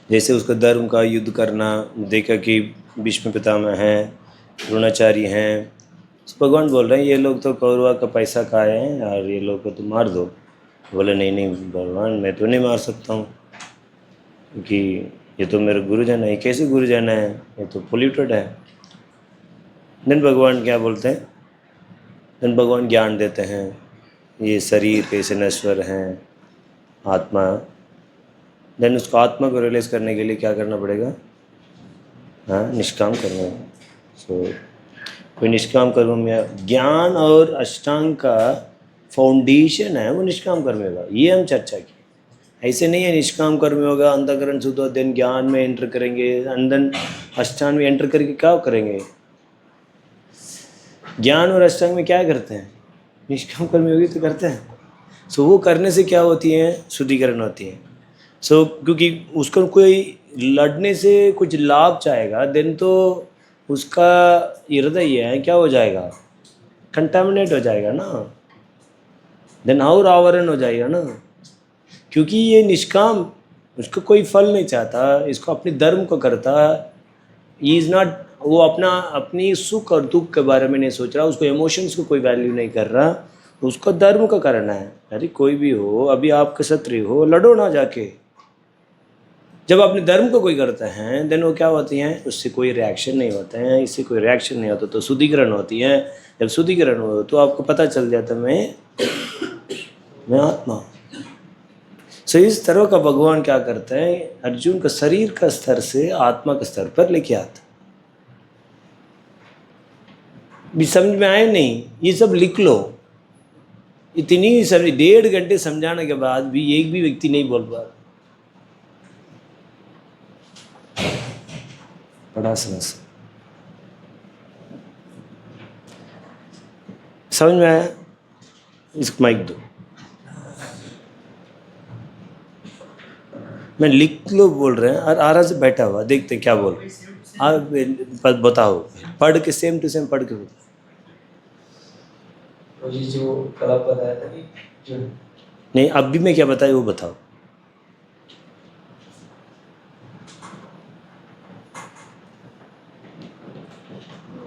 जैसे उसका धर्म का युद्ध करना, देखा कि भीष्म पितामह हैं, द्रोणाचार्य हैं, तो भगवान बोल रहे हैं ये लोग तो कौरवा का पैसा खाए हैं और ये लोग को तो मार दो। बोले नहीं नहीं भगवान, मैं तो नहीं मार सकता हूँ, क्योंकि ये तो मेरे गुरुजन है। कैसे गुरुजन है, ये तो पोल्यूटेड है। देन भगवान क्या बोलते हैं, देन भगवान ज्ञान देते हैं, ये शरीर कैसे नश्वर हैं, आत्मा। देन उसको आत्मा को रियलाइज करने के लिए क्या करना पड़ेगा, हाँ, निष्काम कर्म। सो कोई निष्काम कर्म या ज्ञान और अष्टांग का फाउंडेशन है वो निष्काम कर्म होगा, ये हम चर्चा की। ऐसे नहीं है निष्काम कर्म होगा अंतःकरण शुद्ध हो, देन ज्ञान में एंटर करेंगे, अंदर अष्टांग में एंटर करके क्या करेंगे, ज्ञान और अष्टांग में क्या करते हैं, निष्काम कर्म योगी तो करते हैं। सो वो करने से क्या होती है, शुद्धिकरण होती है। सो क्योंकि उसको कोई लड़ने से कुछ लाभ चाहेगा, देन तो उसका हृदय है क्या हो जाएगा, कंटामिनेट हो जाएगा ना, देन और आवरण हो जाएगा ना। क्योंकि ये निष्काम, उसको कोई फल नहीं चाहता, इसको अपने धर्म को करता, ही इज़ नॉट, वो अपनी सुख और दुख के बारे में नहीं सोच रहा, उसको इमोशंस को कोई वैल्यू नहीं कर रहा, उसको धर्म का करना है। अरे कोई भी हो, अभी आप क्षत्रिय हो, लड़ो ना जाके। जब अपने धर्म को कोई करता है देन वो क्या होती हैं, उससे कोई रिएक्शन नहीं होता है, इससे कोई रिएक्शन नहीं होता तो शुद्धिकरण होती है। जब शुद्धिकरण हो तो आपको पता चल जाता मैं आत्मा। सो इस तरह का भगवान क्या करते हैं, अर्जुन का शरीर का स्तर से आत्मा के स्तर पर लेके आता। भी समझ में आए नहीं, ये सब लिख लो। इतनी सारी 1.5 घंटे समझाने के बाद भी एक भी व्यक्ति नहीं बोल पा रहा। बड़ा समस्या। समझ में आया, इसको माइक दो, मैं लिख लो बोल रहे हैं और आराम से बैठा हुआ देखते हैं क्या बोल। आप बताओ, पढ़ के सेम टू सेम पढ़ के बताओ। मुझे जो कल आप बताया था कि जो नहीं, अब भी मैं क्या बताया वो बताओ।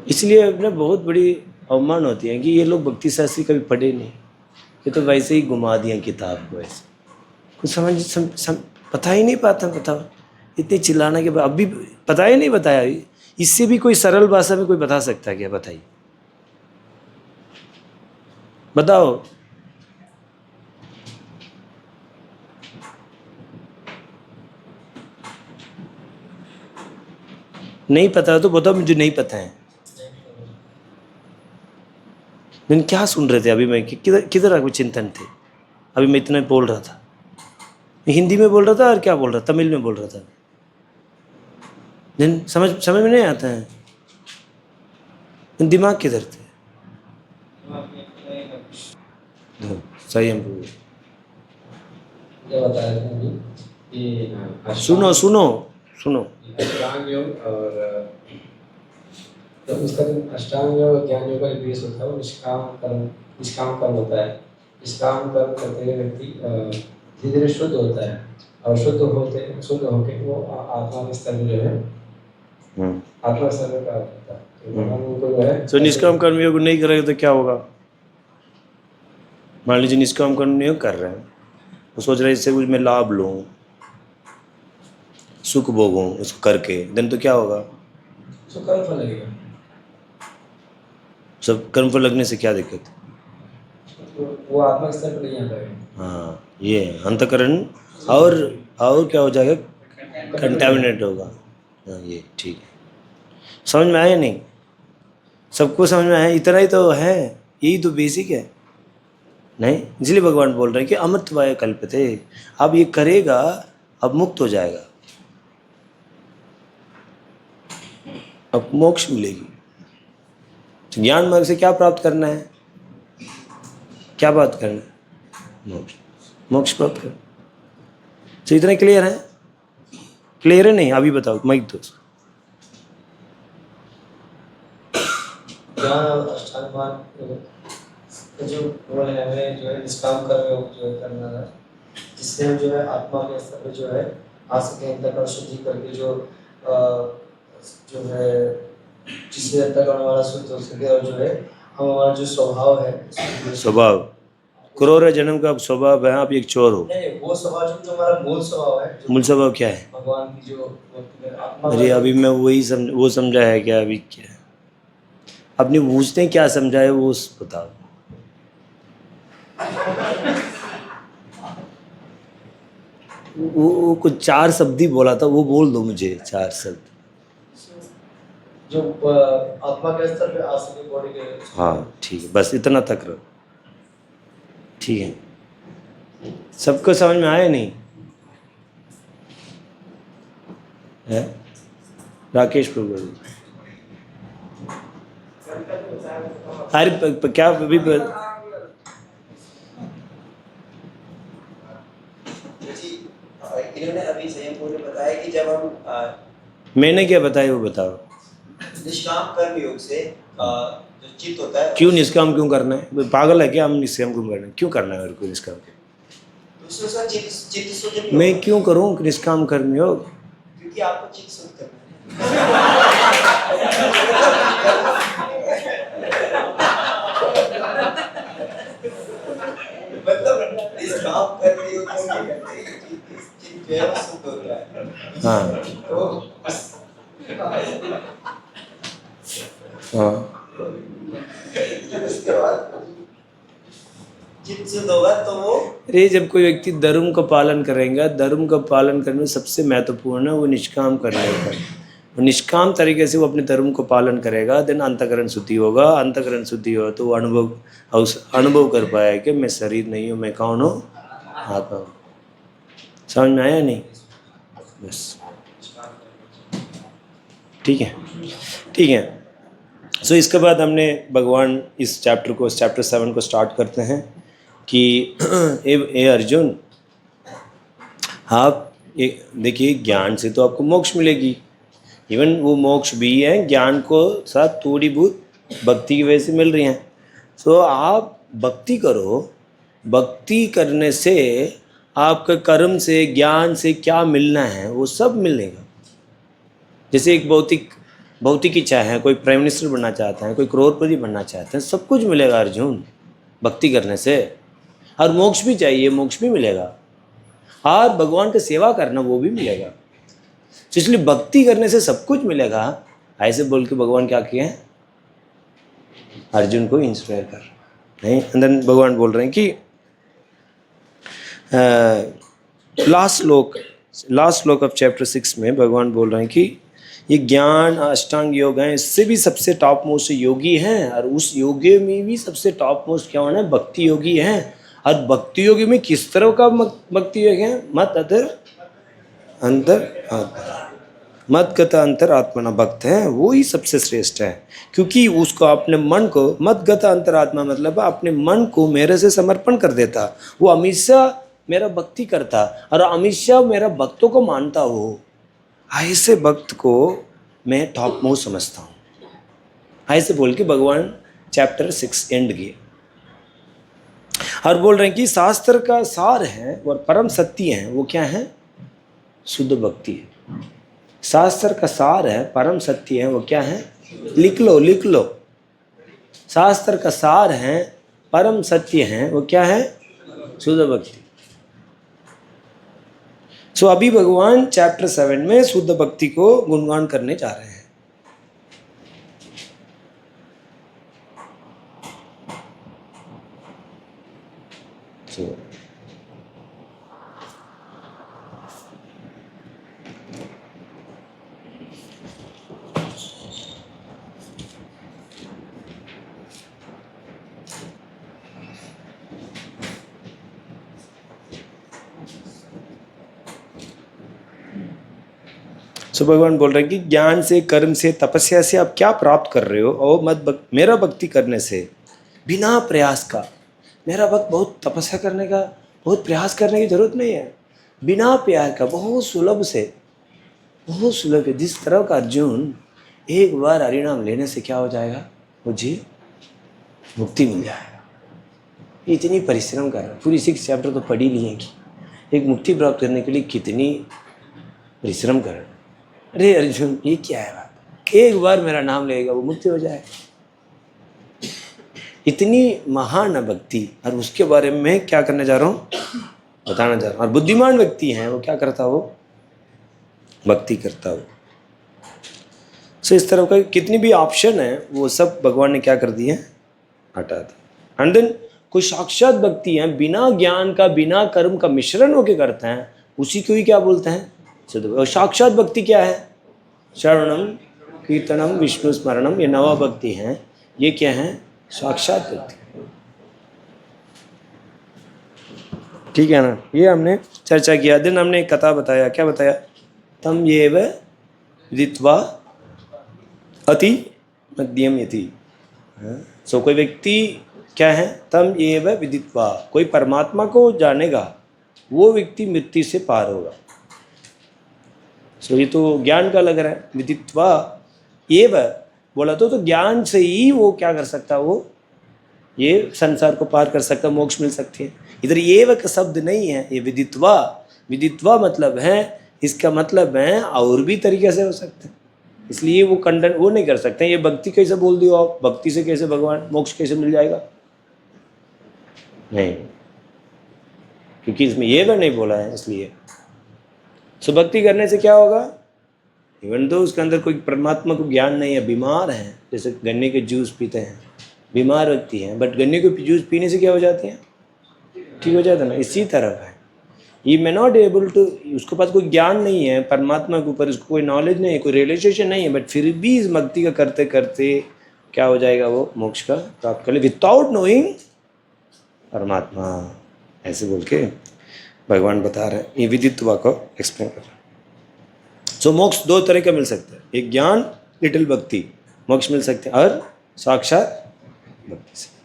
इसलिए अपने बहुत बड़ी अवमान होती है कि ये लोग भक्ति शास्त्री कभी पढ़े नहीं, ये तो वैसे ही घुमा दिया किताब को, ऐसे कुछ समझ पता ही नहीं पाता। बताओ, इतने चिल्लाने के बाद अब भी पता ही नहीं बताया। इससे भी कोई सरल भाषा में कोई बता सकता है क्या, बताइए, बताओ। नहीं पता तो बताओ, मुझे नहीं पता है। मैंने क्या सुन रहे थे अभी, मैं किधर किधर आपको चिंतन थे, अभी मैं इतना बोल रहा था, मैं हिंदी में बोल रहा था और क्या बोल रहा, तमिल में बोल रहा था। दिन समझ में नहीं आता है, दिमाग किधर थे। सही हम बताया था अभी कि सुनो सुनो सुनो। अष्टांग योग और तो उसका जो अष्टांग योग ज्ञान योग का जो बेस होता है वो निष्काम कर्म होता है। निष्काम कर्म करते हुए व्यक्ति धीरे धीरे शुद्ध होता है और शुद्ध होके वो आत्मा के स्तर में जो है आत्मा स्तर में प्राप्त होता है। तो भगवान उनको जो है तो निष्काम कर्म योग नहीं करेगा तो क्या होगा, मान लीजिए निष्काम कर्म योग कर रहे हैं, वो सोच रहे हैं इससे कुछ मैं लाभ लूँ, सुख भोगूँ उसको करके, देन तो क्या होगा, तो कर्म फल लगेगा। सब कर्म फल लगने से क्या दिक्कत है, तो वो आत्मा स्तर पर नहीं आ पाएगा। हाँ, ये अंतकरण और क्या हो जाएगा, कंटामिनेट होगा। हाँ, ये ठीक है। समझ में आया नहीं, सबको समझ में आया, इतना ही तो है, यही तो बेसिक है। नहीं, इसलिए भगवान बोल रहे हैं कि अमृतवाय कल्पते, अब ये करेगा अब मुक्त हो जाएगा, अब मोक्ष मिलेगी। तो ज्ञान मार्ग से क्या प्राप्त करना है, क्या बात करना है, मोक्ष, मोक्ष प्राप्त कर। तो इतना क्लियर है, क्लियर है नहीं, अभी बताओ माइक दो। ज्ञान और अष्टांग मार्ग जो वो है, हमें जो है निष्काम कर्म योग जो है करना है, जिससे हम जो है आत्मा के स्तर पे जो है आ सके अंतःकरण शुद्धि करके जो है जिससे अंतःकरण हमारा शुद्ध हो सके और जो है हम हमारा जो स्वभाव है स्वभाव क्रूर जन्म का स्वभाव है, आप एक चोर हो। नहीं वो स्वभाव जो हमारा मूल स्वभाव है, मूल स्वभाव क्या है? भगवान की जो आत्मा। अरे अभी मैं वही वो समझा है क्या? अभी क्या अपनी पूछते क्या समझा है वो बताओ। वो कुछ 4 शब्द ही बोला था, वो बोल दो मुझे 4 शब्द। जो आत्मा के स्तर पे आ सके बॉडी के। हाँ ठीक है, बस इतना तक रहो। ठीक है, सबको समझ में आया नहीं है? राकेश प्रभु अरे क्या अभी इन्होंने अभी संयम ने बताया कि जब हम मैंने क्या बताया वो बताओ। निष्काम कर्म योग से जो चित्त होता है, क्यों निष्काम क्यों करना है? पागल है क्या? हम निष्काम क्यों करना है? क्यों करना है मेरे को निष्काम? उससे चित्त शुद्ध नहीं मैं होगा। क्यों करूं निष्काम कर्म योग? क्योंकि आपको चित्त शुद्ध करना है। मतलब निष्काम कर्म योग क्यों नहीं करते? चित्त जो है वो शुद्ध होता है। हाँ तो हाँ उसके बाद चित्त शुद्ध होगा तो वो अरे जब कोई व्यक्ति धर्म का पालन करेगा, धर्म का पालन करने में सबसे महत्वपूर्ण है वो निष्काम करने का। वो निष्काम तरीके से वो अपने धर्म को पालन करेगा, देन अंतःकरण शुद्धि होगा। अंतःकरण शुद्धि हो तो वो अनुभव कर पाया कि मैं शरीर नहीं हूँ, मैं कौन हूँ? आत्मा हूँ। समझ में आया नहीं? बस ठीक है, ठीक है। सो इसके बाद हमने भगवान इस चैप्टर 7 को स्टार्ट करते हैं कि ए अर्जुन, आप देखिए ज्ञान से तो आपको मोक्ष मिलेगी, इवन वो मोक्ष भी है ज्ञान को साथ थोड़ी बहुत भक्ति की वजह से मिल रही हैं। सो आप भक्ति करो, भक्ति करने से आपका कर्म से ज्ञान से क्या मिलना है वो सब मिलेगा। जैसे एक भौतिक इच्छा है, कोई प्राइम मिनिस्टर बनना चाहता है, कोई करोड़पति बनना चाहता है, सब कुछ मिलेगा अर्जुन भक्ति करने से। और मोक्ष भी चाहिए, मोक्ष भी मिलेगा, और भगवान की सेवा करना वो भी मिलेगा। तो इसलिए भक्ति करने से सब कुछ मिलेगा। ऐसे बोल के भगवान क्या किए हैं? अर्जुन को इंस्पायर कर नहीं। अंदर भगवान बोल रहे हैं कि लास्ट श्लोक ऑफ चैप्टर 6 में भगवान बोल रहे हैं कि ये ज्ञान अष्टांग योग है, इससे भी सबसे टॉप मोस्ट योगी हैं, और उस योगी में भी सबसे टॉप मोस्ट क्या होना है? भक्ति योगी हैं। और भक्ति योगी में किस तरह का भक्ति योग है? मत गत अंतर आत्मना भक्त है, वो ही सबसे श्रेष्ठ है। क्योंकि उसको अपने मन को, मत गत अंतरात्मा मतलब अपने मन को मेरे से समर्पण कर देता, वो हमेशा मेरा भक्ति करता और हमेशा मेरा भक्तों को मानता। हो ऐसे भक्त को मैं टॉप मोस्ट समझता हूँ। ऐसे बोल के भगवान चैप्टर 6 एंड किए और बोल रहे हैं कि शास्त्र का सार है और परम सत्य है वो क्या है? शुद्ध भक्ति है। शास्त्र का सार है, परम सत्य है वो क्या है? लिख लो। शास्त्र का सार है, परम सत्य है वो क्या है? शुद्ध भक्ति। सो अभी भगवान चैप्टर 7 में शुद्ध भक्ति को गुणगान करने जा रहे हैं। सो भगवान बोल रहे हैं कि ज्ञान से, कर्म से, तपस्या से आप क्या प्राप्त कर रहे हो? और मेरा भक्ति करने से बिना प्रयास का। मेरा भक्त बहुत तपस्या करने का, बहुत प्रयास करने की जरूरत नहीं है। बिना प्रयास का बहुत सुलभ है। जिस तरह का अर्जुन एक बार हरिनाम लेने से क्या हो जाएगा? मुझे मुक्ति मिल जाएगा। इतनी परिश्रम कर रहा है, पूरी 6 चैप्टर तो पढ़ ही लिए कि एक मुक्ति प्राप्त करने के लिए कितनी परिश्रम कर। अरे अर्जुन ये क्या है बात, एक बार मेरा नाम लेगा वो मुक्ति हो जाएगा। इतनी महान भक्ति, और उसके बारे में मैं क्या करने जा रहा हूँ, बताना जा रहा हूँ। और बुद्धिमान व्यक्ति है वो क्या करता, वो भक्ति करता हो। सो इस तरह का कितनी भी ऑप्शन है वो सब भगवान ने क्या कर दिए, हटा दिया। एंड देन कोई साक्षात भक्ति है, बिना ज्ञान का बिना कर्म का मिश्रण होके करते हैं, उसी को ही क्या बोलते हैं, सिद्ध। और साक्षात भक्ति क्या है, श्रवणम कीर्तनम विष्णु स्मरणम, ये नवा भक्ति है। ये क्या है, साक्षात भक्ति। ठीक है ना, ये हमने चर्चा किया। दिन हमने एक कथा बताया, क्या बताया, तम येव विदित्वा अति मध्यम यति। सो कोई व्यक्ति क्या है, तम येव विदित्वा, कोई परमात्मा को जानेगा वो व्यक्ति मृत्यु से पार होगा। सो ये तो ज्ञान का लग रहा है। विदित्वा एव बोला तो ज्ञान से ही वो क्या कर सकता है, वो ये संसार को पार कर सकता, मोक्ष मिल सकती है। इधर एव का शब्द नहीं है, ये विदित्वा। विदित्वा मतलब है, इसका मतलब है और भी तरीके से हो सकते हैं, इसलिए वो खंडन वो नहीं कर सकते। ये भक्ति कैसे बोल दियो आप, भक्ति से कैसे भगवान मोक्ष कैसे मिल जाएगा, नहीं, क्योंकि इसमें ये वह नहीं बोला है। इसलिए सो भक्ति करने से क्या होगा, इवन तो उसके अंदर कोई परमात्मा को ज्ञान नहीं है, बीमार है, जैसे गन्ने के जूस पीते हैं, बीमार व्यक्ति हैं, बट गन्ने के जूस पीने से क्या हो जाते हैं, ठीक हो जाता है ना। इसी तरह है, ये मे नॉट एबल टू, उसके पास कोई ज्ञान नहीं है परमात्मा के ऊपर, उसको कोई नॉलेज नहीं है, कोई रिलेशनशिप नहीं है, बट फिर भी इस भक्ति का करते करते क्या हो जाएगा, वो मोक्ष का प्राप्त कर ले, विदाउट नोइंग परमात्मा। ऐसे बोल के भगवान बता रहे हैं, ये विदित्वा को एक्सप्लेन कर रहे हैं। सो मोक्ष दो तरह का मिल सकता है, एक ज्ञान लिटिल भक्ति मोक्ष मिल सकते हैं, और साक्षात भक्ति से।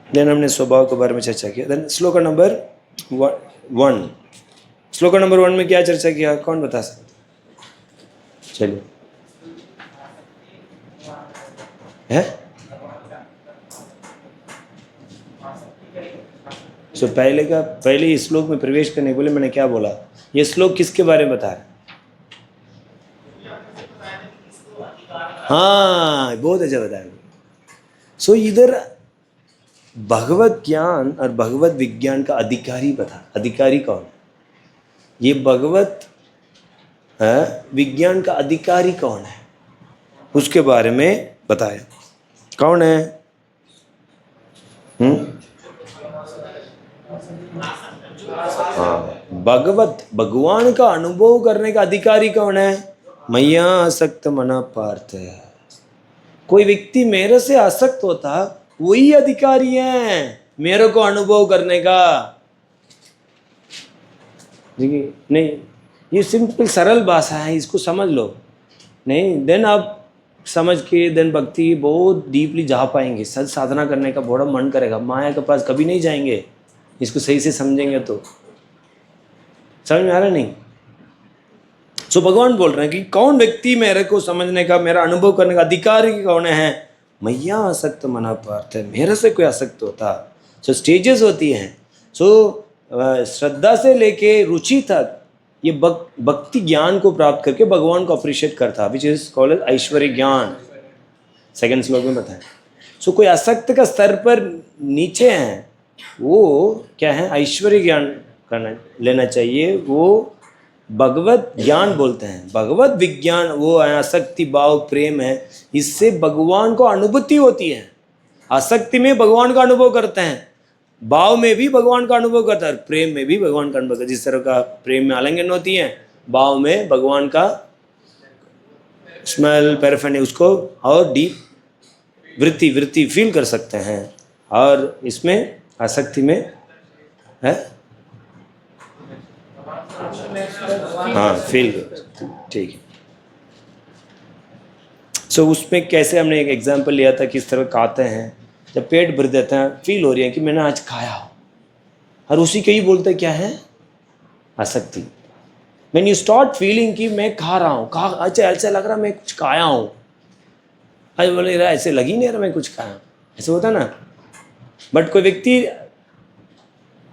देन हमने स्वभाव के बारे में चर्चा किया। देन श्लोक नंबर 1, श्लोक नंबर 1 में क्या चर्चा किया, कौन बता सकते, चलिए है। सो पहले इस श्लोक में प्रवेश करने बोले, मैंने क्या बोला, ये श्लोक किसके बारे में बता रहा है, हाँ बहुत अच्छा बताया। सो इधर भगवत ज्ञान और भगवत विज्ञान का अधिकारी बता, अधिकारी कौन है, ये भगवत विज्ञान का अधिकारी कौन है, उसके बारे में बताया। कौन है, हाँ, भगवत भगवान का अनुभव करने का अधिकारी कौन है, मैया आसक्त मना पार्थ। कोई व्यक्ति मेरे से आसक्त होता वही अधिकारी है मेरे को अनुभव करने का। देखिए नहीं, ये सिंपल सरल भाषा है, इसको समझ लो, नहीं देन आप समझ के देन भक्ति बहुत डीपली जा पाएंगे, सच साधना करने का बड़ा मन करेगा, माया के पास कभी नहीं जाएंगे। इसको सही से समझेंगे तो समझ में आ रहा नहीं। सो भगवान बोल रहे हैं कि कौन व्यक्ति मेरे को समझने का, मेरा अनुभव करने का अधिकारी कौन है, मैया आसक्त मना पार्थ है, मेरे से कोई आसक्त होता। सो स्टेजेस होती हैं। सो श्रद्धा से लेके रुचि तक ये भक्ति ज्ञान को प्राप्त करके भगवान को अप्रिशिएट करता, विच इज कॉल्ड ऐश्वर्य ज्ञान, सेकंड श्लोक में बताएं। सो कोई आसक्त का स्तर पर नीचे हैं, वो क्या है, ऐश्वर्य ज्ञान करना लेना चाहिए, वो भगवत ज्ञान बोलते हैं। भगवत विज्ञान वो है, आसक्ति भाव प्रेम है, इससे भगवान को अनुभूति होती है। आसक्ति में भगवान का अनुभव करते हैं, भाव में भी भगवान का अनुभव करता है, प्रेम में भी भगवान का अनुभव करता है। जिस तरह का प्रेम में आलिंगन होती है, भाव में भगवान का स्मेल पैराफिन उसको और डीप वृत्ति फील कर सकते हैं, और इसमें आसक्ति में है हाँ फील, ठीक है। सो उसमें कैसे हमने एक एग्जांपल लिया था, किस तरह खाते हैं, जब पेट भर देते हैं फील हो रही है कि मैंने आज खाया हो, और उसी के ही बोलते क्या है, आसक्ति। व्हेन यू स्टार्ट फीलिंग कि मैं खा रहा हूँ, अच्छा ऐसा लग रहा मैं कुछ खाया हूँ, आज बोले रहा ऐसे लग ही नहीं रहा मैं कुछ खाया, ऐसे होता ना। बट कोई व्यक्ति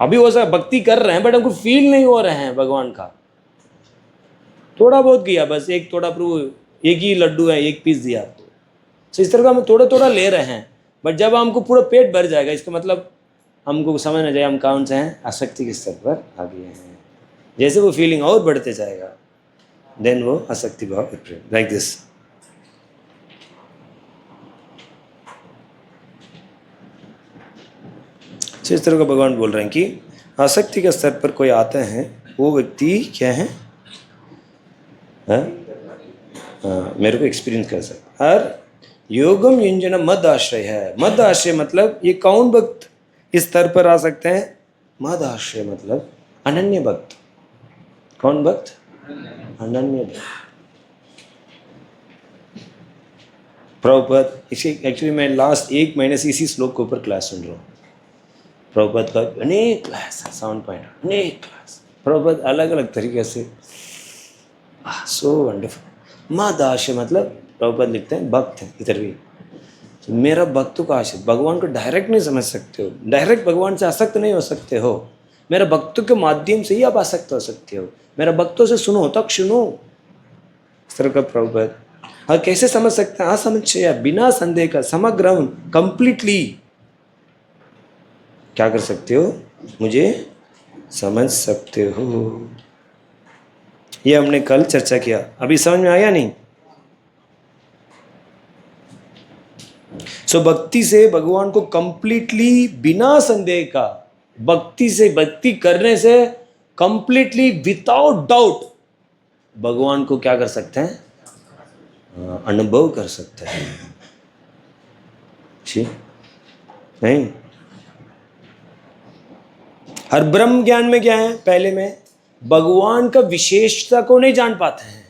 अभी वो सब भक्ति कर रहे हैं बट हमको फील नहीं हो रहे हैं भगवान का, थोड़ा बहुत किया बस, एक थोड़ा प्रभु एक ही लड्डू है, एक पीस दिया आपको, तो इस तरह का हम थोड़ा थोड़ा ले रहे हैं। बट जब हमको पूरा पेट भर जाएगा, इसका मतलब हमको समझ ना जाए हम कौन से हैं, आसक्ति के स्तर पर आ गए हैं। जैसे वो फीलिंग और बढ़ते जाएगा, देन वो आसक्ति भाव लाइक दिस। इस तरह का भगवान बोल रहे हैं कि आसक्ति के स्तर पर कोई आते हैं, वो व्यक्ति क्या है, मेरे को एक्सपीरियंस कर सकता। और योगम युंजन मद आश्रय है। मद आश्रय मतलब ये कौन भक्त इस स्तर पर आ सकते हैं? मद आश्रय मतलब अनन्य भक्त। कौन भक्त? अनन्य भक्त। प्रभुपाद, इसी एक्चुअली मैं लास्ट 1 महीने से इसी श्लोक के ऊपर क्लास सुन रहा हूँ। प्रभुपाद का अनेक क्लास है, 7 पॉइंट, अनेक क्लास। प्रभुपाद अलग अलग तरीके से, सो वंडरफुल। मद आश्रय मतलब प्रभुपाद लिखते हैं भक्त हैं इधर भी, तो मेरा भक्तों का आश्रय। भगवान को डायरेक्ट नहीं समझ सकते हो, डायरेक्ट भगवान से आसक्त नहीं हो सकते हो, मेरा भक्तों के माध्यम से ही आप आसक्त हो सकते हो। मेरा भक्तों से सुनो तक सुनो, इस तरह का प्रभुपाद। और कैसे समझ सकते हैं? असंशय, बिना संदेह का, समग्र, कंप्लीटली क्या कर सकते हो? मुझे समझ सकते हो। ये हमने कल चर्चा किया, अभी समझ में आया नहीं? सो भक्ति से भगवान को कंप्लीटली बिना संदेह का, भक्ति से, भक्ति करने से कंप्लीटली विदाउट डाउट भगवान को क्या कर सकते हैं? अनुभव कर सकते हैं। ठीक नहीं? हर ब्रह्म ज्ञान में क्या है? पहले में भगवान का विशेषता को नहीं जान पाते हैं।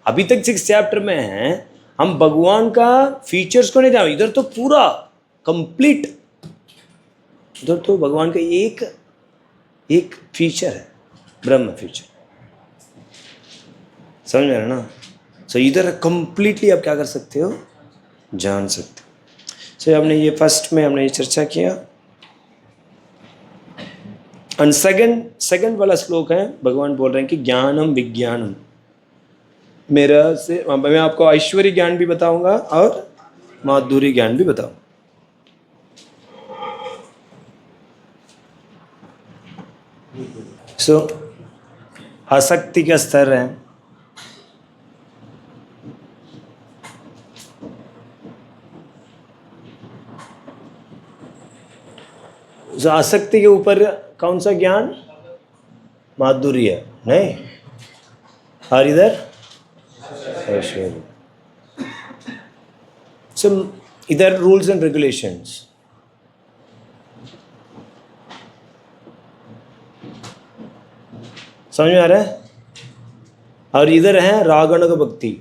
अभी तक 6 चैप्टर में हैं, हम भगवान का फीचर्स को नहीं जान। इधर तो पूरा कंप्लीट, इधर तो भगवान का एक फीचर है, ब्रह्म फीचर। समझ में आ रहा ना? सो इधर कंप्लीटली आप क्या कर सकते हो? जान सकते हो। सो हमने ये फर्स्ट में हमने ये चर्चा किया। और सेकंड वाला श्लोक है, भगवान बोल रहे हैं कि ज्ञानम विज्ञानम, मेरा से मैं आपको ऐश्वर्य ज्ञान भी बताऊंगा और माधुरी ज्ञान भी बताऊंगा। सो आसक्ति का स्तर है, सो आसक्ति के ऊपर कौन सा ज्ञान? माधुर्य नहीं, और इधर ऐश्वर्य। सो इधर रूल्स एंड रेगुलेशंस। समझ में आ रहा है? और इधर है रागण का भक्ति।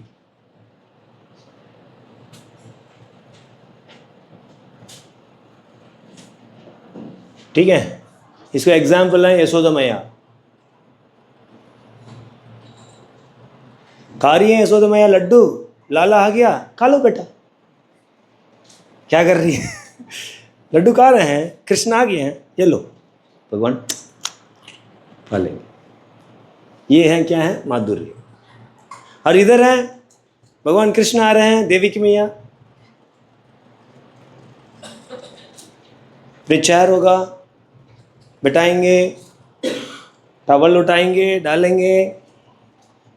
ठीक है, इसका एग्जाम्पल है यशोदा मैया। खा रही है यशोदा मैया लड्डू, लाला आ गया, खा लो बेटा। क्या कर रही है? लड्डू खा रहे हैं, कृष्ण आ गए हैं, ये लो भगवान खा लेंगे। ये है क्या है? माधुर्य। और इधर है भगवान कृष्ण आ रहे हैं, देवी की मैया, प्रचार होगा, बिठाएंगे, टॉवल उठाएंगे, डालेंगे,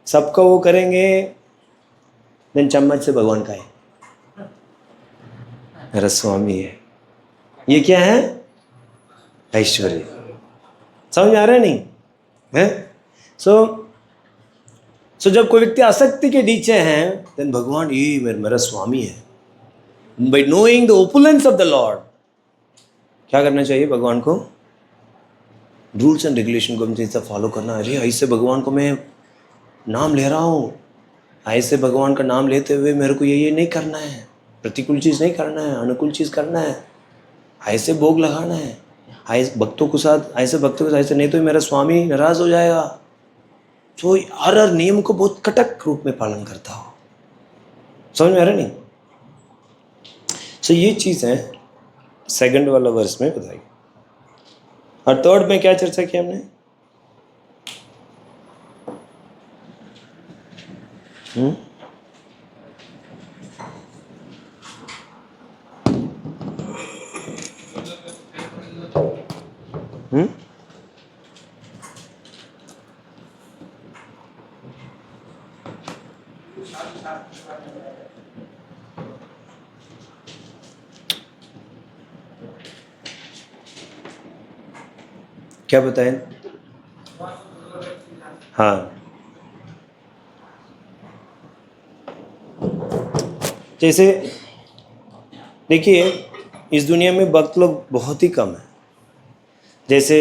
सबको वो करेंगे, देन चम्मच से भगवान खाए। मेरा स्वामी है। ये क्या है? ऐश्वर्य। समझ में आ रहा है नहीं है? सो जब कोई व्यक्ति आसक्ति के नीचे हैं, देन भगवान ये मेरा स्वामी है। Bye knowing the opulence of the Lord, क्या करना चाहिए? भगवान को रूल्स एंड रेगुलेशन को मुझे फॉलो करना है। अरे ऐसे भगवान को मैं नाम ले रहा हूँ, ऐसे भगवान का नाम लेते हुए मेरे को ये नहीं करना है, प्रतिकूल चीज़ नहीं करना है, अनुकूल चीज़ करना है, ऐसे भोग लगाना है, ऐसे भक्तों के साथ ऐसे, नहीं तो मेरा स्वामी नाराज हो जाएगा। तो हर नियम को बहुत कटक रूप में पालन करता हो। समझ में आ रहा नहीं? सो ये चीज़ है सेकंड वाला वर्स में बताई। और थर्ड में क्या चर्चा की हमने? हम्म? हम्म? क्या बताएं? हाँ, जैसे देखिए इस दुनिया में भक्त लोग बहुत ही कम है। जैसे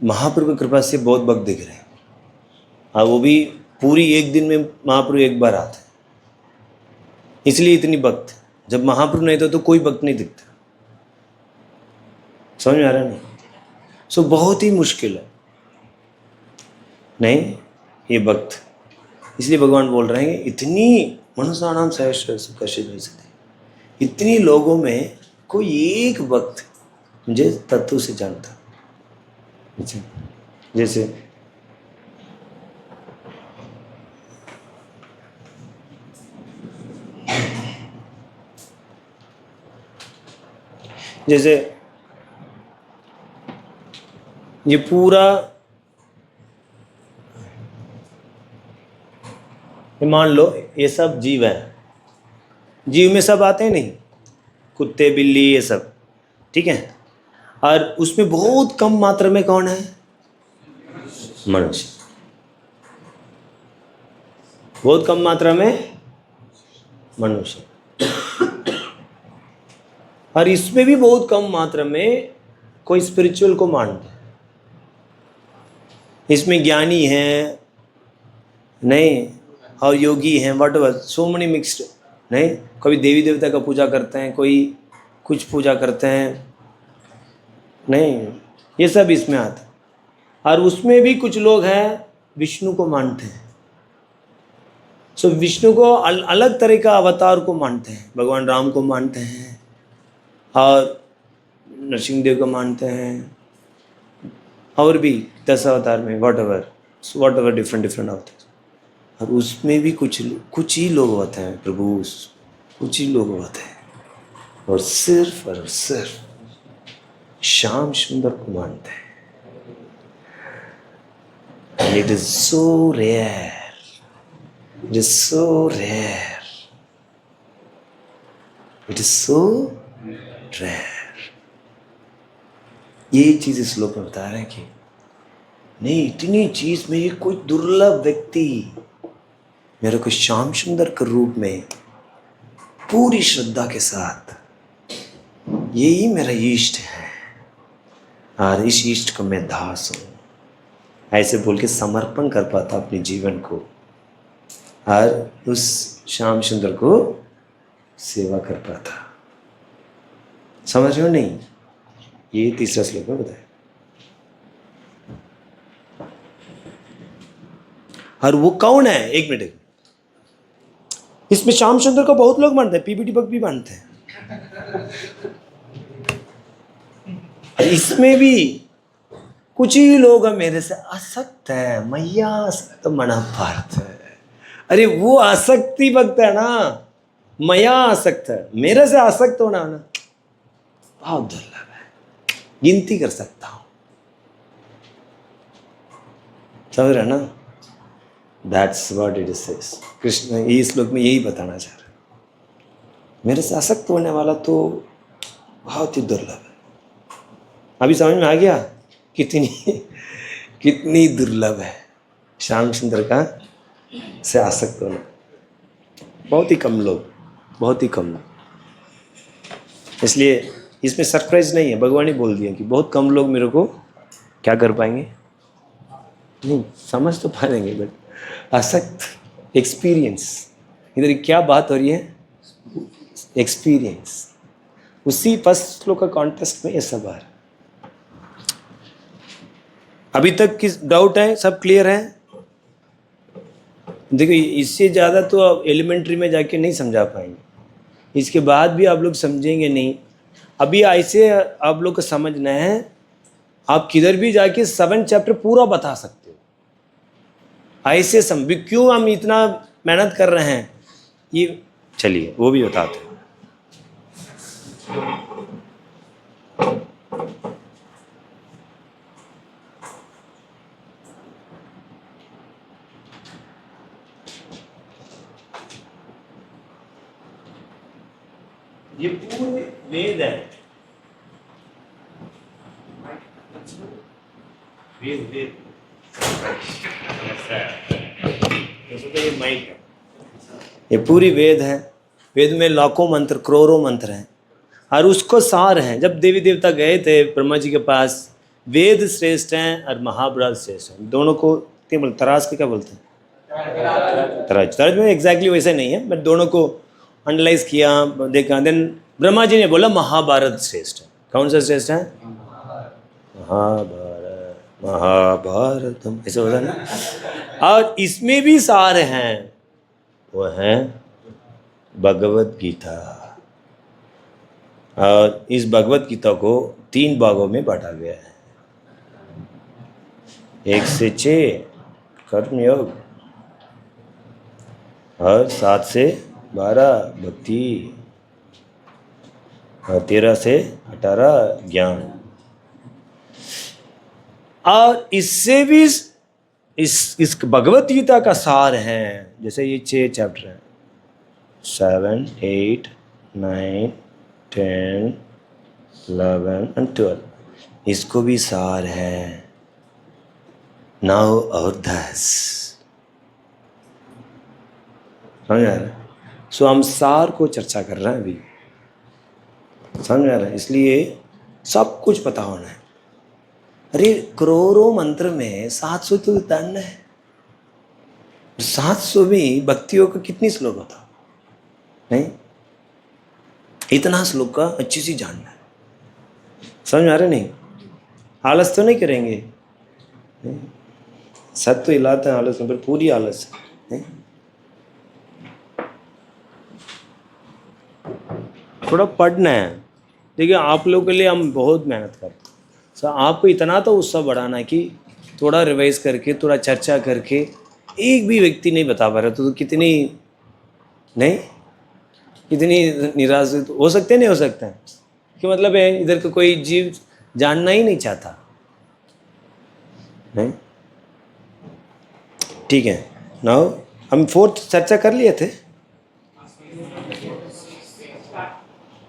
महाप्रभु की कृपा से बहुत भक्त दिख रहे हैं, और वो भी पूरी एक दिन में महाप्रभु एक बार आते हैं, इसलिए इतनी भक्त। जब महाप्रभु नहीं था तो कोई भक्त नहीं दिखता। समझ में आ रहा नहीं? सो बहुत ही मुश्किल है नहीं ये भक्त। इसलिए भगवान बोल रहे हैं इतनी मनुष्याणाम सहस्र सुखर्षित नहीं सकते, इतनी लोगों में कोई एक भक्त मुझे तत्व से जानता। जैसे जैसे ये पूरा मान लो ये सब जीव है, जीव में सब आते हैं नहीं, कुत्ते बिल्ली ये सब, ठीक है। और उसमें बहुत कम मात्रा में कौन है? मनुष्य। बहुत कम मात्रा में मनुष्य, और इसमें भी बहुत कम मात्रा में कोई स्पिरिचुअल को मानते हैं। इसमें ज्ञानी हैं नहीं, और योगी हैं, what ever, so money mixed नहीं। कभी देवी देवता का पूजा करते हैं, कोई कुछ पूजा करते हैं नहीं, ये सब इसमें आता है। और उसमें भी कुछ लोग हैं विष्णु को मानते हैं। सो विष्णु को अलग तरह का अवतार को मानते हैं। भगवान राम को मानते हैं, और नरसिंहदेव को मानते हैं, और भी 10 अवतार में वट एवर डिफरेंट अवतार। और उसमें भी कुछ ही लोग होते हैं प्रभु, कुछ ही लोग होते हैं और सिर्फ श्याम सुंदर को मानते हैं। And it is so rare. It is so rare. It is so rare. ये चीज इस श्लोक में बता रहे हैं कि नहीं, इतनी चीज में ये कोई दुर्लभ व्यक्ति मेरे को श्याम सुंदर के रूप में पूरी श्रद्धा के साथ, यही मेरा इष्ट है और इस इष्ट को मैं दास हूँ, ऐसे बोल के समर्पण कर पाता अपने जीवन को, और उस श्याम सुंदर को सेवा कर पाता। समझ रहे हो नहीं? ये तीसरा श्लोक में बताया। और वो कौन है? एक मिनट, इसमें श्याम सुंदर को बहुत लोग मानते हैं, पीपीटी भक्त भी मानते हैं, इसमें भी कुछ ही लोग मेरे से आसक्त है, मैया आसक्त मना पार्थ है। अरे वो आसक्ति भक्त है ना, मैया आसक्त है, मेरे से आसक्त होना ना बहुत दुर्लभ है, गिनती कर सकता हूं। समझ रहे ना? That's what it is. Krishna इस श्लोक में यही बताना चाह रहे हैं, मेरे से आसक्त होने वाला तो बहुत ही दुर्लभ है। अभी समझ में आ गया कितनी दुर्लभ है श्याम सुंदर का से आसक्त होना। बहुत ही कम लोग, बहुत ही कम लोग। इसलिए इसमें सरप्राइज नहीं है, भगवान ही बोल दिया कि बहुत कम लोग मेरे को क्या कर पाएंगे, नहीं समझ तो पा लेंगे, बट आसक्त एक्सपीरियंस, इधर क्या बात हो रही है? एक्सपीरियंस। उसी फर्स्ट श्लोक का कॉन्टेक्स्ट में ये सब आ रहा है। अभी तक किस डाउट है? सब क्लियर है? देखो इससे ज़्यादा तो आप एलिमेंट्री में जाके नहीं समझा पाएंगे, इसके बाद भी आप लोग समझेंगे नहीं। अभी ऐसे आप लोग को समझना है आप किधर भी जाके 7 चैप्टर पूरा बता सकते हो। ऐसे क्यों हम इतना मेहनत कर रहे हैं, ये चलिए वो भी बताते हैं। ये पूरे वेद है, वेद वेद तो ये माइक है, ये पूरी वेद है। वेद में लाखों मंत्र, करोड़ों मंत्र हैं, और उसको सार हैं। जब देवी देवता गए थे ब्रह्मा जी के पास, वेद श्रेष्ठ हैं और महाभारत श्रेष्ठ हैं, दोनों को क्या बोलते, तराज के क्या बोलते हैं, तराज में एग्जैक्टली वैसे नहीं है, बट दोनों को एनालाइज किया, देखा, देन ब्रह्मा जी ने बोला महाभारत श्रेष्ठ है। कौन सा श्रेष्ठ है? महाभारत, महाभारतम, ऐसे होता है ना। और इसमें भी सार हैं, वो हैं भगवत गीता। और इस भगवत गीता को 3 भागों में बांटा गया है, 1 से 6 कर्मयोग, और 7 से 12 भक्ति, और 13 से 18 ज्ञान। और इससे भी इस भगवत गीता का सार है, जैसे ये 6 चैप्टर हैं, 7, 8, 9, 10, 11 and 12, इसको भी सार है 9 और 10। समझ आ रहा है? सो हम सार को चर्चा कर रहे हैं अभी, समझ आ रहा है? इसलिए सब कुछ पता होना है। अरे करोड़ों मंत्र में 700 तो जानना है, 700 भी भक्तियों का कितनी श्लोक होता नहीं, इतना श्लोक का अच्छी सी जानना है। समझ आ रहा नहीं? आलस तो नहीं करेंगे, सब तो हिलाते हैं आलस में, पर पूरी आलस है। थोड़ा पढ़ना है। देखिए आप लोगों के लिए हम बहुत मेहनत करते हैं, सो आपको इतना तो उत्साह बढ़ाना है कि थोड़ा रिवाइज करके, थोड़ा चर्चा करके, एक भी व्यक्ति नहीं बता पा रहा तो कितनी नहीं, कितनी निराश हो सकते हैं, नहीं हो सकता है कि मतलब है इधर का कोई जीव जानना ही नहीं चाहता, नहीं? ठीक है, नाउ हम 4th चर्चा कर लिए थे।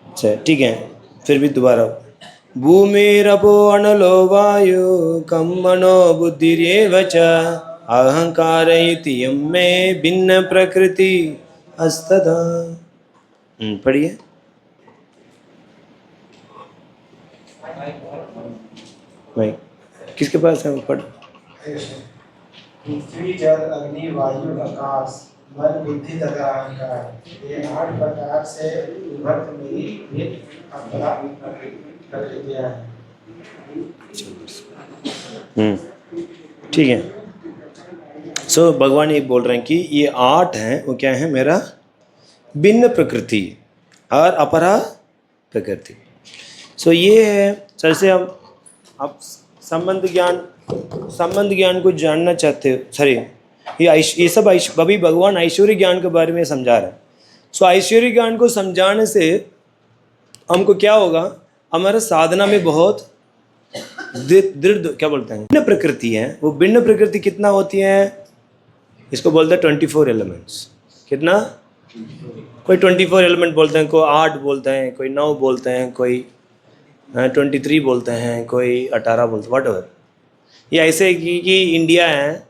अच्छा ठीक है, फिर भी दोबारा। भूमिरपो अनलो वायु कम मनो बुद्धिरेव च अहंकार इति यम्मे भिन्न प्रकृति अस्तदा। पढ़िए। भाई किसके पास है वो पढ़। पृथ्वी जल अग्नि वायु आकाश मन बुद्धि तथा अहंकार, ये 8 प्रकार से विभक्त मेरी भिन्न अपरा प्रकृतियां हैं। ठीक है। सो भगवान ये बोल रहे हैं कि ये 8 हैं, वो क्या है, मेरा भिन्न प्रकृति और अपरा प्रकृति। सो ये है, जैसे आप संबंध ज्ञान को जानना चाहते हो, सॉरी ये सब अभी भगवान ऐश्वर्य ज्ञान के बारे में समझा रहे हैं। सो ऐश्वर्य ज्ञान को समझाने से हमको क्या होगा, हमारा साधना में बहुत दृढ़ क्या बोलते हैं, भिन्न प्रकृति है। वो भिन्न प्रकृति कितना होती है, इसको बोलते हैं 24 एलिमेंट्स। कितना, कोई 24 एलिमेंट बोलते हैं, कोई 8 बोलते हैं, कोई 9 बोलते हैं, कोई 23 बोलते हैं, कोई 18 बोलते हैं, व्हाटएवर। ये ऐसे कि इंडिया है,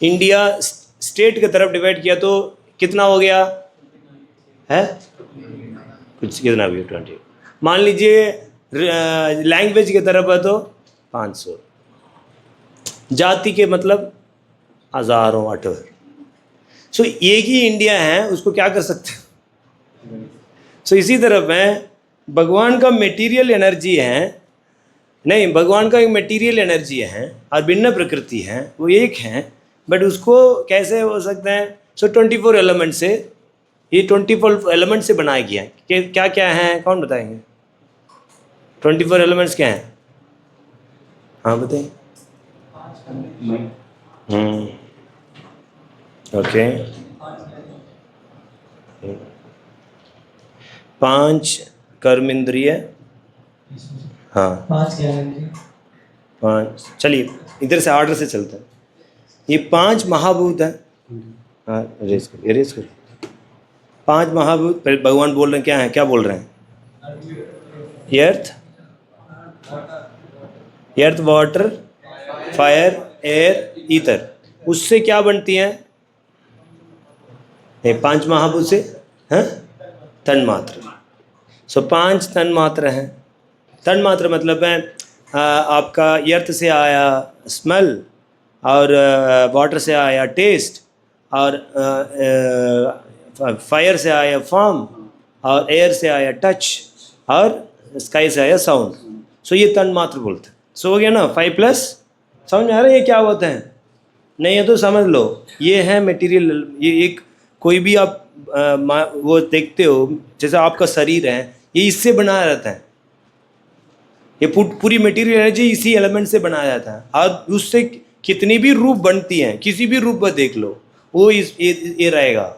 इंडिया स्टेट की तरफ डिवाइड किया तो कितना हो गया है, कुछ कितना भी 20। मान लीजिए लैंग्वेज की तरफ है तो 500, जाति के मतलब हजारों, व्हाटएवर। सो एक ही इंडिया है, उसको क्या कर सकते हैं। सो इसी तरफ है, भगवान का मेटीरियल एनर्जी है, नहीं भगवान का एक मेटीरियल एनर्जी है और भिन्न प्रकृति है, वो एक है, बट उसको कैसे हो सकता है। सो 24 एलिमेंट से, ये 24 एलिमेंट से बनाया गया है। क्या क्या है, कौन बताएंगे 24 एलिमेंट्स क्या हैं। हाँ बताइए। ओके। 5 कर्म इंद्रिय, हाँ 5 ज्ञानेंद्रिय, 5, चलिए इधर से ऑर्डर से चलते हैं। ये 5 महाभूत हैं। हाँ इरेज करो। 5 महाभूत भगवान बोल रहे हैं, क्या है, क्या बोल रहे हैं? अर्थ, वाटर, फायर, एयर, ईथर, उससे क्या बनती हैं? 5 महाभूत से हैं तन्मात्र। सो 5 तन्मात्र हैं। तन्मात्र मतलब है आपका अर्थ से आया स्मेल, और वाटर से आया टेस्ट, और फायर से आया फॉर्म, और एयर से आया टच, और स्काई से आया साउंड। सो ये तन्मात्र बोलते हैं। सो हो गया ना 5+। समझ में आ रहा है ये क्या होता है? नहीं है तो समझ लो, ये है मटेरियल। ये एक कोई भी आप वो देखते हो, जैसे आपका शरीर है, ये इससे बनाया रहता है। ये पूरी मटेरियल एनर्जी इसी एलिमेंट से बनाया जाता है, और उससे कितनी भी रूप बनती हैं, किसी भी रूप में देख लो, वो ये रहेगा।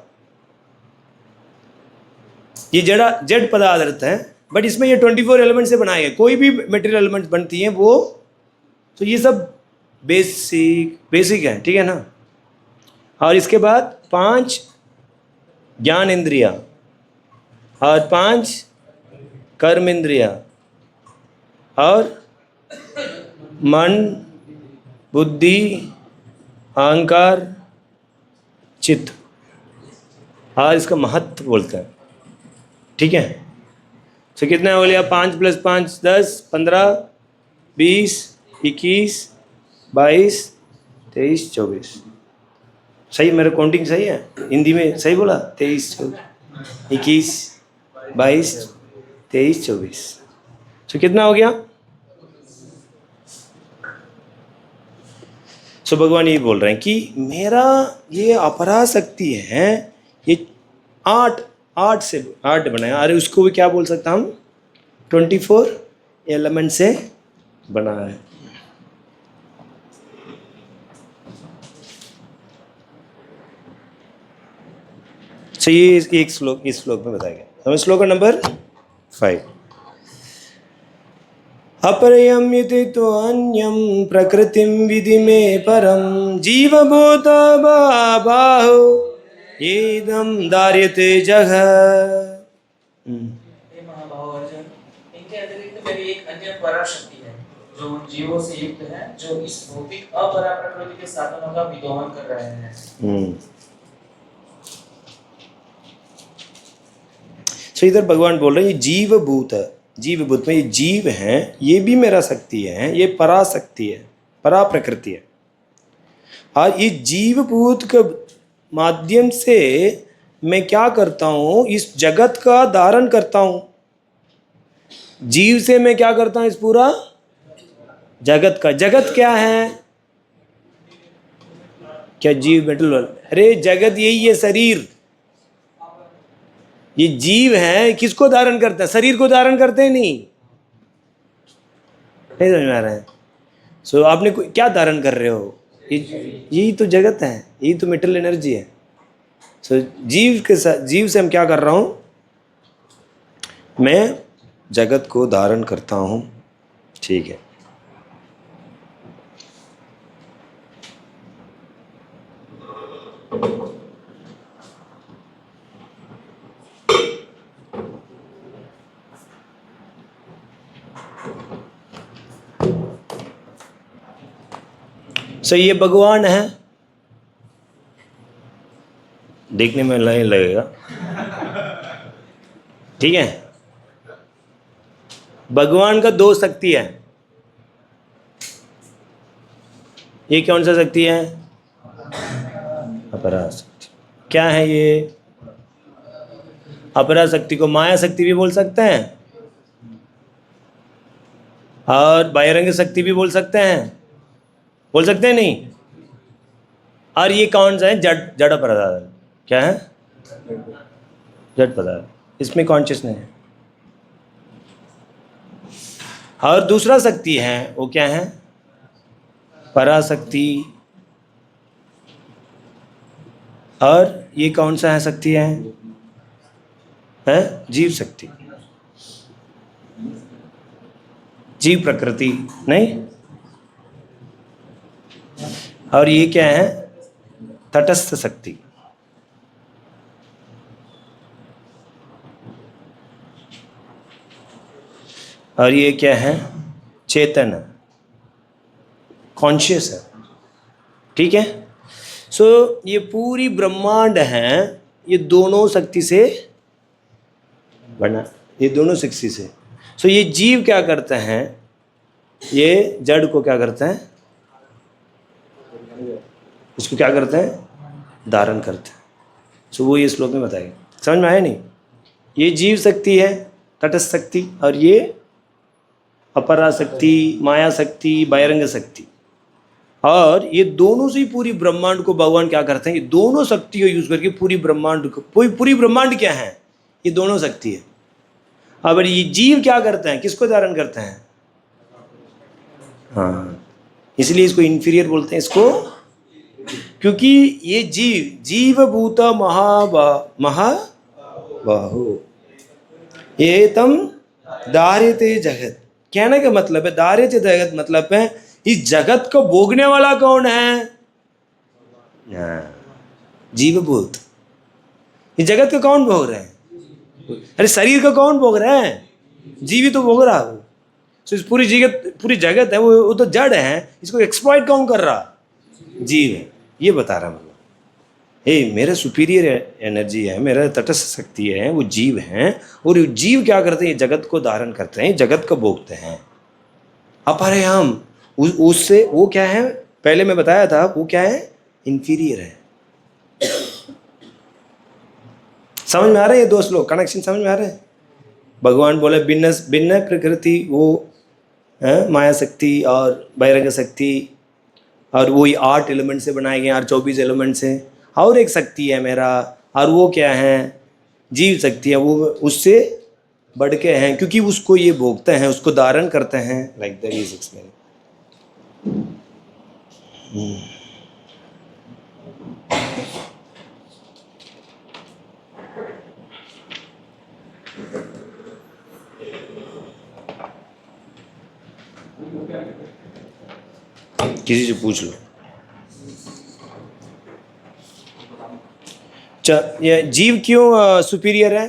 ये जड़ पदार्थ है, बट इसमें ये 24 एलिमेंट से बनाए गए। कोई भी मटेरियल एलिमेंट बनती हैं वो, तो ये सब बेसिक है, ठीक है ना। और इसके बाद 5 ज्ञान इंद्रिया, और 5 कर्म इंद्रिया, और मन, बुद्धि, अहंकार, चित्त, और इसका महत्व बोलते हैं, ठीक है। तो कितना हो गया? 5 + 5 10, 15, 20, 21, 22, 23, 24। सही, मेरा काउंटिंग सही है? हिंदी में सही बोला? 23, 21, 22, 23, 24। तो कितना हो गया? सो भगवान ये बोल रहे हैं कि मेरा ये अपराशक्ति है, ये 8 से 8 बनाया। अरे उसको भी क्या बोल सकता हम? 24 एलिमेंट से बना है। तो ये एक श्लोक, इस श्लोक में बताया गया। हमें श्लोक नंबर 5। अपरयम युति तो अन्यम प्रकृतिम विधि में परम जीवभूत बाहु येदम दार्यते जगह। महाभाव अर्जुन, इनके अतिरिक्त मेरी एक अन्य पराशक्ति है जो उन जीवों से युक्त है जो इस भौतिक अपरा प्रकृति के साधनों का विद्रोह कर रहे हैं। तो इधर भगवान बोल रहे हैं ये जीवभूत है। जीवभूत में ये जीव हैं, ये भी मेरा शक्ति है, ये पराशक्ति है, परा प्रकृति है। और ये जीवभूत के माध्यम से मैं क्या करता हूँ? इस जगत का धारण करता हूँ। जीव से मैं क्या करता हूँ? इस पूरा जगत का। जगत क्या है? क्या जीव मेटल? अरे जगत यही है, शरीर। ये जीव है, किसको धारण करता है? शरीर को धारण करते हैं नहीं समझ में आ रहा है? सो आपने क्या धारण कर रहे हो? यही तो जगत है, यही तो मेटल एनर्जी है। सो जीव के साथ, जीव से हम क्या कर रहा हूँ? मैं जगत को धारण करता हूँ, ठीक है। सो ये भगवान है, देखने में लाइन लगेगा, ठीक है। भगवान का 2 शक्ति है। ये कौन सा शक्ति है? अपरा शक्ति। क्या है ये? अपरा शक्ति को माया शक्ति भी बोल सकते हैं, और बहिरंग शक्ति भी बोल सकते हैं, बोल सकते हैं नहीं? और ये कौन सा है? जड़ पदार्थ। क्या है? जड़ पदार्थ। इसमें कॉन्शियसनेस है। और दूसरा शक्ति है, वो क्या है? पराशक्ति, और ये कौन सा है शक्ति है जीव शक्ति, जीव प्रकृति नहीं। और ये क्या है तटस्थ शक्ति। और ये क्या है चेतन, कॉन्शियस है। ठीक है। सो ये पूरी ब्रह्मांड है, ये दोनों शक्ति से बना, ये दोनों शक्ति से। सो ये जीव क्या करते हैं, ये जड़ को क्या करते हैं, इसको क्या करते हैं धारण करते हैं। सो वो ये श्लोक में बताएगा। समझ में आया नहीं? ये जीव शक्ति है तटस्थ शक्ति, और ये अपरा शक्ति, माया शक्ति, बहिरंग शक्ति। और ये दोनों से ही पूरी ब्रह्मांड को भगवान क्या करते हैं, ये दोनों शक्ति को यूज करके पूरी ब्रह्मांड को, पूरी ब्रह्मांड क्या है, ये दोनों शक्ति है। अब ये जीव क्या करते हैं, किसको धारण करते हैं? हाँ, इसलिए इसको इंफीरियर बोलते हैं इसको, क्योंकि ये जीव भूत महाबाहु ये तम दार्यते जगत। कहने का मतलब है दार्यते जगत मतलब है इस जगत को भोगने वाला कौन है? जीवभूत। इस जगत को कौन भोग रहे हैं? अरे शरीर को कौन भोग रहे हैं? जीव ही तो भोग रहा है। तो इस पूरी जगत है वो तो जड़ है, इसको एक्सप्लॉइट कौन कर रहा? जीव है। ये बता रहा मतलब मेरा सुपीरियर एनर्जी है, मेरा तटस्थ शक्ति है, वो जीव हैं। और जीव क्या करते हैं? जगत को धारण करते हैं, जगत को भोगते हैं। अपरे हम उससे वो क्या है, पहले मैं बताया था वो क्या है, इंफीरियर है। समझ में आ रहा है ये दो श्लोक, कनेक्शन समझ में आ रहा है? भगवान बोले भिन्न प्रकृति, वो माया शक्ति और बहिरंग शक्ति, और वही 8 एलिमेंट से बनाए गए, और 24 एलिमेंट से। और एक शक्ति है मेरा, और वो क्या है? जीव शक्ति है। वो उससे बढ़ के हैं, क्योंकि उसको ये भोगते हैं, उसको धारण करते हैं। Like that is explain. किसी से पूछ लो। ये जीव क्यों सुपीरियर है?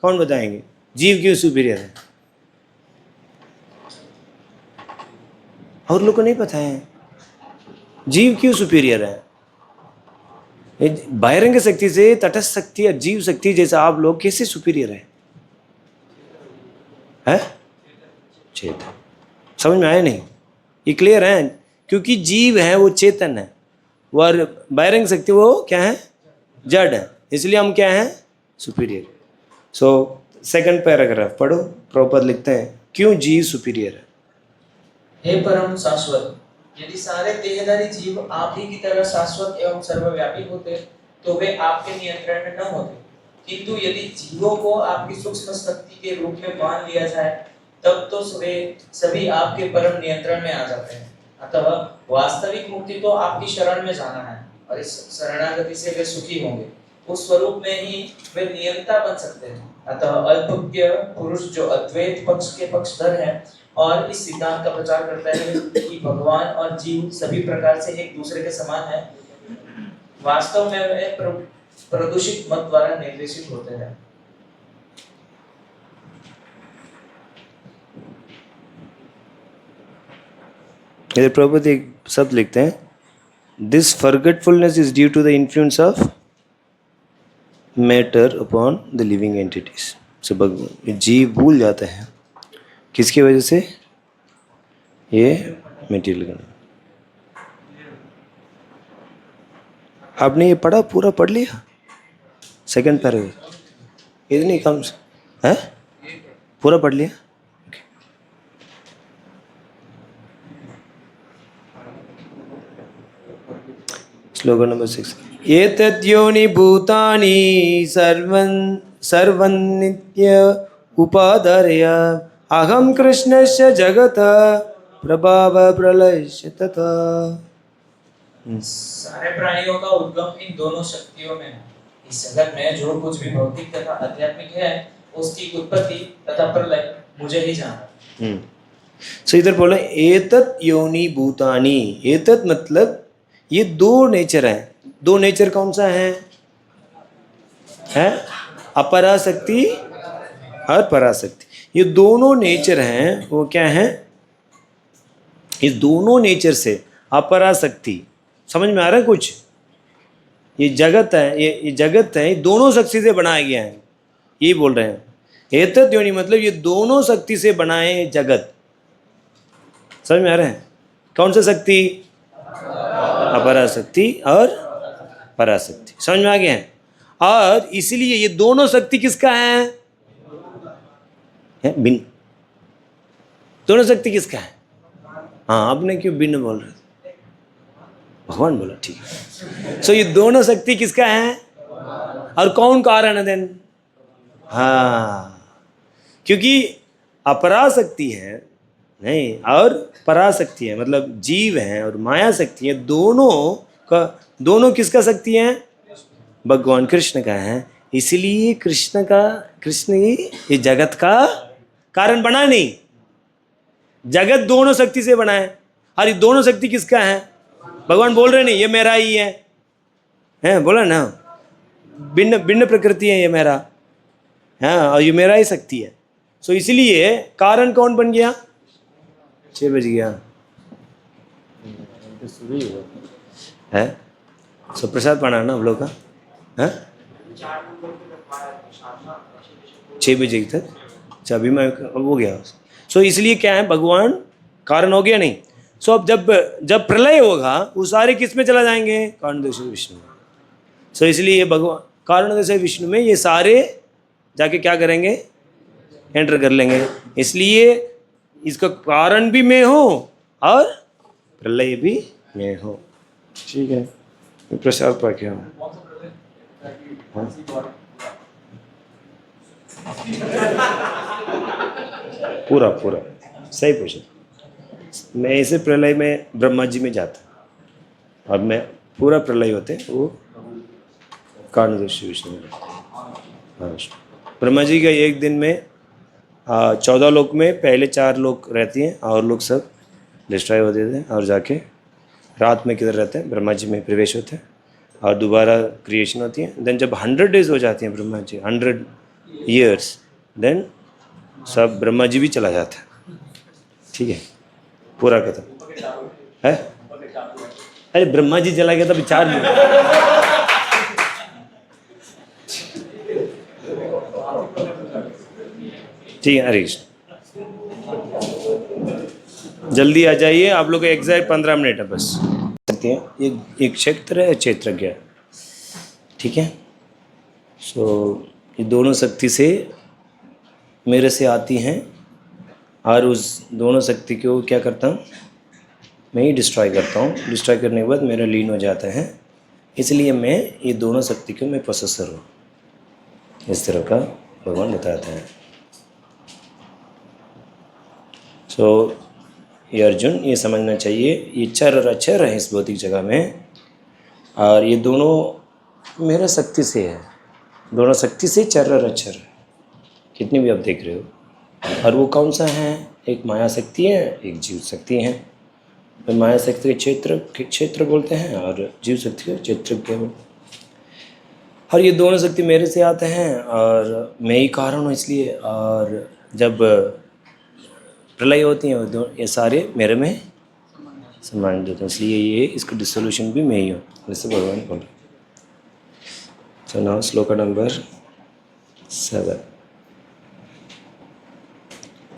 कौन बताएंगे जीव क्यों सुपीरियर है? और लोग को नहीं पता है जीव क्यों सुपीरियर है। बहिरंग शक्ति से तटस्थ शक्ति या जीव शक्ति जैसा आप लोग कैसे सुपीरियर है? चेतन। समझ में आया नहीं? ये क्लियर है? क्योंकि जीव है वो चेतन है, और बहिरंग शक्ति वो क्या है? जड़ है। इसलिए हम क्या हैं? सुपीरियर। सो सेकंड पैराग्राफ पढ़ो। प्रभुपाद लिखते हैं क्यों जीव सुपीरियर है। हे परम शाश्वत, यदि सारे देहधारी जीव आप ही की तरह शाश्वत एवं सर्वव्यापी होते तो वे आपके नियंत्रण में न होते, किंतु यदि जीवों को आपकी सूक्ष्म शक्ति के रूप में मान लिया जाए तब तो वे सभी आपके परम नियंत्रण में आ जाते हैं। अतः वास्तविक मुक्ति तो आपकी शरण में जाना है, और इस शरणागति से वे सुखी होंगे। उस स्वरूप में ही वे नियंता बन सकते हैं। अतः अल्पज्ञ पुरुष जो अद्वैत पक्ष के पक्षधर है और इस सिद्धांत का प्रचार करता है कि भगवान और जीव सभी प्रकार से एक दूसरे के समान है, वास्तव में वे प्रदूषित मत द्वारा निर्देशित होते हैं। इधर प्रभुपाद एक शब्द लिखते हैं, this forgetfulness is due to the influence of matter upon the living entities. से भगवान जीव भूल जाते हैं किसकी वजह से? ये मटेरियल। आपने ये पढ़ा, पूरा पढ़ लिया? सेकंड पैराग्राफ इतनी कम है, पूरा पढ़ लिया? श्लोक नंबर 6। एतद्योनि भूतानि सर्वन्नित्य उपाधर्य अहं कृष्णस्य जगत प्रभाव प्रलय तथा। सारे प्राणियों का उद्गम इन दोनों शक्तियों में है। इस जगत में जो कुछ भी भौतिक तथा आध्यात्मिक है उसकी उत्पत्ति तथा प्रलय मुझे ही जाना। सो इधर बोला एतत् योनि भूतानि। एतत् मतलब ये दो नेचर है। दो नेचर कौन सा है अपराशक्ति और पराशक्ति। ये दोनों नेचर हैं, वो क्या है, इस दोनों नेचर से अपराशक्ति। समझ में आ रहा है कुछ? ये जगत है, ये जगत है, ये दोनों शक्ति से बनाया गया है, ये बोल रहे हैं। एतत् योनि मतलब ये दोनों शक्ति से बनाए जगत। समझ में आ रहा है? कौन सा शक्ति? अपराशक्ति और पराशक्ति। समझ में आ गया है? और इसलिए ये दोनों शक्ति किसका है? भिन्न। दोनों शक्ति किसका है? हाँ, आपने क्यों भिन्न बोल रहे? भगवान बोला ठीक है। सो ये दोनों शक्ति किसका है और कौन कारण है देन? हाँ, क्योंकि अपराशक्ति है नहीं और पराशक्ति है, मतलब जीव है और माया शक्ति है, दोनों किसका शक्ति है? भगवान कृष्ण का है। इसलिए कृष्ण ही ये जगत का कारण बना नहीं। जगत दोनों शक्ति से बना है और ये दोनों शक्ति किसका है? भगवान बोल रहे नहीं ये मेरा ही है बोला ना, भिन्न भिन्न प्रकृति है ये मेरा, हाँ, और ये मेरा ही शक्ति है। सो इसलिए कारण कौन बन गया? 6 बज गया है। सो प्रसाद पाना ना हम लोग का है 6 बजे तक। अच्छा अभी मैं अब हो गया। सो इसलिए क्या है, भगवान कारण हो गया नहीं। सो अब जब प्रलय होगा वो सारे किस में चला जाएंगे? कारण देश विष्णु में। सो इसलिए ये भगवान कारण देश विष्णु में ये सारे जाके क्या करेंगे? एंटर कर लेंगे। इसलिए इसका कारण भी मैं हूँ और प्रलय भी मैं हूँ। ठीक है, मैं प्रसाद पा के हूँ। पूरा सही पूछा। मैं ऐसे प्रलय में ब्रह्मा जी में जाता और मैं पूरा प्रलय होते वो कारण विष्णु में। हाँ, ब्रह्मा जी का एक दिन में 14 लोक में पहले 4 लोक रहती हैं और लोग सब डिस्ट्रॉय हो देते हैं और जाके रात में किधर रहते हैं? ब्रह्मा जी में प्रवेश होते हैं और दोबारा क्रिएशन होती है। देन जब 100 डेज हो जाती हैं ब्रह्मा जी, 100 ईयर्स, देन सब ब्रह्मा जी भी चला जाता है। ठीक है, पूरा खत्म है। अरे ब्रह्मा जी चला गया था विचार में। ठीक है, हरीश जल्दी आ जाइए, आप लोग का एग्जैक्ट 15 मिनट है बस। एक क्षेत्र है क्षेत्रज्ञ, ठीक है। सो ये दोनों शक्ति से मेरे से आती हैं और उस दोनों शक्ति को क्या करता हूँ? मैं ही डिस्ट्रॉय करता हूँ। डिस्ट्रॉय करने के बाद मेरा लीन हो जाता है। इसलिए मैं ये दोनों शक्ति को मैं प्रोसेसर हूँ, इस तरह का भगवान बताते हैं। सो ये अर्जुन ये समझना चाहिए, ये चर और अचर है इस भौतिक जगह में और ये दोनों मेरा शक्ति से है। दोनों शक्ति से चर और अचर कितनी भी आप देख रहे हो। और वो कौन सा है? एक माया शक्ति है, एक जीव शक्ति है। तो माया शक्ति के क्षेत्र बोलते हैं और जीव शक्ति के क्षेत्र के। और ये दोनों शक्ति मेरे से आते हैं और मैं ही कारण हूँ इसलिए। और जब प्रलय होती है ये सारे मेरे में सम्मान देते हैं, इसलिए ये इसका डिसोल्यूशन भी मैं ही हूँ, जैसे भगवान बोले। सो नाउ श्लोक नंबर 7।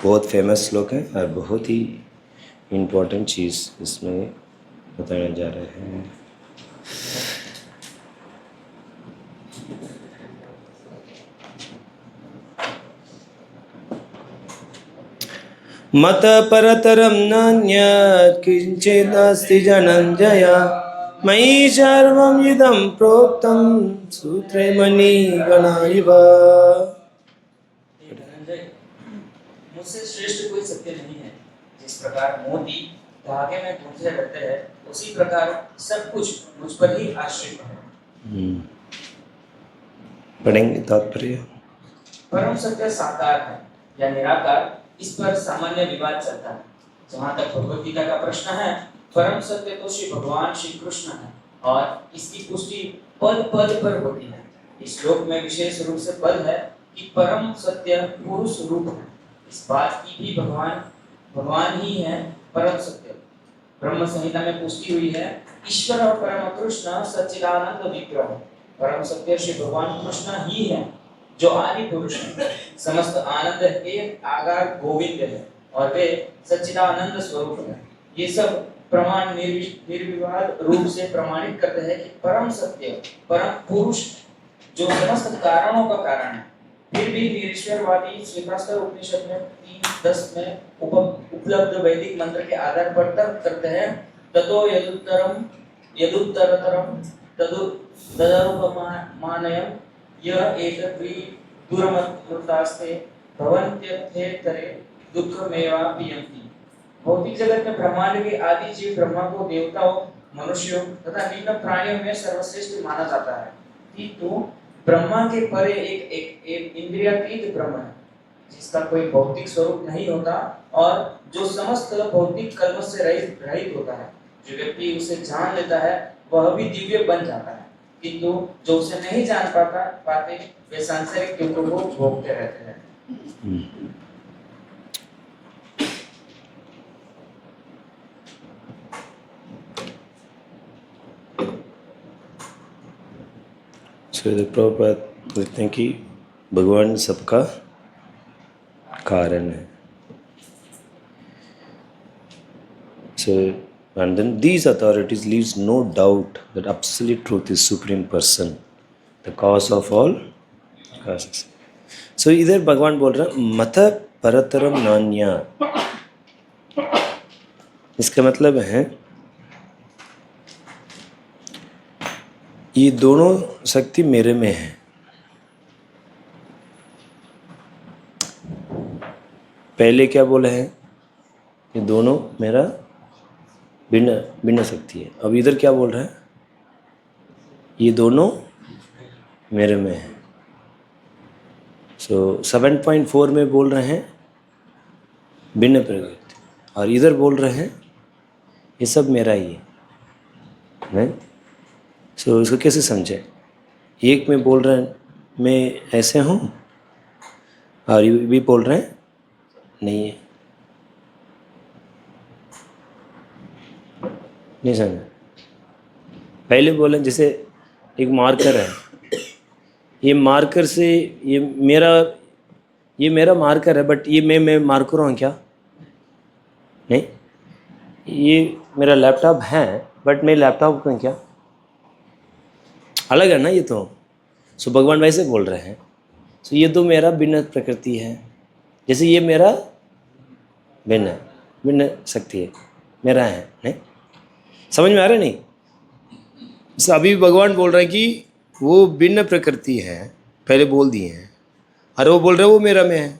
बहुत फेमस श्लोक है और बहुत ही इम्पोर्टेंट चीज़ इसमें बताने जा रहे हैं। मत परतरम नान्यत् किंचिदस्ति धनंजय मयि सर्वम् इदं प्रोक्तं सूत्रे मणिगणा इव। मुझसे श्रेष्ठ कोई सत्य नहीं है। जिस प्रकार मोती धागे में गूंथे रहते हैं, उसी प्रकार सब कुछ मुझ पर ही आश्रित है। पढ़ेंगे तात्पर्य। परम सत्य साकार है या निराकार, इस पर सामान्य विवाद चलता है। जहाँ तक भगवद गीता का प्रश्न है, परम सत्य तो श्री भगवान श्री कृष्ण है और इसकी पुष्टि पद पद पर होती है। इस श्लोक में विशेष रूप से पद है कि परम सत्य पुरुष रूप है। इस बात की भी भगवान ही है परम सत्य। ब्रह्म संहिता में पुष्टि हुई है, ईश्वर और परम कृष्ण सच्चिदानंद विग्रह। परम सत्य श्री भगवान कृष्ण ही है जो आदि पुरुष है। समस्त आनंद के आगार गोविंद है और वे सच्चिदानंद स्वरूप है। ये सब प्रमाण निर्विवाद रूप से प्रमाणित करते हैं कि परम सत्य परम पुरुष जो समस्त कारणों का कारण है। फिर भी निरीश्वरवादी श्वेतास्त्र उपनिषद में 3:10 में उपलब्ध वैदिक मंत्र के आधार पर तर्क करते हैं, ततो यदुत्तरतरम तदरूपमानयम् यह एतद्वि दूरमत्तास्ते भवन्त्यर्थेतरे दुःखमेवापि। भौतिक जगत में ब्रह्मांड के आदि जीव ब्रह्मा को देवताओं, मनुष्यों तथा निम्न प्राणियों में सर्वश्रेष्ठ माना जाता है, किंतु ब्रह्मा के परे एक इंद्रियातीत ब्रह्म है जिसका कोई भौतिक स्वरूप नहीं होता और जो समस्त भौतिक कर्म से रहित होता है। जो व्यक्ति उसे जान लेता है वह भी दिव्य बन जाता है, किंतु जो उसे नहीं जान पाते वे सांसारिक दुखों को भोगते रहते हैं। प्रभुपाद कहते हैं कि भगवान सबका कारण है। So, and then these authorities leaves no doubt that absolute truth is supreme person, the cause of all causes. So इधर भगवान बोल रहा है मत परतरम नान्या। इसका मतलब है ये दोनों शक्ति मेरे में है। पहले क्या बोला है? ये दोनों मेरा भिन्न शक्ति है। अब इधर क्या बोल रहा है? ये दोनों मेरे में है। सो 7.4 में बोल रहे हैं भिन्न प्रकृति, और इधर बोल रहे हैं ये सब मेरा ही है। सो इसको कैसे समझे? एक में बोल रहे हैं मैं ऐसे हूँ, और ये भी बोल रहे हैं नहीं है। नहीं समझा? पहले बोले जैसे एक मार्कर है, ये मार्कर से ये मेरा मार्कर है, बट ये मैं मार्कर हूँ क्या? नहीं, ये मेरा लैपटॉप है, बट मैं लैपटॉप हूँ क्या? अलग है ना ये तो। सो भगवान वैसे बोल रहे हैं। सो ये तो मेरा भिन्न प्रकृति है, जैसे ये मेरा भिन्न शक्ति है, मेरा है। नहीं समझ में आ रहा है? नहीं। सो अभी भगवान बोल रहे हैं कि वो भिन्न प्रकृति है, पहले बोल दिए हैं, और वो बोल रहे हैं वो मेरा में है,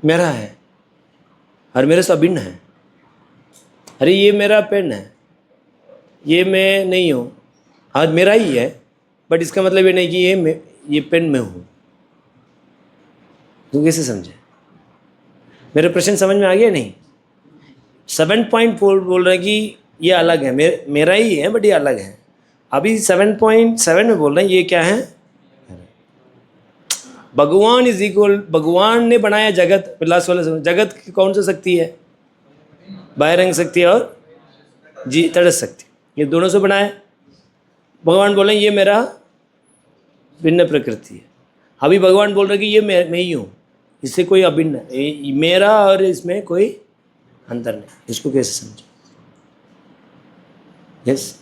मेरा है, और मेरे से भिन्न है। अरे ये मेरा पेन है, ये मैं नहीं हूँ, हाँ मेरा ही है, बट इसका मतलब ये नहीं कि ये पेन में हूँ। तो कैसे समझे? मेरे प्रश्न समझ में आ गया? नहीं। 7.4 बोल रहे हैं कि ये अलग है, मेरा ही है, बट ये अलग है। अभी 7.7 में बोल रहे हैं ये क्या है? भगवान इज इक्वल। भगवान ने बनाया जगत, लास्ट वाला जगत की कौन सा शक्ति है? बाह्यरंग शक्ति और तटस्थ शक्ति, ये दोनों से बनाया। भगवान बोले ये मेरा भिन्न प्रकृति है। अभी भगवान बोल रहे कि ये मैं ही हूँ, इससे कोई अभिन्न है, मेरा और इसमें कोई अंतर नहीं। इसको कैसे समझे? यस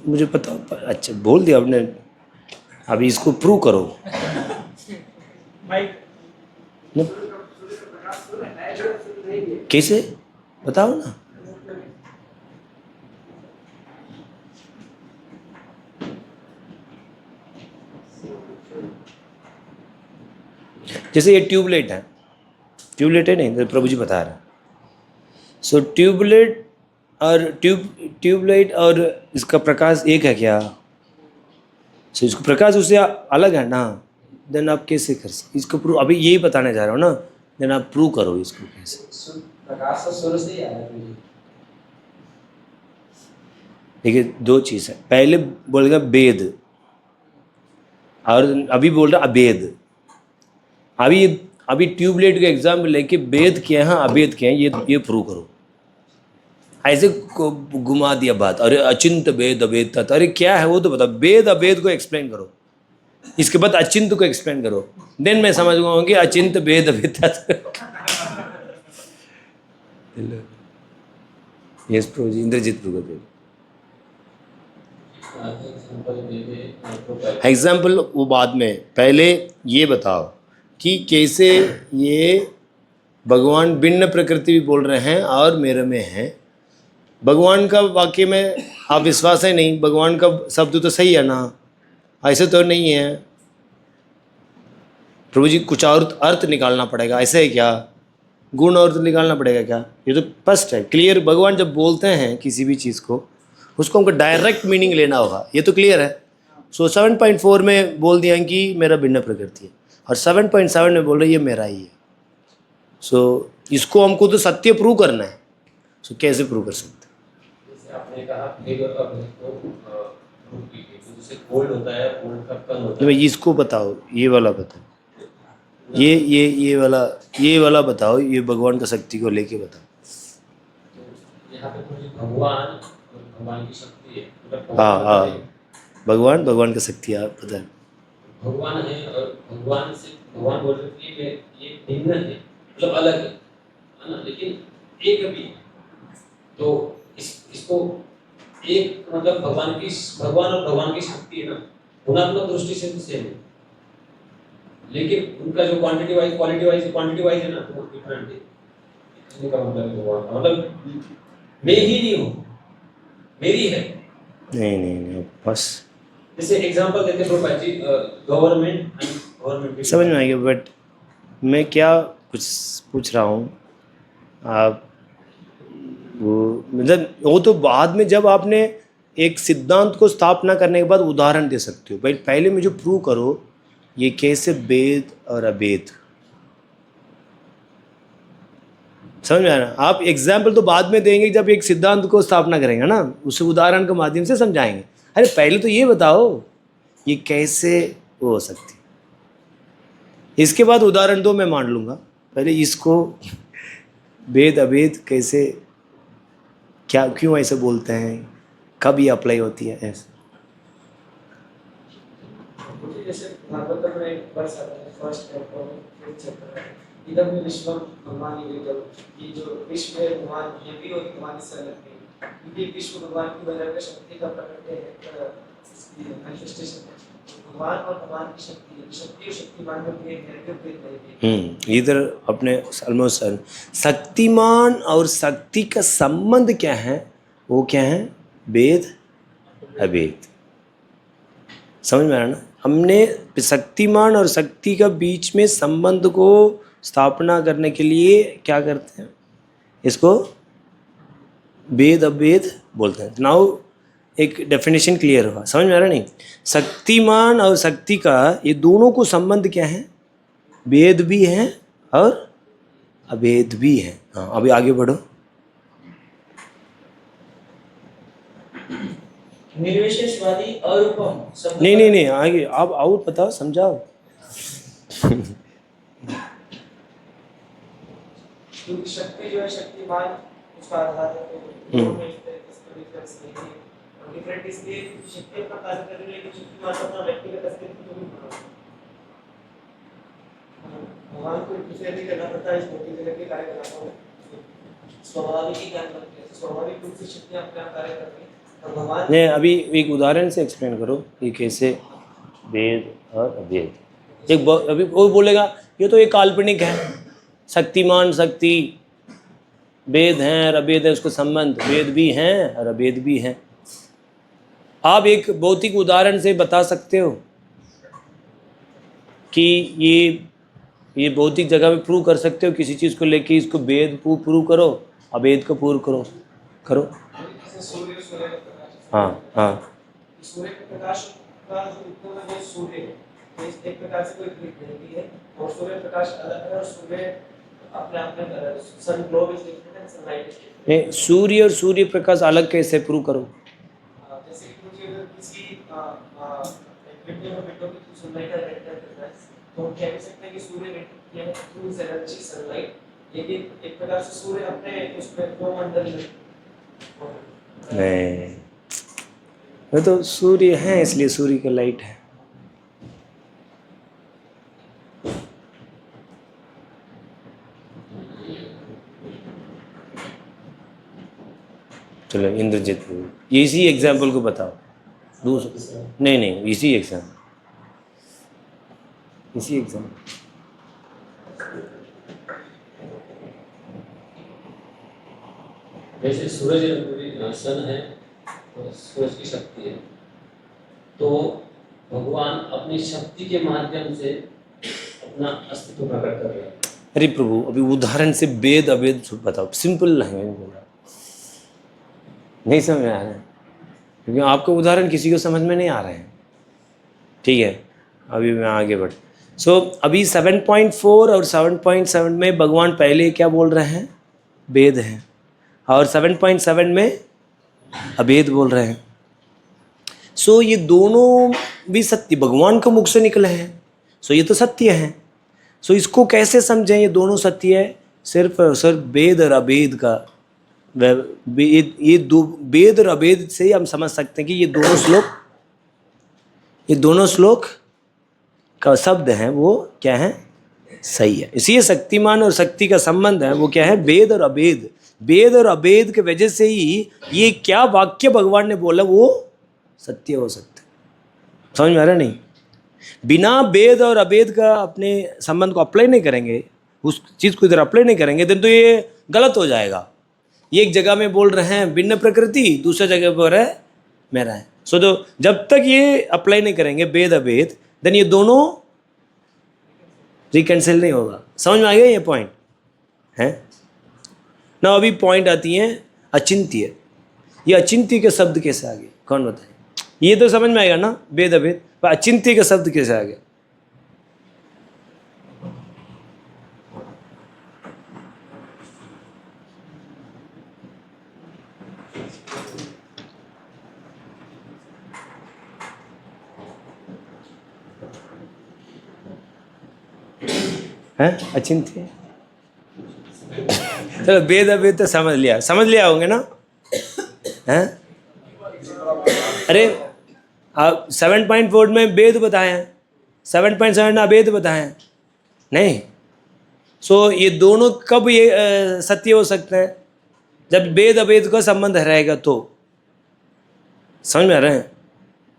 मुझे पता। अच्छा बोल दिया आपने, अभी इसको प्रूव करो। कैसे बताओ ना? जैसे ये ट्यूबलाइट है, ट्यूबलाइट है नहीं, तो प्रभु जी बता रहे हैं। सो ट्यूबलाइट और ट्यूबलाइट और इसका प्रकाश एक है क्या? सो इसको प्रकाश उससे अलग है ना, देन आप कैसे कर सकते इसको प्रूव? अभी यही बताने जा रहा हूँ ना, देन आप प्रूव करो इसको कैसे। प्रकाश तो शुरू से ही आया है मुझे। देखिए दो चीज़ है, पहले बोलेगा वेद और अभी बोल रहा अभेद। अभी ट्यूबलाइट का एग्जाम्पल लेके वेद क्या है अभेद क्या है ये प्रूव करो। ऐसे घुमा दिया बात, अरे अचिंत वेद अभेद तत्, अरे क्या है वो तो बता। वेद अभेद को एक्सप्लेन करो, इसके बाद अचिंत को एक्सप्लेन करो, देन मैं समझ गया कि अचिंत वेद अभेद तत्। यस प्रभु जी, इंद्रजीत प्रभु जी एग्जाम्पल वो बाद में, पहले ये बताओ कि कैसे ये भगवान भिन्न प्रकृति भी बोल रहे हैं और मेरे में है। भगवान का वाक्य में आप विश्वास है नहीं, भगवान का शब्द तो सही है ना, ऐसे तो नहीं है। प्रभु जी कुछ और अर्थ निकालना पड़ेगा, ऐसे है क्या? गुण अर्थ निकालना पड़ेगा क्या? ये तो स्पष्ट है, क्लियर। भगवान जब बोलते हैं किसी भी चीज़ को, उसको हमको डायरेक्ट मीनिंग लेना होगा, ये तो क्लियर है। सो 7.4 में बोल दिया कि मेरा भिन्न प्रकृति है, और 7.7 में बोल रहे ये मेरा ही है। सो इसको हमको तो सत्य प्रूव करना है। सो कैसे प्रूव कर सकते हैं? जैसे आपने कहा भेद और अभेद को प्रूव कीजिए, तो जैसे गोल्ड होता है, गोल्ड का कण होता तो है। इसको बताओ, ये वाला बताओ, ये वाला बताओ, ये भगवान का शक्ति को लेके बताओ। तो यहाँ पे मुझे भगवान और भगवान की शक्ति है, मतलब हाँ, भगवान का शक्ति आप बताएं। भगवान है और भगवान बोल रहे हैं कि ये भिन्न है, मतलब अलग है ना, लेकिन एक भी है। तो इसको एक मतलब भगवान और भगवान की शक्ति है ना, गुणात्मक दृष्टि से तो सेम है, लेकिन उनका जो क्वांटिटी वाइज है ना, तो डिफरेंट है। इसने का मतलब मैं ही नहीं हूँ, मेरी है। नहीं बस जैसे एग्जांपल देते हैं प्रभुपाद जी, गवर्नमेंट समझ में आएगा। बट मैं क्या कुछ पूछ रहा हूँ, आप वो तो बाद में जब आपने एक सिद्धांत को स्थापना करने के बाद उदाहरण दे सकते हो। भाई पहले मुझे प्रूव करो ये कैसे वेद और अवेद। समझ में आ रहा? आप एग्जाम्पल तो बाद में देंगे जब एक सिद्धांत को स्थापना करेंगे ना, उसे उदाहरण के माध्यम से समझाएंगे। अरे पहले तो ये बताओ ये कैसे वो हो सकती है, इसके बाद उदाहरण दो, मैं मान लूँगा। पहले इसको वेद अवेद कैसे, क्या, क्यों ऐसे बोलते हैं, कब ये अप्लाई होती है ऐसे। मुझे जैसे भागवत में एक वर्ष आता है, फर्स्ट चैप्टर है, इधर में विश्व भगवान ये जो विश्व है भगवान, ये भी और भगवान से अलग है, क्योंकि विश्व भगवान की वजह से शक्ति का प्रकट है, इसकी मैनिफेस्टेशन है। भगवान और भगवान की शक्ति है, शक्ति और शक्तिमान में भेद नहीं। इधर अपने ऑलमोस्ट शक्तिमान और शक्ति का संबंध क्या है, वो क्या है, वेद अवेद। समझ में आ रहा ना? हमने शक्तिमान और शक्ति का बीच में संबंध को स्थापना करने के लिए क्या करते हैं, इसको वेद अवेद बोलते हैं। नाउ एक डेफिनेशन क्लियर हुआ, समझ में आ रहा नहीं? शक्तिमान और शक्ति का ये दोनों को संबंध क्या है, वेद भी है और अवेद भी है। हाँ अभी आगे बढ़ो। निर्विशेषवादी अरूपम शब्द नहीं आगे आप और बताओ, समझाओ। क्योंकि शक्ति जो है शक्तिमान उसका आधार है, तो इसका डिफरेंस नहीं है। और डिफरेंट इसलिए शक्ति अपना कार्य कर रही है, लेकिन शक्तिमान अपना व्यक्तिगत अस्तित्व को भी बना। भगवान को दूसरे नहीं करना पड़ता है, इस भौतिक जगत के कार्य कराता हूँ, स्वाभाविक ही कार्य करते हैं, स्वाभाविक रूप से शक्तियाँ अपना कार्य करती हैं। और भगवान नहीं अभी एक उदाहरण से एक्सप्लेन करो कि कैसे वेद और अवेद। अभी वो बोलेगा ये तो एक काल्पनिक है, शक्तिमान शक्ति वेद हैं और अवेद है, उसको संबंध वेद भी हैं और अवेद भी हैं। आप एक भौतिक उदाहरण से बता सकते हो कि ये भौतिक जगह में प्रूव कर सकते हो किसी चीज़ को लेके, इसको वेद प्रूव करो, अवेद को प्रूव करो। जैसे सूर्य का प्रकाश, हाँ सूर्य के प्रकाश का जो उद्गम है वो सूर्य है, तो इस एक प्रकार से कोई क्रिएटिविटी है, और सूर्य प्रकाश अलग है, और सूर्य अपने आप में sun globe is different and sunlight is different. नहीं, सूर्य और सूर्य प्रकाश अलग कैसे प्रूव करो? जैसे कि मुझे अगर किसी विंडो में विंडो की सनलाइट का रेंडर करना है, तो हम कह भी सकते हैं कि सूर्य रेंडर किया है थ्रू एनर्जी सनलाइट, लेकिन एक प्रकार से सूर्य अपने उसमें दो मंडल में नहीं, वो तो सूर्य है इसलिए सूर्य का लाइट है। चलो इंद्रजीत, इसी एग्जाम्पल को बताओ। दूसरा नहीं, इसी एग्जाम्पल। जैसे सूरज सन है और सूरज की शक्ति है, तो भगवान अपनी शक्ति के माध्यम से अपना अस्तित्व प्रकट कर रहे हैं। अरे प्रभु, अभी उदाहरण से वेद अवेद बताओ, सिंपल लैंग्वेज बोला, नहीं समझ में आ रहा है क्योंकि आपका उदाहरण किसी को समझ में नहीं आ रहे हैं। ठीक है, अभी मैं आगे बढ़। अभी 7.4 और 7.7 में भगवान पहले क्या बोल रहे हैं? वेद हैं, और 7.7 में अवेद बोल रहे हैं। ये दोनों भी सत्य भगवान के मुख से निकले हैं, ये तो सत्य है। इसको कैसे समझें ये दोनों सत्य है? सिर्फ और सिर्फ वेद और अवेद का, ये दो वेद और अवेद से हम समझ सकते हैं कि ये दोनों श्लोक का शब्द है वो क्या है? सही है। इसी शक्तिमान और शक्ति का संबंध है वो क्या है? वेद और अवेद। वेद और अवेद के वजह से ही ये क्या वाक्य भगवान ने बोला वो सत्य हो सकता है। समझ में आ रहा? नहीं, बिना वेद और अवेद का अपने संबंध को अप्लाई नहीं करेंगे, उस चीज़ को इधर अप्लाई नहीं करेंगे, तो ये गलत हो जाएगा। ये एक जगह में बोल रहे हैं भिन्न प्रकृति, दूसरे जगह पर है मेरा है। तो जब तक ये अप्लाई नहीं करेंगे वेद अवेद, देन ये दोनों रिकैंसिल नहीं होगा। समझ में आ गया ये पॉइंट है ना? अभी पॉइंट आती है अचिंत्य। ये अचिंत्य के शब्द कैसे आ गए? कौन बताए? ये तो समझ में आएगा ना वेद अवेद, पर अचिंत्य के शब्द कैसे आ गए? हैं अचिंत्य। चलो वेद अवेद तो समझ लिया होंगे ना? हैं? अरे आप 7.4 में वेद बताए हैं, 7.7 में अवेद बताए हैं, नहीं? ये दोनों कब ये सत्य हो सकते हैं? जब वेद अवेद का संबंध रहेगा तो। समझ में आ रहे हैं?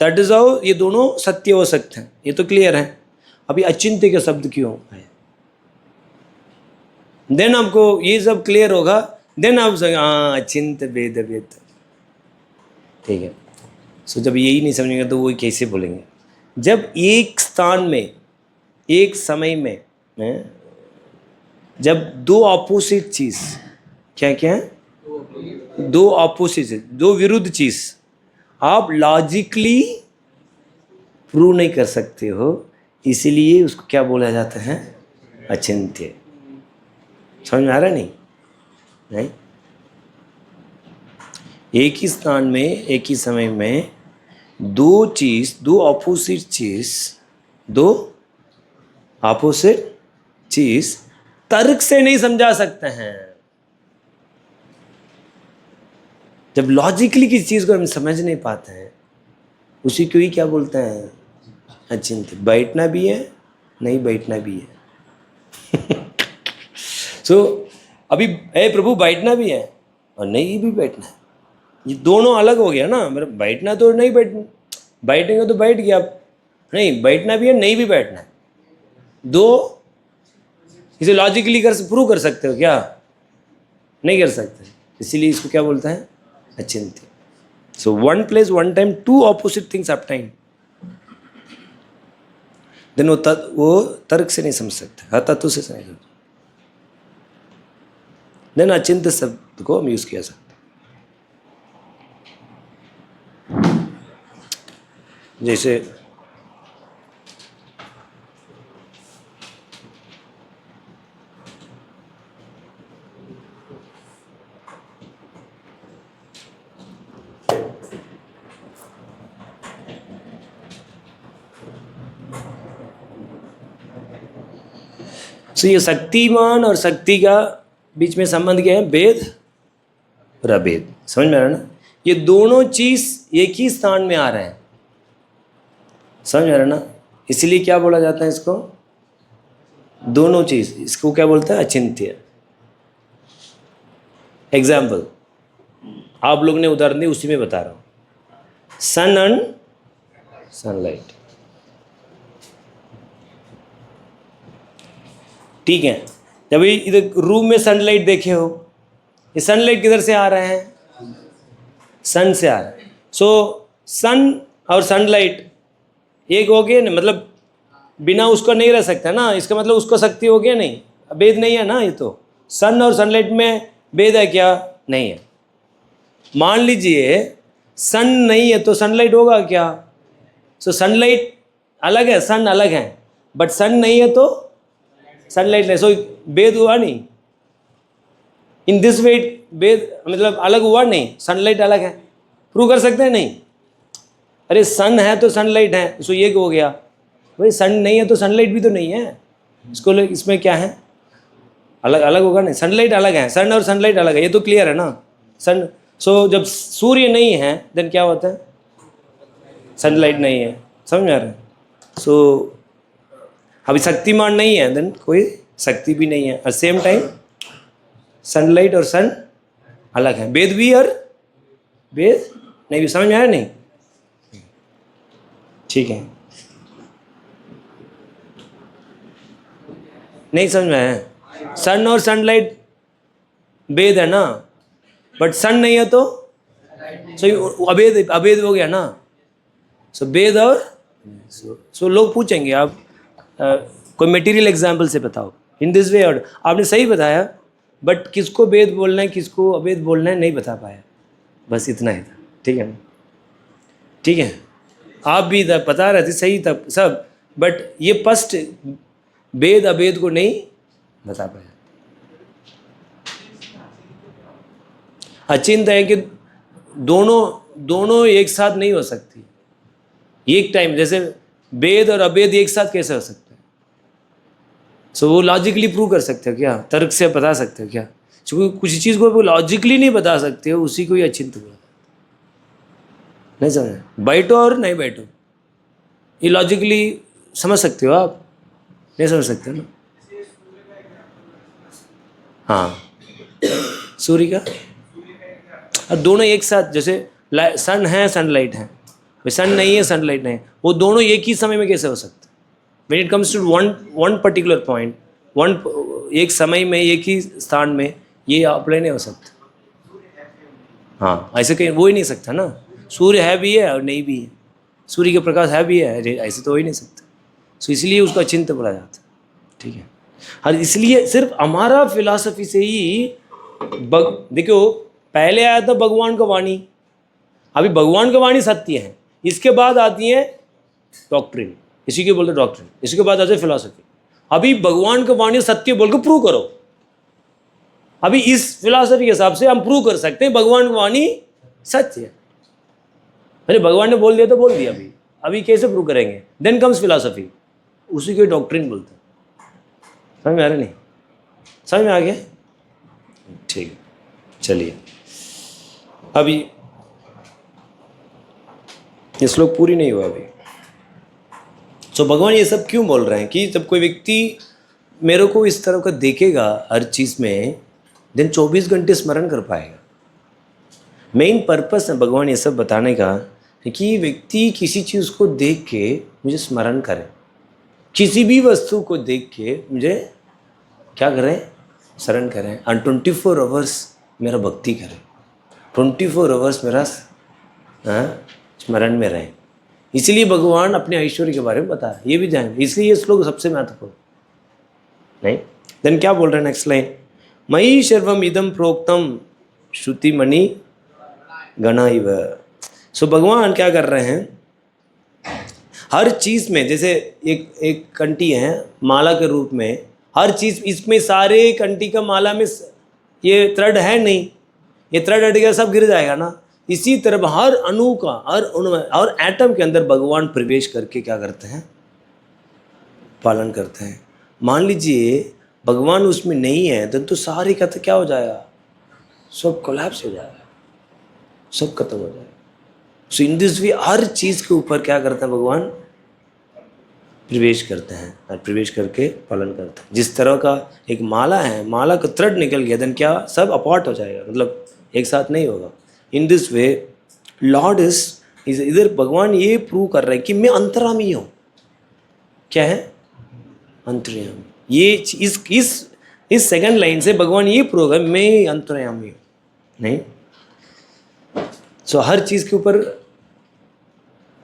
दैट इज हाउ ये दोनों सत्य हो सकते हैं। ये तो क्लियर है। अभी अचिंत्य का शब्द क्यों है? देन आपको ये सब क्लियर होगा, देन आप अचिंत्य वेद अवेद। ठीक है। जब यही नहीं समझेंगे तो वो कैसे बोलेंगे? जब एक स्थान में एक समय में जब दो ऑपोजिट चीज क्या है? दो ऑपोजिट, दो विरुद्ध चीज आप लॉजिकली प्रूव नहीं कर सकते हो, इसलिए उसको क्या बोला जाता है? अचिंत्य। समझ में आ रहा? नहीं? एक ही स्थान में एक ही समय में दो ऑपोजिट चीज तर्क से नहीं समझा सकते हैं। जब लॉजिकली किसी चीज को हम समझ नहीं पाते हैं, उसी को ही क्या बोलते हैं? अचिंत्य। बैठना भी है, नहीं बैठना भी है। अभी प्रभु बैठना भी है और नहीं भी बैठना है, ये दोनों अलग हो गया ना। मेरा बैठना तो नहीं बैठना, बैठेंगे तो बैठ गया, नहीं बैठना भी है, नहीं भी बैठना है। दो इसे लॉजिकली प्रूव कर सकते हो क्या? नहीं कर सकते, इसीलिए इसको क्या बोलता है? अचिंत्य। One place one time two opposite things अपटाइन। देन वो तर्क से नहीं समझ सकता, हर तत्व से समझ सकता। देन अचिंत्य शब्द को हम यूज किया सकते। जैसे ये शक्तिमान और शक्ति का बीच में संबंध क्या है? भेद और अभेद। समझ में आ रहा है ना? ये दोनों चीज एक ही स्थान में आ रहे हैं। समझ में आ रहा है ना? इसलिए क्या बोला जाता है इसको? दोनों चीज, इसको क्या बोलते हैं? अचिंत्य। एग्जाम्पल आप लोग ने उदाहरण दी, उसी में बता रहा हूं। सन एंड सनलाइट, ठीक है। जब इधर रूम में सनलाइट देखे हो, ये सनलाइट किधर से आ रहे हैं? सन से आ रहे हैं। सो सन और सनलाइट एक हो गया ना, मतलब बिना उसको नहीं रह सकता ना, इसका मतलब उसको शक्ति हो गया नहीं, भेद नहीं है ना। ये तो सन और सनलाइट में भेद है क्या? नहीं है। मान लीजिए सन नहीं है तो सनलाइट होगा क्या? सो सनलाइट अलग है, सन अलग है, बट सन नहीं है तो सनलाइट नहीं। सो भेद हुआ नहीं। इन दिस वे भेद मतलब अलग हुआ नहीं, सनलाइट अलग है। प्रूव कर सकते हैं? नहीं। अरे सन है तो सनलाइट है, सो ये हो गया। भाई सन नहीं है तो सनलाइट भी तो नहीं है, इसको इसमें क्या है? अलग अलग होगा नहीं। सनलाइट अलग है, सन और सनलाइट अलग है, ये तो क्लियर है ना। सन सो जब सूर्य नहीं है देन क्या होता है? सनलाइट नहीं है। समझ में आ रहा है? सो अभी शक्तिमान नहीं है देन कोई शक्ति भी नहीं है। और सेम टाइम सनलाइट और सन अलग है, भेद भी और भेद नहीं भी। समझ में आया नहीं? ठीक है, नहीं समझ में आया? सन और सनलाइट भेद है ना, बट सन नहीं है तो सो अभेद, अभेद हो गया ना। सो भेद और सो लोग पूछेंगे आप कोई मटेरियल एग्जाम्पल से बताओ इन दिस वे। और आपने सही बताया, बट किसको भेद बोलना है किसको अभेद बोलना है नहीं बता पाया। बस इतना ही था। ठीक है ना? ठीक है, आप भी बता रहे थे सही तब सब, बट ये फर्स्ट भेद अभेद को नहीं बता पाया। अचिंत्य है कि दोनों एक साथ नहीं हो सकती एक टाइम। जैसे भेद और अभेद एक साथ कैसे हो सकते हैं? सो वो लॉजिकली प्रूव कर सकते हो क्या? तर्क से बता सकते हो क्या? क्योंकि कुछ चीज़ को वो लॉजिकली नहीं बता सकते हो, उसी को ही अचिंत्य बोला। नहीं समझ? बैठो और नहीं बैठो, ये लॉजिकली समझ सकते हो आप? नहीं समझ सकते ना। हाँ, सूर्य का और दोनों एक साथ, जैसे सन है सनलाइट है, सन नहीं है सनलाइट नहीं, वो दोनों एक ही समय में कैसे हो सकते? When it comes to one particular point, एक समय में एक ही स्थान में ये अप्लाई नहीं हो सकता। हाँ, ऐसे कहीं हो ही नहीं सकता ना। सूर्य है भी है और नहीं भी है, सूर्य के प्रकाश है भी है, ऐसे तो हो ही नहीं सकता। सो इसलिए उसको अचिंत्य बोला जाता है। ठीक है, और इसलिए सिर्फ हमारा फिलॉसफी से ही देखो, पहले आया था भगवान का वाणी। अभी भगवान का वाणी सत्य है, इसके बाद आती है डॉक्ट्रिन, इसी के बोलते डॉक्ट्रिन, इसके बाद आते फिलॉसफी। अभी भगवान का वाणी सत्य बोल के प्रूव करो। अभी इस फिलॉसफी के हिसाब से हम प्रूव कर सकते हैं भगवान का वाणी सत्य है। अरे भगवान ने बोल दिया तो बोल दिया, अभी कैसे प्रूव करेंगे? देन कम्स फिलॉसफी, उसी को डॉक्ट्रिन बोलते हैं। समझ में आ रहा नहीं? समझ में आ गया? ठीक है, चलिए अभी ये श्लोक पूरी नहीं हुआ अभी। तो भगवान ये सब क्यों बोल रहे हैं कि जब कोई व्यक्ति मेरे को इस तरह का देखेगा हर चीज़ में, दिन 24 घंटे स्मरण कर पाएगा। मेन पर्पस है भगवान ये सब बताने का कि व्यक्ति किसी चीज़ को देख के मुझे स्मरण करे, किसी भी वस्तु को देख के मुझे क्या करें? शरण करें। और 24 आवर्स मेरा भक्ति करें, 24 आवर्स मेरा स्मरण में रहें। इसलिए भगवान अपने ऐश्वर्य के बारे में बताया, ये भी ध्यान, इसलिए ये श्लोक सबसे महत्वपूर्ण नहीं। देन क्या बोल रहे हैं नेक्स्ट लाइन, मयि सर्वम इदम प्रोक्तम श्रुति मणि गणा इव। सो भगवान क्या कर रहे हैं, हर चीज़ में, जैसे एक कंठी है माला के रूप में, हर चीज़ इसमें सारे कंठी का माला में ये थ्रेड है नहीं, ये थ्रेड हट गया सब गिर जाएगा ना। इसी तरह हर अणु का, हर एटम के अंदर भगवान प्रवेश करके क्या करते हैं, पालन करते हैं। मान लीजिए भगवान उसमें नहीं है तो सारी कथा क्या हो जाएगा, सब कोलैप्स हो जाएगा, सब खत्म हो जाएगा। सो इन दिस वे हर चीज़ के ऊपर क्या करते हैं भगवान, प्रवेश करते हैं और प्रवेश करके पालन करते हैं। जिस तरह का एक माला है, माला का थ्रेड निकल गया देन क्या, सब अपार्ट हो जाएगा, मतलब एक साथ नहीं होगा। In this way Lord is इधर भगवान ये प्रूव कर रहे हैं कि मैं अंतर्यामी हूँ। क्या है, अंतर्यामी। ये इस सेकंड लाइन से भगवान ये प्रूव है मैं अंतर्यामी हूँ। नहीं, सो हर चीज़ के ऊपर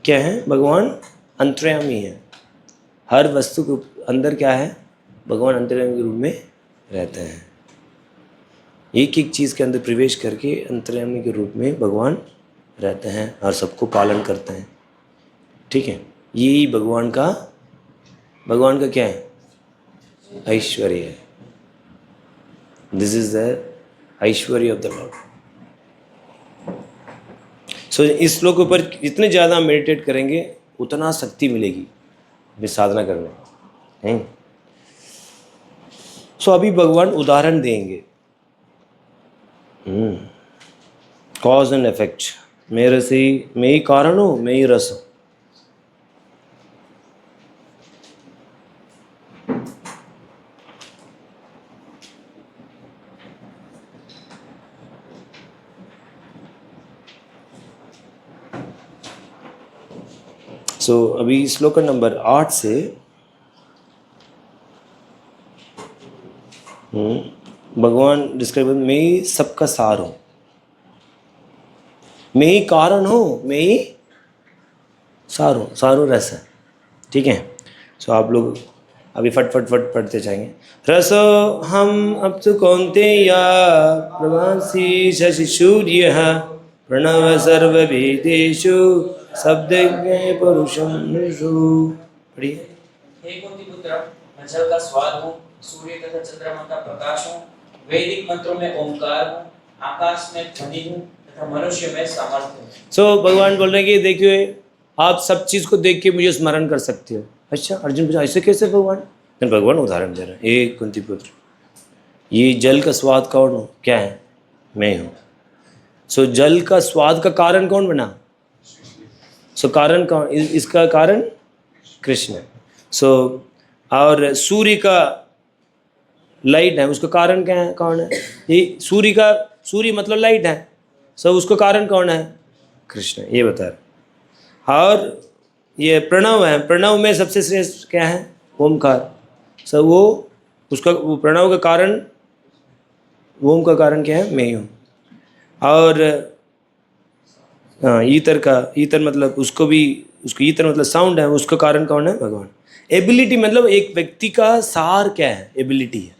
क्या है, भगवान अंतर्यामी है। हर वस्तु के अंदर क्या है, भगवान अंतर्यामी के रूप में रहते हैं। एक एक चीज़ के अंदर प्रवेश करके अंतर्यामी के रूप में भगवान रहते हैं और सबको पालन करते हैं। ठीक है, यही भगवान का क्या है, ऐश्वर्य है। दिस इज द ऐश्वर्य ऑफ द लॉर्ड। सो इस श्लोक के ऊपर जितने ज़्यादा मेडिटेट करेंगे उतना शक्ति मिलेगी हमें साधना करने, नहीं। सो अभी भगवान उदाहरण देंगे, कॉज एंड इफेक्ट। मेरे से मैं ही कारण हूँ, मैं ही रस हूँ। सो अभी श्लोक नंबर 8 से भगवान डिस्क्राइब, मैं ही सबका सार हूँ, मैं ही कारण हूँ, मैं ही सार हूँ, सारो रस है। ठीक है, सो आप लोग अभी फट पढ़ते जाएंगे। रस हम अब तो कौनते या प्रभासी शशि सूर्य प्रणव सर्ववेदेषु शब्दज्ञ पुरुषम नृषु। पढ़िए। हे कुंती पुत्र, मैं जल का स्वाद हूँ, सूर्य तथा चंद्रमा का प्रकाश हूँ, वैदिक मंत्रों में ओंकार हूँ, आकाश में ध्वनि हूँ तथा मनुष्य में सामर्थ्य हूँ। सो भगवान बोल रहे हैं कि देखिए आप सब चीज़ को देख के मुझे स्मरण कर सकते हो। अच्छा, अर्जुन पूछा ऐसे कैसे भगवान? फिर भगवान उदाहरण दे रहे हैं, एक कुंती पुत्र, ये जल का स्वाद कौन हो? क्या है? मैं हूँ। सो जल का स्वाद का कारण कौन बना? सो कारण कौन? इसका कारण कृष्ण है। सो और सूर्य का लाइट है, उसका कारण क्या है? कौन है? ये सूर्य मतलब लाइट है। सो उसका कारण कौन है? कृष्ण, ये बता रहे। और ये प्रणव है, प्रणव में सबसे श्रेष्ठ क्या है? ओमकार। सो वो प्रणव का कारण, ओम का कारण क्या है? मैं हूँ। और ईतर मतलब उसको ईतर मतलब साउंड है, उसका कारण कौन है? भगवान। एबिलिटी मतलब एक व्यक्ति का सार क्या है? एबिलिटी है।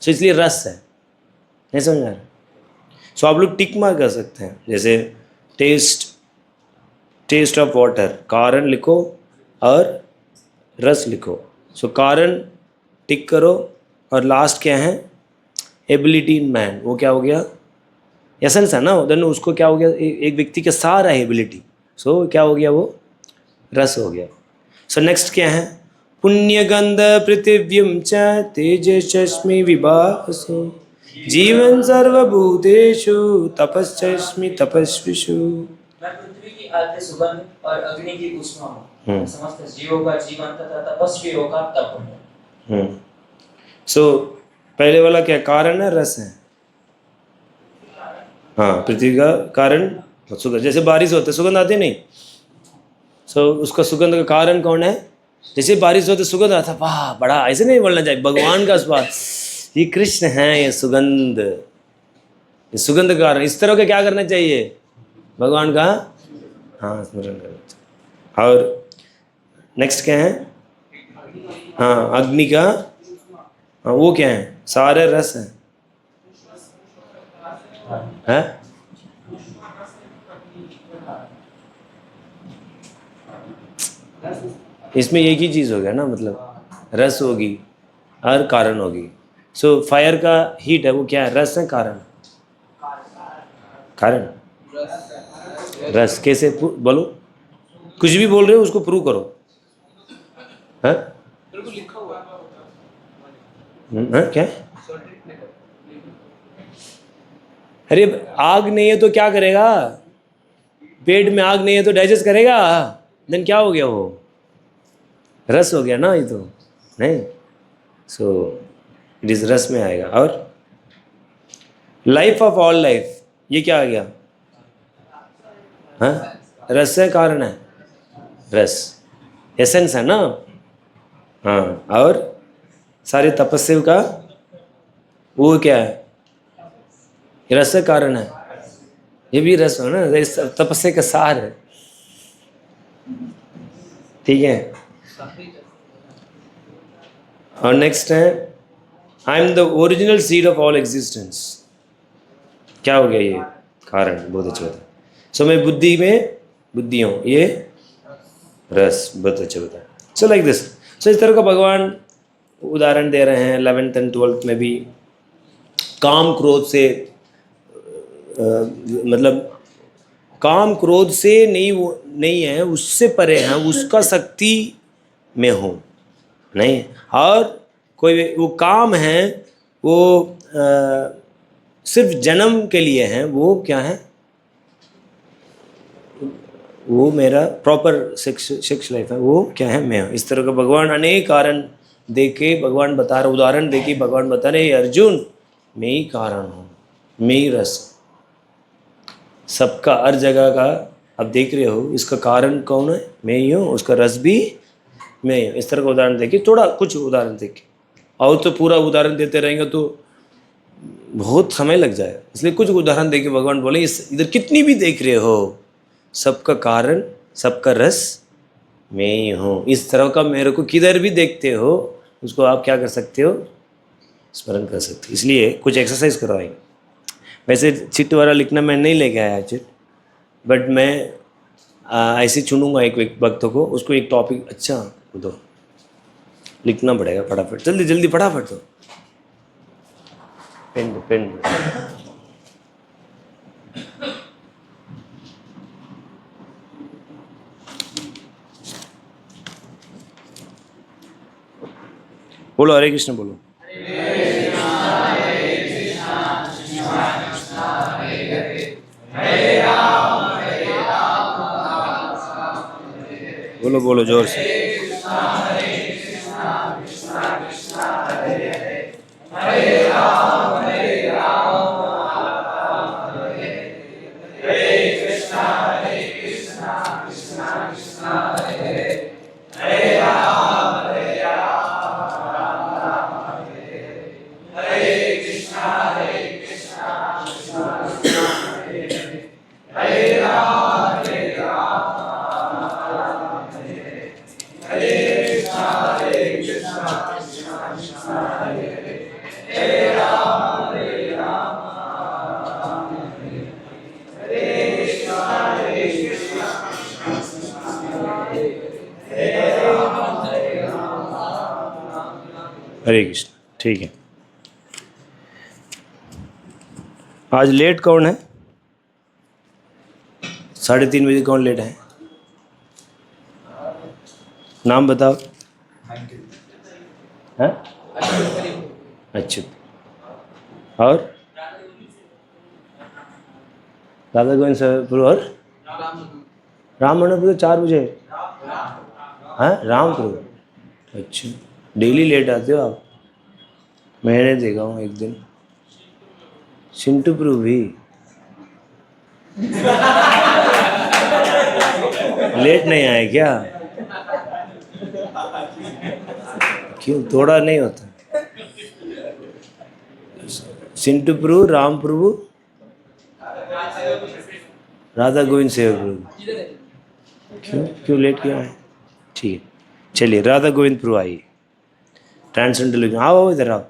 सो इसलिए रस है, नहीं समझ आ रहा? सो आप लोग टिक मार्क कर सकते हैं, जैसे टेस्ट ऑफ वाटर, कारण लिखो और रस लिखो। सो कारण टिक करो और लास्ट क्या है? एबिलिटी इन मैन, वो क्या हो गया? एसेंस है ना, देन उसको क्या हो गया? एक व्यक्ति का सार है एबिलिटी। सो क्या हो गया? वो रस हो गया। सो नेक्स्ट क्या है? पुण्यगंध पृथिव्यम च तेजस्मी विभासो जीवन सर्वभूतेषु तपस्वी तपस्विषु। मैं पृथ्वी की आद्य सुगंध और अग्नि की उष्मा हूँ, समस्त जीवों का जीवन तथा तपस्वियों का तप हूँ। सो पहले वाला क्या कारण है? रस है। हाँ, पृथ्वी का कारण सुगंध, जैसे बारिश होता है सुगंध आती नहीं। सो उसका सुगंध का कारण कौन है? जैसे बारिश होते सुगंध आता, वाह बड़ा, ऐसे नहीं बोलना चाहिए। भगवान का स्वाद, ये कृष्ण है, ये सुगंध, ये सुगंध का कारण। इस तरह का क्या करना चाहिए? भगवान का हाँ स्मरण करना चाहिए। और नेक्स्ट क्या है? हाँ, अग्नि का, हाँ वो क्या है? सारे रस हैं, हैं? इसमें एक ही चीज़ हो गया ना, मतलब रस होगी और कारण होगी। सो फायर का हीट है, वो क्या है? रस है, कारण? कारण रस कैसे बोलो? कुछ भी बोल रहे हो उसको प्रूव करो। हैं? क्या? अरे आग नहीं है तो क्या करेगा? पेट में आग नहीं है तो डाइजेस्ट करेगा? देन क्या हो गया? वो रस हो गया ना, ये तो नहीं। सो इट इज रस में आएगा। और लाइफ ऑफ ऑल लाइफ, ये क्या आ गया? हाँ, रस है, कारण है, रस एसेंस है ना। हाँ, और सारे तपस्या का वो क्या है? रस है, कारण है, ये भी रस हो ना, तपस्या का सार है। ठीक है। और नेक्स्ट है I am the original seed of all existence. क्या हो गया? ये कारण, बहुत अच्छा होता है। सो मैं बुद्धि में बुद्धि हूँ, ये रस, बहुत अच्छा होता है। So like this. सो इस तरह का भगवान उदाहरण दे रहे हैं 11th and 12th में भी। काम क्रोध से मतलब काम क्रोध से नहीं, वो नहीं है, उससे परे हैं, उसका शक्ति में हूँ नहीं। और कोई वो काम है, वो सिर्फ जन्म के लिए है, वो क्या है? वो मेरा प्रॉपर सेक्स लाइफ है, वो क्या है? मैं हूँ। इस तरह का भगवान अनेक कारण दे के भगवान बता रहे, उदाहरण दे के भगवान बता रहे, अर्जुन मैं ही कारण हूँ, मैं ही रस, सबका हर जगह का आप देख रहे हो, इसका कारण कौन है? मैं ही हूँ, उसका रस भी मैं ही हूँ। इस तरह का उदाहरण देखिए, थोड़ा कुछ उदाहरण देखिए, और तो पूरा उदाहरण देते रहेंगे तो बहुत समय लग जाएगा, इसलिए कुछ उदाहरण देके भगवान बोले इस इधर कितनी भी देख रहे हो, सबका कारण, सबका रस मैं ही हूँ। इस तरह का मेरे को किधर भी देखते हो, उसको आप क्या कर सकते हो? स्मरण कर सकते हो। इसलिए कुछ एक्सरसाइज करवाएंगे। वैसे चिट वाला लिखना मैं नहीं लेके आया चिट, बट मैं ऐसे चुनूंगा एक वक्त को, उसको एक टॉपिक अच्छा दो, लिखना पड़ेगा फटाफट, जल्दी जल्दी फटाफट दो, पेन दो, पेन दो। बोलो हरे कृष्ण, बोलो बोलो बोलो जोर से। हरे कृष्ण। ठीक है, आज लेट कौन है? 3:30 बजे कौन लेट है? नाम बताओ। हैं? अच्छा, और राधा गोविंद सर और राम मनोपुर 4 बजे। हैं? रामपुर। अच्छा, डेली लेट आते हो आप? मैंने देखा हूँ एक दिन चिंटू प्रभु भी लेट नहीं आए क्या? क्यों, थोड़ा नहीं होता? चिंटू प्रभु, राम प्रभु, राधा गोविंद सेवक प्रभु, क्यों क्यों लेट क्यों आए? ठीक है, चलिए राधा गोविंद प्रभु आइए, ट्रांसेंडेंटल। आओ इधर आओ।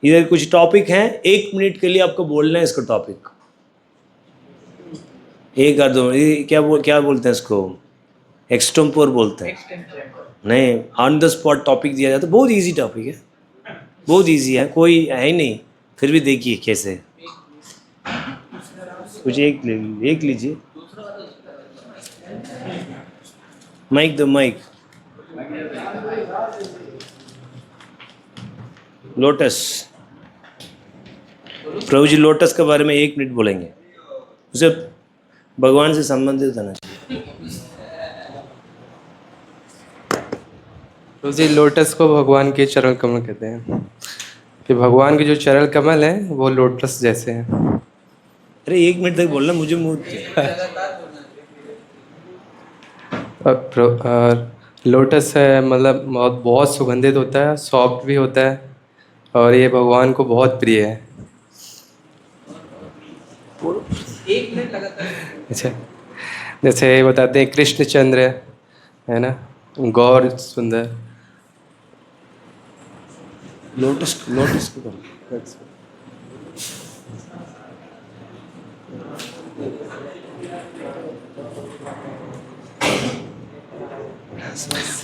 इधर कुछ टॉपिक हैं, 1 मिनट के लिए आपको बोलना है इसका टॉपिक। एक और दो, ये क्या बोलते हैं इसको? एक्सटेम्पोर बोलते हैं। नहीं, ऑन द स्पॉट टॉपिक दिया जाता है। बहुत इजी टॉपिक है, बहुत इजी है, कोई है ही नहीं। फिर भी देखिए कैसे कुछ एक लीजिए। माइक दो, माइक। लोटस, प्रभु जी लोटस के बारे में 1 मिनट बोलेंगे। उसे भगवान से संबंधित होना चाहिए। तो जी लोटस को भगवान के चरण कमल कहते हैं कि भगवान के जो चरण कमल हैं वो लोटस जैसे हैं। अरे 1 मिनट तक बोलना, मुझे और लोटस है मतलब बहुत सुगंधित होता है, सॉफ्ट भी होता है और ये भगवान को बहुत प्रिय है। 1 मिनट लगातार। अच्छा, जैसे बताते हैं कृष्णचंद्र है ना, गौर सुंदर। लोटस को करो।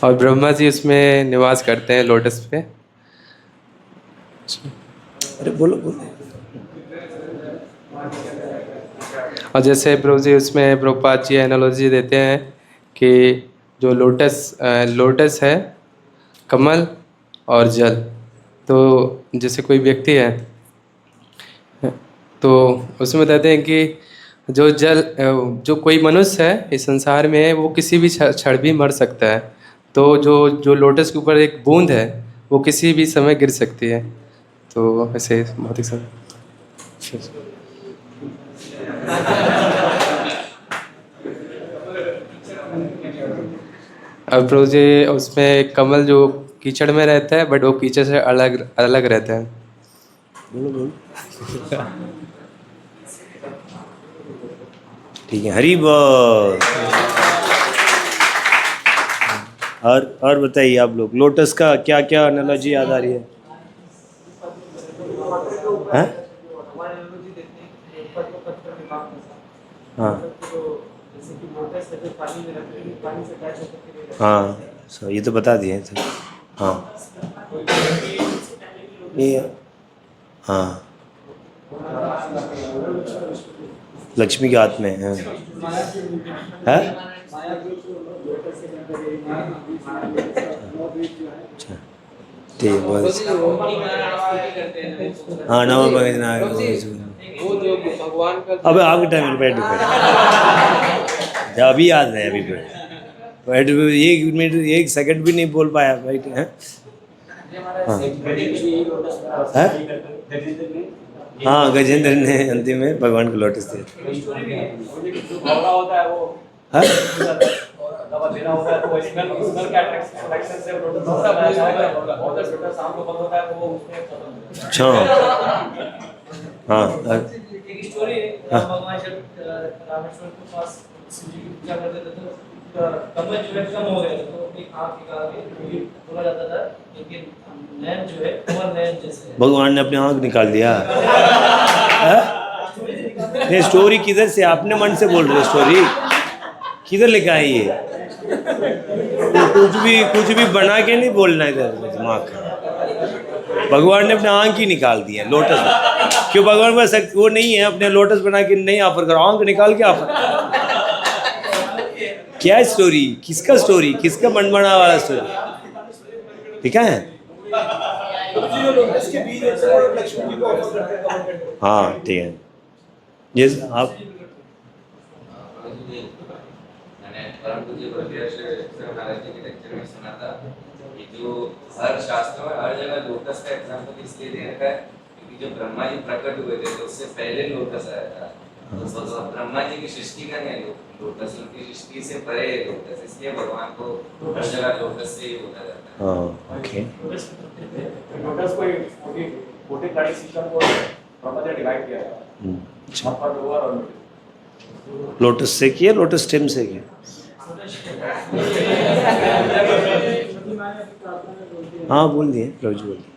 और ब्रह्मा जी उसमें निवास करते हैं लोटस पे। अरे बोलो बोलो। और जैसे प्रभु जी उसमें प्रभुपाद जी एनालॉजी देते हैं कि जो लोटस है कमल और जल। तो जैसे कोई व्यक्ति है तो उसमें बताते हैं कि जो कोई मनुष्य है इस संसार में है वो किसी भी क्षण भी मर सकता है। तो जो लोटस के ऊपर एक बूंद है वो किसी भी समय गिर सकती है। तो ऐसे बहुत ही सब। अब प्रभु जी उसमें कमल जो कीचड़ में रहता है बट वो कीचड़ से अलग रहता है। बोलो बोलो। ठीक है, हरी बोल। और बताइए आप लोग, लोटस का क्या क्या एनालॉजी याद आ रही है? हैं? हमारे एनालॉजी देखते हैं कि ऊपर को पत्थर के काम में हाँ तो जैसे कि लोटस है जो पानी में रखते हैं, पानी से अटैच होकर के रहता हाँ, सो ये तो बता दिए थे। हाँ ये हाँ, लक्ष्मी के हाथ में है। हैं? अच्छा ठीक है, बहुत अच्छा। हाँ नवा भगवान। वो जो भगवान का अबे आपके टाइम पे अभी याद है, अभी बैठ 1 मिनट 1 सेकंड भी नहीं बोल पाया बैठ हैं। हाँ हाँ, गजेंद्र ने अंतिम में भगवान को लोटस दिया। हाँ? अच्छा हाँ एक स्टोरी है, भगवान जब रामेश्वर के पास शिव जी की पूजा करते थे तो कमल जो है कम हो गया था, तो अपनी आँख निकाल के बोला जाता था, लेकिन नैन जो है कमल नैन जैसे है। भगवान ने अपनी आँख निकाल दिया। ये स्टोरी किधर से, आपने मन से बोल रहे हो? स्टोरी किधर लेके आई है? तो कुछ भी बना के नहीं बोलना इधर दिमाग का। भगवान ने अपने आँख ही निकाल दिया लोटस। क्यों भगवान के पास वो नहीं है अपने लोटस बना के नहीं ऑफर करो, आँख निकाल के ऑफर। क्या स्टोरी, किसका स्टोरी, किसका मनमना वाला स्टोरी? ठीक है हाँ ठीक है। ये आप मैंने परम पूज्य भगवान श्री महाराज जी के लेक्चर में सुना था कि जो हर शास्त्र में हर जगह लोटस का एग्जांपल इसलिए दे रखा है क्योंकि जब ब्रह्मा जी प्रकट हुए थे तो उससे पहले लोटस आया था। तो ब्रह्मा जी की सृष्टि का नहीं लोटस, उनकी सृष्टि से परे है लोटस, इसलिए भगवान को हर जगह लोटस से ही बोला जाता है। हाँ ओके। लोटस को छोटे प्राणी सिस्टम को ब्रह्मा जी डिवाइड किया था। लोटस से किया, लोटस स्टेम से किया। हाँ बोल दिए, प्रभु जी बोल दिए।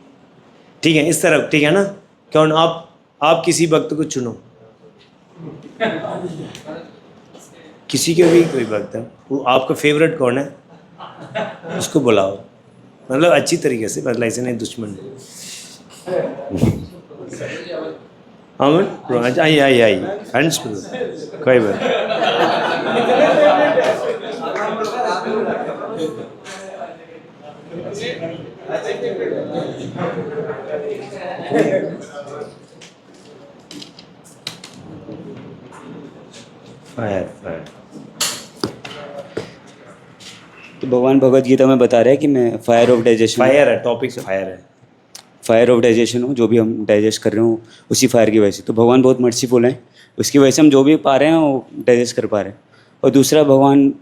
ठीक है, इस तरफ, ठीक है ना? कौन आप किसी भक्त को चुनो, किसी के भी कोई भक्त है, वो आपका फेवरेट कौन है उसको बुलाओ, मतलब अच्छी तरीके से, मतलब ऐसे नहीं दुश्मन। अमन आई हंस कोई बात। फायर तो भगवान भगवत गीता में बता रहे हैं कि मैं फायर ऑफ डाइजेशन, फायर है, टॉपिक फायर है, फायर ऑफ डाइजेशन हूँ, जो भी हम डाइजेस्ट कर रहे हो उसी फायर की वजह से। तो भगवान बहुत मर्सीफुल हैं, उसकी वजह से हम जो भी पा रहे हैं वो डाइजेस्ट कर पा रहे हैं। और दूसरा भगवान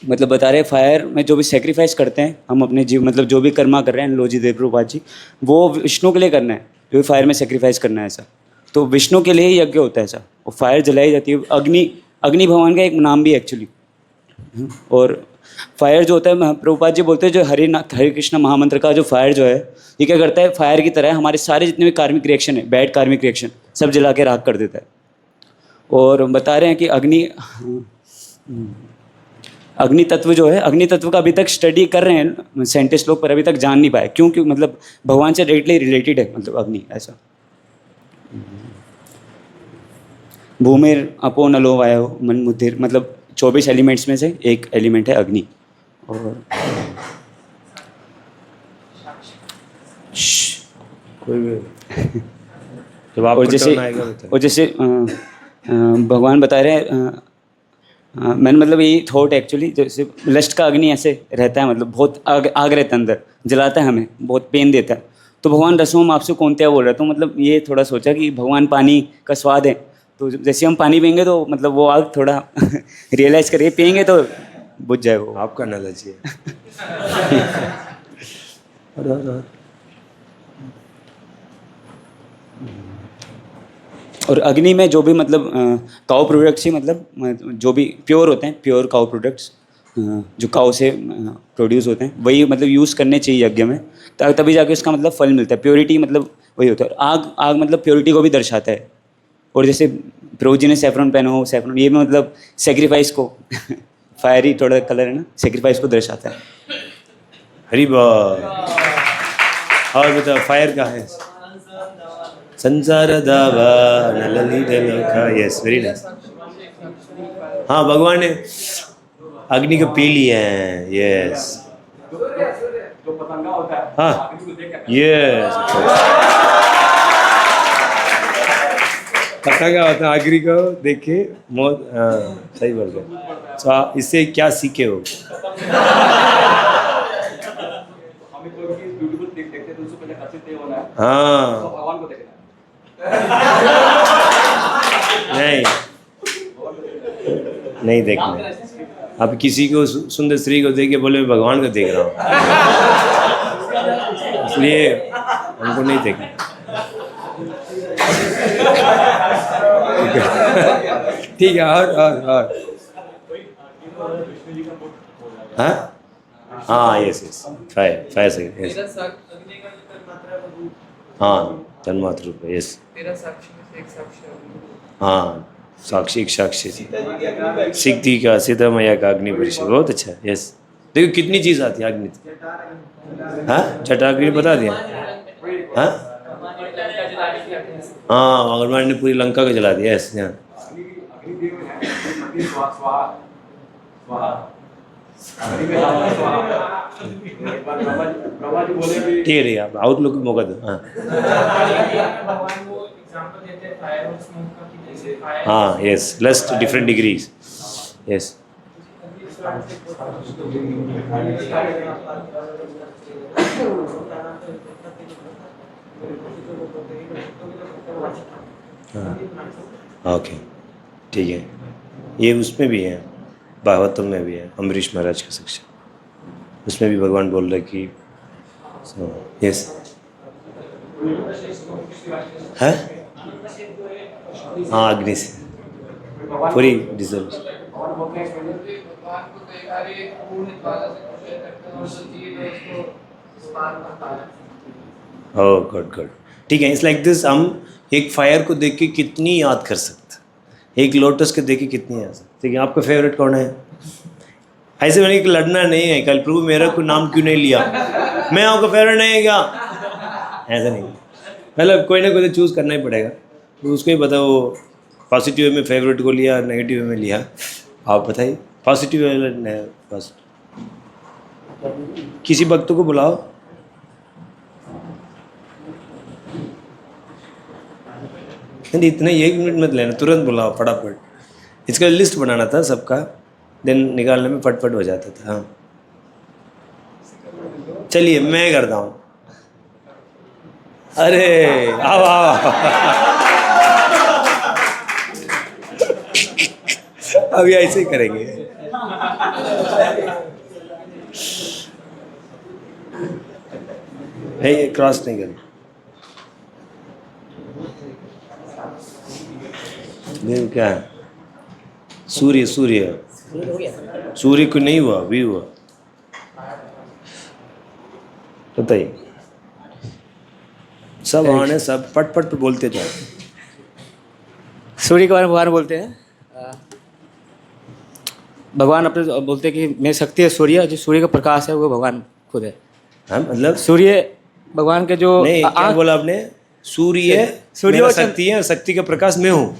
मतलब बता रहे हैं फायर में जो भी सेक्रीफाइस करते हैं हम अपने जीव, मतलब जो भी कर्मा कर रहे हैं लोजी देव प्रभुपाद जी, वो विष्णु के लिए करना है, जो भी फायर में सेक्रीफाइस करना है ऐसा, तो विष्णु के लिए ही यज्ञ होता है ऐसा, और फायर जलाई जाती है। अग्नि भगवान का एक नाम भी है एक्चुअली। और फायर जो होता है, प्रभुपाद जी बोलते हैं जो हरे कृष्ण महामंत्र का जो फायर जो है, ये क्या करता है, फायर की तरह हमारे सारे जितने भी कार्मिक रिएक्शन है, बैड कार्मिक रिएक्शन सब जला के राख कर देता है। और बता रहे हैं कि अग्नि तत्व जो है, अग्नि तत्व का अभी तक स्टडी कर रहे हैं साइंटिस्ट लोग, पर अभी तक जान नहीं पाए, क्योंकि मतलब भगवान से डायरेक्टली रिलेटेड है, मतलब अग्नि ऐसा। भूमिर अपो नलो वायो मन मुद्धिर, मतलब 24 एलिमेंट्स में से एक एलिमेंट है अग्नि। और कोई भी जब आपको जैसे turn आएगा बताइए। और जैसे भगवान बता रहे हैं, मैंने मतलब यही थॉट एक्चुअली, जैसे लस्ट का अग्नि ऐसे रहता है, मतलब बहुत आग रहता है अंदर, जलाता है हमें, बहुत पेन देता है। तो भगवान रसों में आपसे कौन त्या बोल रहा है, तो मतलब ये थोड़ा सोचा कि भगवान पानी का स्वाद है, तो जैसे हम पानी पियेंगे तो मतलब वो आग थोड़ा रियलाइज़ करके पियेंगे तो बुझ जाए वो। आपका नॉलेज है। और अग्नि में जो भी मतलब काउ प्रोडक्ट्स ही, मतलब जो भी प्योर होते हैं, प्योर काउ प्रोडक्ट्स जो काउ से प्रोड्यूस होते हैं, वही मतलब यूज़ करने चाहिए यज्ञ में, तभी जाके उसका मतलब फल मिलता है। प्योरिटी मतलब वही होता है। आग मतलब प्योरिटी को भी दर्शाता है। और जैसे प्रभु जी ने सैफरन पहना हो, सैफरन ये मतलब सेक्रीफाइस को फायरी थोड़ा कलर है ना, सेक्रीफाइस को दर्शाता है। हरी बात। और बता फायर का है संसार दावा नलली डलखा। Yes, very nice. हाँ, भगवान ने अग्नि को पी लिया है। यस, जो पतंगा होता है, हाँ, अग्नि को देख के यस, पता क्या होता है, अग्नि को देख के मौत। हाँ, सही बोल रहे। तो इससे क्या सीखे हो? हमें कोई भी ब्यूटीफुल देखते हैं तो उससे पहले हर्षित नहीं होना है, तो हाँ, भगवान को देखना है। नहीं देखना। अब किसी को सुंदर स्त्री को देख के बोले मैं भगवान को देख रहा हूँ, इसलिए हमको नहीं देखना। ठीक है। और हाँ, यस, फायर से, यस, हाँ, तन्मात्र रूप है। यस, हाँ, साक्षी सिद्धि का, सीता मैया का अग्नि परिषद, बहुत अच्छा है। यस, देखो कितनी चीज़ आती है अग्नि। हाँ, जटाग्नि बता दिया। हाँ, भगवान ने पूरी लंका को जला दिया। यस, यहाँ ठीक है, आप आउटलुक में मौका दो। हाँ, yes, lust different degrees. Yes, okay, ठीक है। ये उसमें भी है, भागवतम में भी है, अम्बरीश महाराज का सेक्शन, उसमें भी भगवान बोल रहे कि यस है। हाँ, अग्नि से पूरी डिजर्व। भगवान को तो एक आगे पूर्ण बाधा से कंपेयर करते हैं और जो जीव है उसको इस बात में पालन। ओह गुड गुड, ठीक है। इट्स लाइक दिस, हम एक फायर को देख के कितनी याद कर सकते हैं, एक लोटस को देख के कितनी याद सकते। ठीक है, आपका फेवरेट कौन है? ऐसे मैंने लड़ना नहीं है कल, प्रभु मेरा कोई नाम क्यों नहीं लिया, मैं आपका फेवरेट नहीं है क्या, ऐसा नहीं। मतलब कोई ना कोई तो चूज़ करना ही पड़ेगा, तो उसको ही पता वो पॉजिटिव वे में फेवरेट को लिया, नेगेटिव वे में लिया। आप बताइए पॉजिटिव वे, किसी भक्त को बुलाओ। नहीं इतना 1 मिनट मत लेना, तुरंत बुलाओ फटाफट। इसका लिस्ट बनाना था सबका, दिन निकालने में फटफट हो जाता था। हाँ चलिए मैं करता हूँ। अरे आओ आओ अभी ऐसे ही करेंगे। नहीं क्रॉस नहीं करना। देव क्या है? सूर्य, सूर्य सूर्य को नहीं हुआ, भी हुआ। बताइए, सब आने सब पट पट पे बोलते जाओ। सूर्य के बारे में भगवान बोलते हैं, भगवान अपने बोलते हैं कि मेरी शक्ति है सूर्य, जो सूर्य का प्रकाश है वो भगवान खुद है। हाँ मतलब सूर्य भगवान के जो नहीं, क्या बोला आपने? सूर्य सूर्य मेरा शक्ति है, शक्ति का प्रकाश मैं हूँ।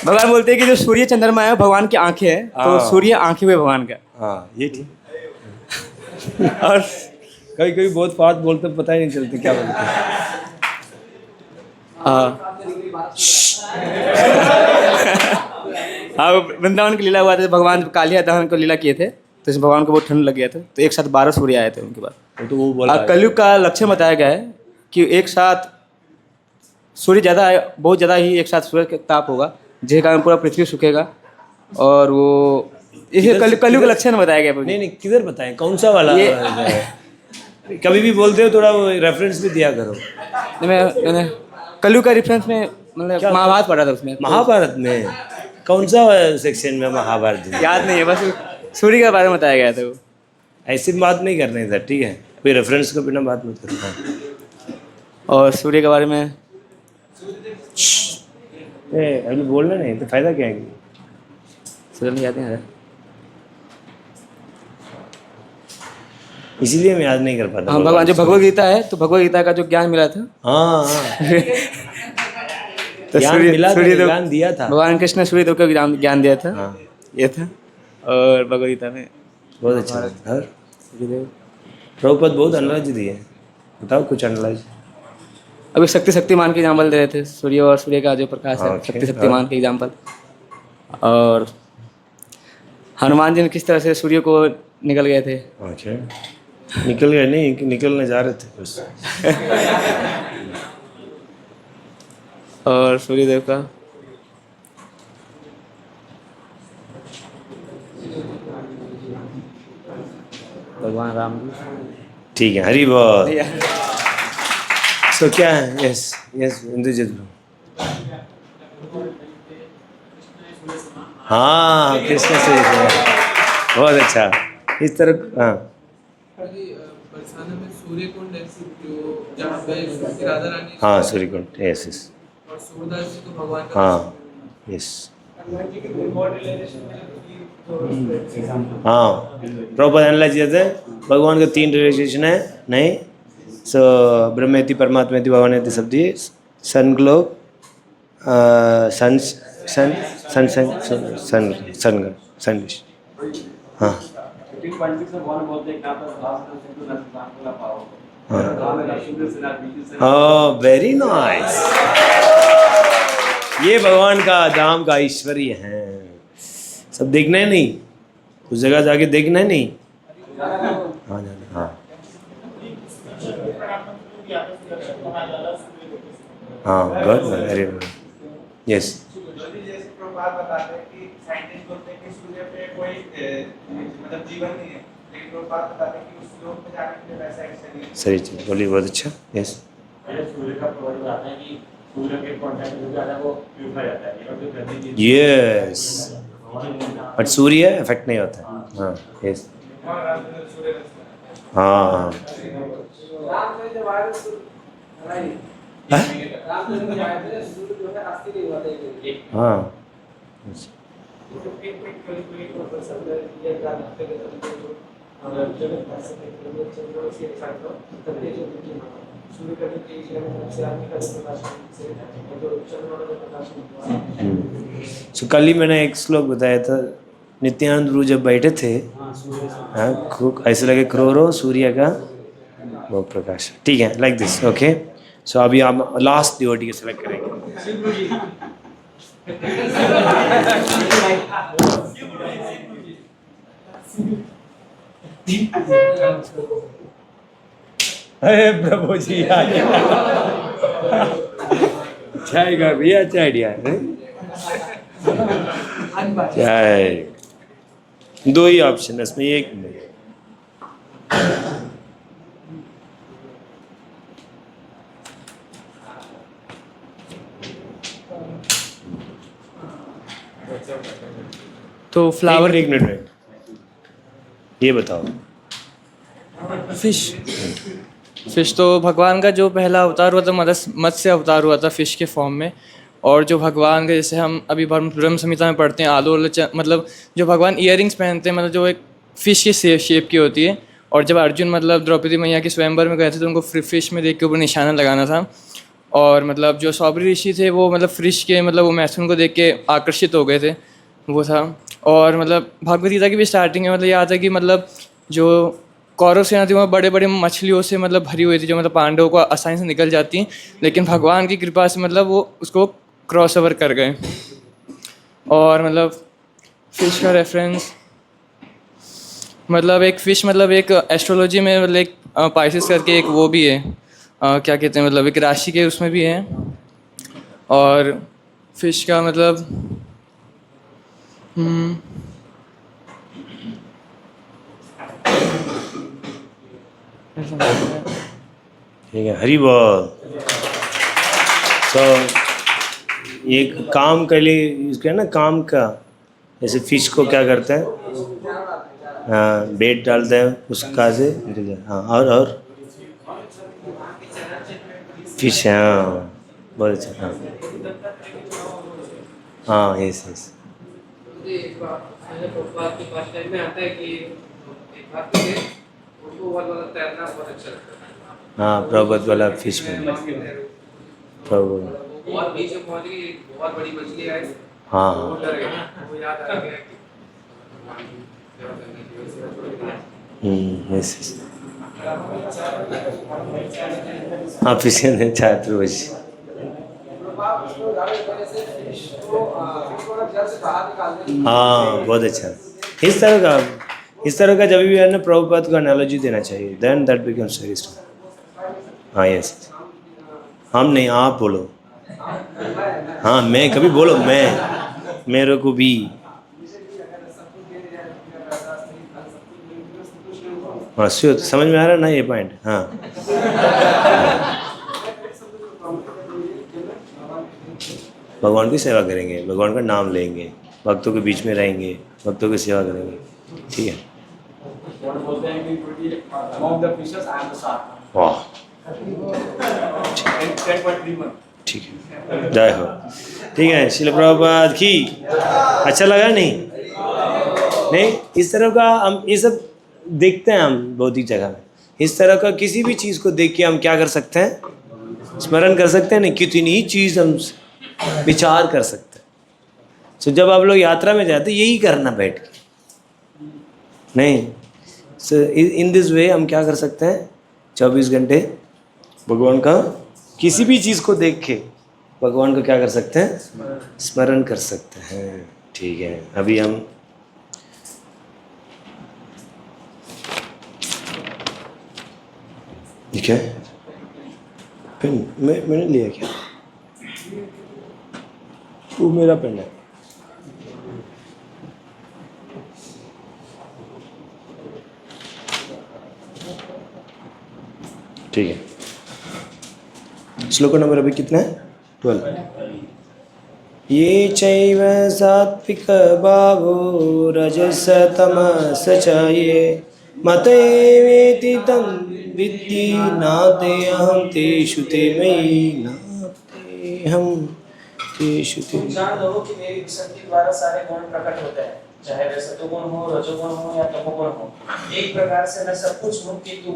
भगवान बोलते हैं कि जो सूर्य चंद्रमा है भगवान की आंखें हैं, तो सूर्य आंखें हुए भगवान का। हाँ ये ठीक। और कभी कभी बहुत बात बोलते पता ही नहीं चलती क्या बोलते हैं। हाँ वृंदावन की लीला हुआ था, भगवान कालिया दहन को लीला किए थे, तो इसमें भगवान को बहुत ठंड लग गया था, तो एक साथ 12 सूर्य आए थे उनके बाद। तो वो बोला कलयुग का लक्ष्य बताया गया है कि एक साथ सूर्य ज़्यादा, बहुत ज़्यादा ही एक साथ सूर्य का ताप होगा, जिसके कारण पूरा पृथ्वी सूखेगा, और वो इसे कलयुग का लक्षण बताया गया। नहीं नहीं किधर बताएं, कौन सा वाला? कभी भी बोलते हो थोड़ा वो रेफरेंस भी दिया करो। मैंने कलयुग का रेफरेंस में मतलब महाभारत पढ़ा था, उसमें महाभारत में कौन सा सेक्शन में महाभारत? याद नहीं है, बस सूर्य के बारे में बताया गया था वो। ऐसी बात नहीं करनी था, ठीक है, कोई रेफरेंस के बिना बात मत करो। और सूर्य के बारे में अभी बोलना नहीं तो फायदा क्या है? सूर्य में याद नहीं आ रहा, इसीलिए मैं याद नहीं कर पाता। हाँ भगवान जो भगवत गीता है, तो भगवत गीता का जो ज्ञान मिला था, हाँ तो ज्ञान मिला था, ज्ञान दिया था भगवान कृष्ण सूर्यदेव को ज्ञान दिया था। हाँ ये था, और भगवत गीता में बहुत अच्छा था। और सूर्यदेव प्रभुपद बहुत एनालॉजी दी है, बताओ कुछ एनालॉजी। अभी शक्तिमान के एग्जाम्पल दे रहे थे, सूर्य और सूर्य का जो प्रकाश है, Okay, शक्तिमान के एग्जाम्पल। और हनुमान जी ने किस तरह से सूर्य को निकल गए थे। अच्छा निकल गए? नहीं निकलने जा रहे थे बस। और सूर्यदेव का भगवान राम जी। ठीक है, हरी बोल। तो क्या है? Yes yes Indrajit bro. हाँ कृष्ण से बहुत अच्छा। इस तरह हाँ बरसाना में सूर्य कुंड है जो जहाँ पे राधा रानी, हाँ सूर्य कुंड, यस यस। और सूरदास जी तो भगवान का हाँ यस हाँ प्रॉपर एनालाइज किया था। भगवान का 3 रिलेशन है नहीं, सो ब्रह्मेति परमात्मेति भगवानेति शब्दी सनग्लोब सन सन सन सन सन सन सन हाँ हाँ वेरी नाइस। ये भगवान का धाम का ऐश्वर्य है, सब देखना है नहीं, उस जगह जाके देखना है नहीं। हाँ जाना हाँ हाँ गुड वेरी गुड यस। जैसे प्रभुपाद बताते हैं कि साइंटिस्ट बोलते हैं कि सूर्य पे कोई मतलब जीवन नहीं है, लेकिन प्रभुपाद बताते हैं कि उस लोक में जाने के लिए वैसा एक शरीर। सही चीज बोलिए, बहुत अच्छा। यस सूर्य का प्रभाव बताते हैं कि सूर्य के कांटेक्ट में जो आता है वो प्यूरिफाई जाता है, और जो गंदी चीज यस बट सूर्य इफेक्ट नहीं होता है। हाँ यस, हाँ रामचंद्र जब आए थे सूर्य नहीं, रामचंद्र जब आए थे सूर्य जो है अस्थि नहीं हुआ था एक हाँ सो कल ही मैंने एक श्लोक बताया था, नित्यानंद गुरु जब बैठे थे, हाँ ऐसे लगे करोड़ों सूर्य का वो प्रकाश। ठीक है, लाइक दिस, ओके। सो अभी आप लास्ट डिवोटी को सेलेक्ट करेंगे। अरे प्रभु जी आ चाय का भी अच्छा आइडिया है। चाय दो ही ऑप्शन है इसमें, एक नहीं। तो फ्लावर एक मिनट, ये बताओ। फिश तो भगवान का जो पहला अवतार हुआ था मत्स्य अवतार हुआ था फिश के फॉर्म में। और जो भगवान का जैसे हम अभी ब्रह्म संहिता में पढ़ते हैं मतलब जो भगवान इयरिंग्स पहनते हैं, मतलब जो एक फ़िश की शेप की होती है। और जब अर्जुन मतलब द्रौपदी मैया के स्वयंवर में गए थे तो उनको फिश में देख के ऊपर निशाना लगाना था। और मतलब जो सौबरी ऋषि थे वो मतलब फिश के मतलब वो मैथुन को देख के आकर्षित हो गए थे, वो था। और मतलब भगवद गीता की भी स्टार्टिंग में मतलब ये आता है कि मतलब जो कौरव सेना थी वो बड़े बड़े मछलियों से मतलब भरी हुई थी, जो मतलब पांडवों को आसानी से निकल जाती हैं, लेकिन भगवान की कृपा से मतलब वो उसको क्रॉस ओवर कर गए। और मतलब फिश का रेफरेंस मतलब एक फ़िश मतलब एक एस्ट्रोलॉजी में मतलब एक पाइसेस करके एक वो भी है, क्या कहते हैं मतलब एक राशि के उसमें भी है। और फिश का मतलब ठीक है, हरी बोल। तो ये काम के लिए यूज़ किया ना, काम का, जैसे फिश को क्या करते हैं, हाँ बेट डालते हैं उसका से निकल जाए। हाँ और फिश, हाँ बहुत अच्छा। हाँ हाँ यस यस। हाँ प्रभुपद वाला फिश में प्रभु, बहुत नीचे पहुंच गई, बहुत बड़ी मछली आई। हाँ वो डर गया, वो याद आ गया कि यस यस। हाँ फिश ने छात्र बची। हाँ बहुत अच्छा। इस तरह का जब भी है ना प्रभुपाद को एनालॉजी देना चाहिए, then that becomes very strong. हाँ यस, हम नहीं आप बोलो। हाँ मैं कभी बोलो, मैं मेरे को भी। हाँ श्योर, समझ में आ रहा ना ये पॉइंट। हाँ भगवान की सेवा करेंगे, भगवान का नाम लेंगे, भक्तों के बीच में रहेंगे, भक्तों की सेवा करेंगे। ठीक है, वाह ठीक है, जय हो। ठीक है, श्रील प्रभुपाद की। अच्छा लगा नहीं इस तरह का हम ये सब देखते हैं हम भौतिक जगह में। इस तरह का किसी भी चीज़ को देख के हम क्या कर सकते हैं, स्मरण कर सकते हैं। नहीं, कितनी ही चीज़ हम विचार कर सकते हैं। सो जब आप लोग यात्रा में जाते यही करना बैठ के, नहीं सो इन दिस वे हम क्या कर सकते हैं, 24 घंटे भगवान का किसी भी चीज़ को देख के भगवान को क्या कर सकते हैं, स्मरण कर सकते हैं। ठीक है, अभी हम ठीक है, पेन मैंने लिया क्या, वो मेरा पेन है। ठीक है, श्लोक नंबर अभी कितना है, 12। ये चैव सात्विक भावो रजस तमस च ये मत एवेति तं विद्धि नाते अहं तेषु ते मयि नातेऽहं तेषु ते तुम जान लो कि मेरी विसंति द्वारा सारे गुण प्रकट होते हैं, चाहे वे सतोगुण हो, रजोगुण हो या तमोगुण हो। एक प्रकार से मैं सब कुछ हूँ, किंतु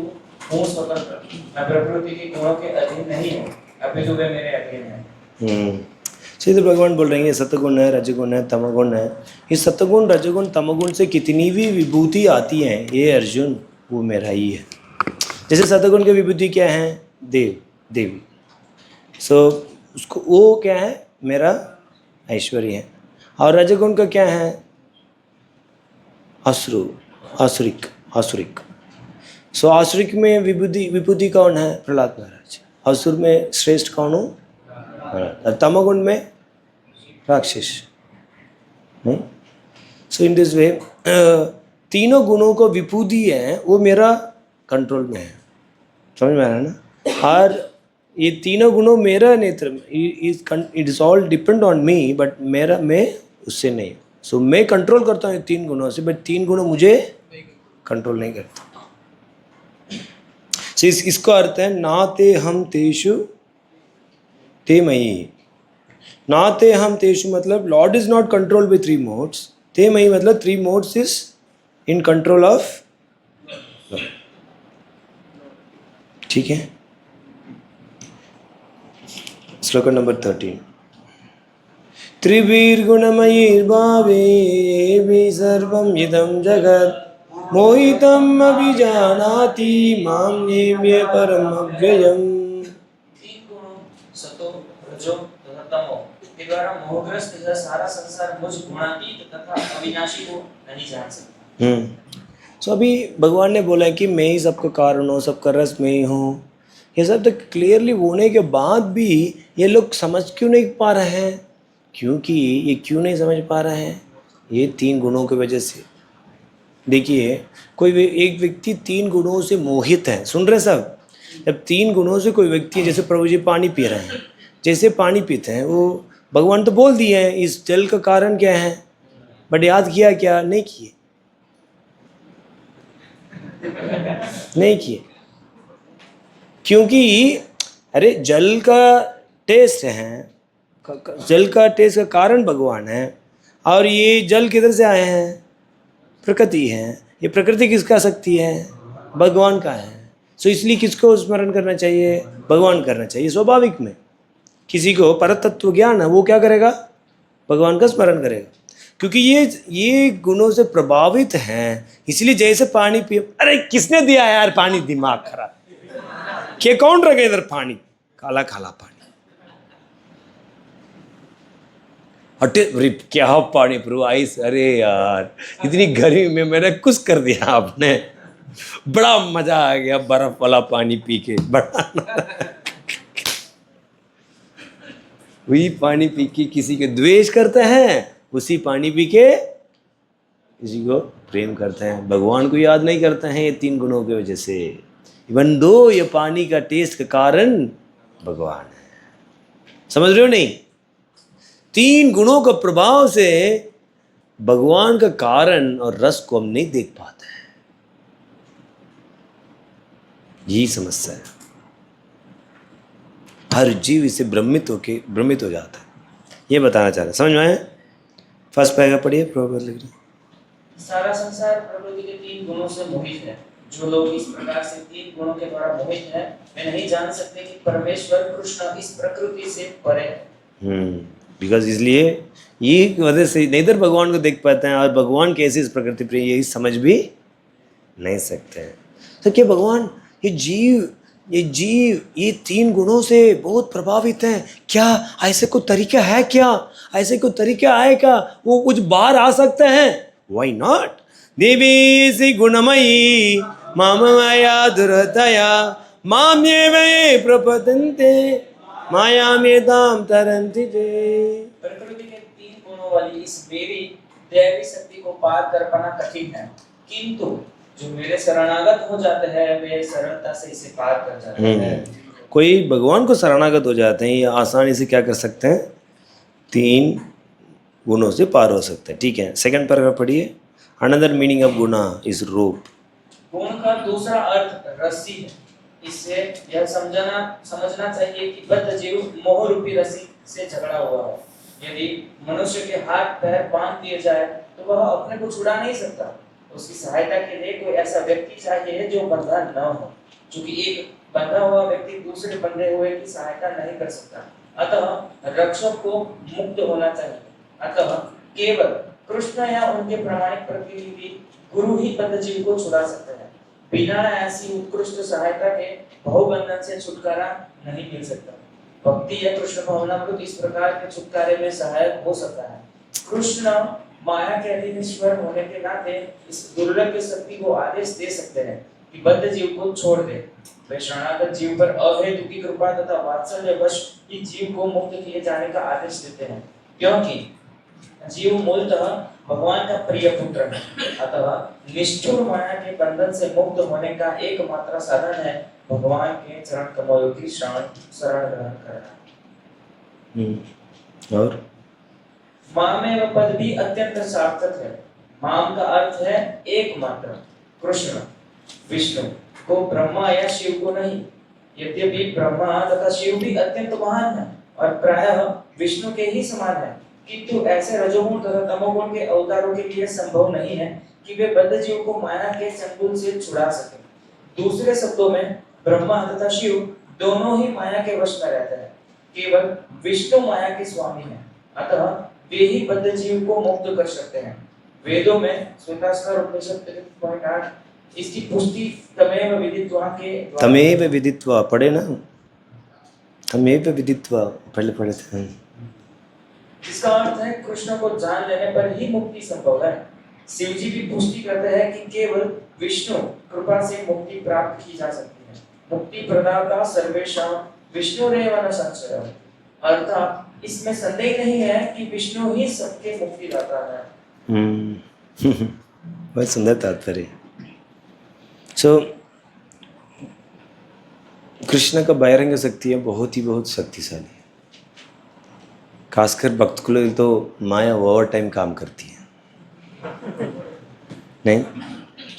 हूँ स्वतंत्र। मैं प्रकृति के गुणों के अधीन नहीं हूँ, अपितु वे मेरे अधीन हैं। सीधे भगवान बोल रहे हैं ये सतगुण है, रजगुण है, तमगुण है। ये सतगुण, रजगुण, तमगुण से कितनी भी विभूति आती है, ये अर्जुन वो मेरा ही है। जैसे सतगुण की विभूति क्या है? देव, देवी। उसको वो क्या है? मेरा ऐश्वर्य है। और रजगुण का क्या है? आसुरिक। आसुरिक में विभूति कौन है? प्रहलाद महाराज। असुर में श्रेष्ठ कौन हो? और तमगुण में राक्षस। सो इन दिस वे तीनों गुणों को विभूति है, वो मेरा कंट्रोल में है। समझ में आ रहा है ना? और ये तीनों गुणों मेरा नेत्र में, it is all depend on me, but मैं उससे नहीं। सो मैं कंट्रोल करता हूँ तीन गुणों से, बट तीन गुणों मुझे कंट्रोल नहीं करता। सो इसको अर्थ है नाते हम तेषु ते मयि। नाते हम तेषु मतलब Lord is not control by 3 modes. ते मयि मतलब 3 modes is in control of. ठीक है। श्लोक नंबर 13। त्रिभिर्गुणमयैर्भावे भी सर्वं इदं जगत् मोहितम् अभिजानाति मां येम्य परमव्ययम्। तीन गुणों सतो, रजो तथा तमो के द्वारा मोहग्रस्त यह सारा संसार मुझ गुणातीत तथा अविनाशी को नहीं जान सकता। सो अभी भगवान ने बोला है कि मैं ही सबका कारण हूँ, सबका रस मैं ही हूँ। ये सब तो क्लियरली होने के बाद भी ये लोग समझ क्यों नहीं पा रहे हैं? क्योंकि ये क्यों नहीं समझ पा रहे हैं? ये 3 गुणों की वजह से। देखिए, एक व्यक्ति 3 गुणों से मोहित है। सुन रहे सब? जब 3 गुणों से कोई व्यक्ति, जैसे प्रभु जी पानी पी रहे हैं, जैसे पानी पीते हैं, वो भगवान तो बोल दिए हैं इस जल का कारण क्या है, बट याद किया क्या? नहीं किए। नहीं किए क्योंकि अरे जल का टेस्ट है, जल का टेस्ट का कारण भगवान है। और ये जल किधर से आए हैं? प्रकृति है। ये प्रकृति किसका शक्ति है? भगवान का है। सो इसलिए किसको स्मरण करना चाहिए? भगवान करना चाहिए। स्वाभाविक में किसी को परतत्व ज्ञान है, वो क्या करेगा? भगवान का स्मरण करेगा। क्योंकि ये गुणों से प्रभावित हैं। इसलिए जैसे पानी पिए, अरे किसने दिया यार पानी? दिमाग खराब के कौन रखे इधर पानी? काला काला पानी। अरे क्या पानी प्रभु आइस? अरे यार इतनी गर्मी में मैंने कुछ कर दिया आपने। बड़ा मजा आ गया बर्फ वाला पानी पी के। बड़ा वही पानी पी के किसी के द्वेष करते हैं, उसी पानी पी के किसी को प्रेम करते हैं। भगवान को याद नहीं करते हैं ये 3 गुणों की वजह से। इवन दो ये पानी का टेस्ट का कारण भगवान है। समझ रहे हो नहीं? 3 गुणों का प्रभाव से भगवान का कारण और रस को हम नहीं देख पाते हैं। यही समस्या है। हर जीव इसे भ्रमित हो जाता है। ये बताना चाह रहे, समझ में आया? फर्स्ट पैरा पढ़िए, प्रॉपर लिख रहे। सारा संसार प्रकृति के 3 गुणों से मोहित है। जो लोग इस प्रकार से 3 गुणों के द्वारा मोहित हैं, वे नहीं जान सकते कि परमेश्वर कृष्ण इस प्रकृति से परे है। बिकॉज इसलिए ये वजह से नहीं इधर भगवान को देख पाते हैं, और भगवान कैसे इस प्रकृति पर यही समझ भी नहीं सकते हैं। तो क्या भगवान ये जीव ये 3 गुणों से बहुत प्रभावित हैं क्या? ऐसे कोई तरीका है क्या? ऐसे कोई तरीका है क्या वो कुछ बाहर आ सकते हैं? Why not? देवी सी गुणमयी माम माया दुरतया माम्ये प्रपतन्ते माया में दाम तरंती जे। प्रकृति के 3 गुणों वाली इस मेरी दैवी शक्ति को पार कर पाना कठिन है, किंतु जो मेरे शरणागत हो जाते हैं वे सरलता से इसे पार कर जाते हैं। कोई भगवान को शरणागत हो जाते हैं, ये आसानी से क्या कर सकते हैं? तीन गुणों से पार हो सकता है। ठीक है, सेकंड पैराग्राफ पढ़िए। अनदर मीनिंग ऑफ गुना इज रोप। गुण का दूसरा अर्थ रस्सी है। इससे यह समझना चाहिए कि बद्ध जीव मोह रूपी रस्सी से झगड़ा हुआ है। यदि मनुष्य के हाथ पैर बांध दिए जाए तो वह अपने को छुड़ा नहीं सकता। उसकी सहायता के लिए कोई ऐसा व्यक्ति चाहिए जो बंधा न हो, क्योंकि एक बंधा हुआ व्यक्ति दूसरे बंधे हुए की सहायता नहीं कर सकता। अतः रक्षक को मुक्त होना चाहिए। अतः केवल कृष्ण या उनके प्रामाणिक प्रतिनिधि गुरु ही बद्ध जीव को छुड़ा सकते हैं। बिना ऐसी उत्कृष्ट सहायता के बहुबंधन से छुटकारा नहीं मिल सकता। भक्ति या कृष्ण भावनामृत इस प्रकार के छुटकारे में सहायक हो सकता है। कृष्ण माया के अधीन ईश्वर होने के नाते इस दुर्लभ शक्ति को आदेश दे सकते हैं कि बद्ध जीव को छोड़ दे। वे शरणागत जीव पर अहेतुकी कृपा तथा वात्सल्यवश इस जीव को मुक्त किए जाने का आदेश देते हैं, क्योंकि जीव मूलतः भगवान का प्रिय पुत्र है। अतः निष्ठुर माया के बंधन से मुक्त होने का एकमात्र साधन है भगवान के चरण कमलों की शरण ग्रहण करना। और मामेव पद भी अत्यंत सार्थक है। माम का अर्थ है एकमात्र, कृष्ण विष्णु को, ब्रह्मा या शिव को नहीं। यद्यपि ब्रह्मा तथा शिव भी अत्यंत महान है और प्रायः विष्णु के ही समान है, किंतु ऐसे रजोगुण तथा तमोगुण के अवतारों के लिए संभव नहीं है कि वे बद्ध जीव को माया के चंगुल से छुड़ा सके। दूसरे शब्दों में ब्रह्मा तथा शिव दोनों ही माया के वश में रहते हैं। केवल विष्णु माया के स्वामी हैं। अतः वे ही बद्ध जीव को मुक्त कर सकते हैं। वेदों में श्वेताश्वर उपनिषद 8 इसकी पुष्टि तमेव विदित्वा के तमेव विदित्वा पढ़े ना, तमेव विदित्वा पढ़े थे। इसका अर्थ है कृष्ण को जान लेने पर ही मुक्ति संभव है। शिव जी भी पुष्टि करते हैं कि केवल विष्णु कृपा से मुक्ति प्राप्त की जा सकती है। मुक्ति प्रदाता सर्वेषां विष्णुरेव न संशयः। अर्थात इसमें संदेह नहीं है कि विष्णु ही सबके मुक्तिदाता है। बहुत सुंदर तात्पर्य। सो कृष्ण का बहिरंग शक्ति है बहुत शक्तिशाली है। खासकर भक्त को लिए तो माया ओवर टाइम काम करती है नहीं,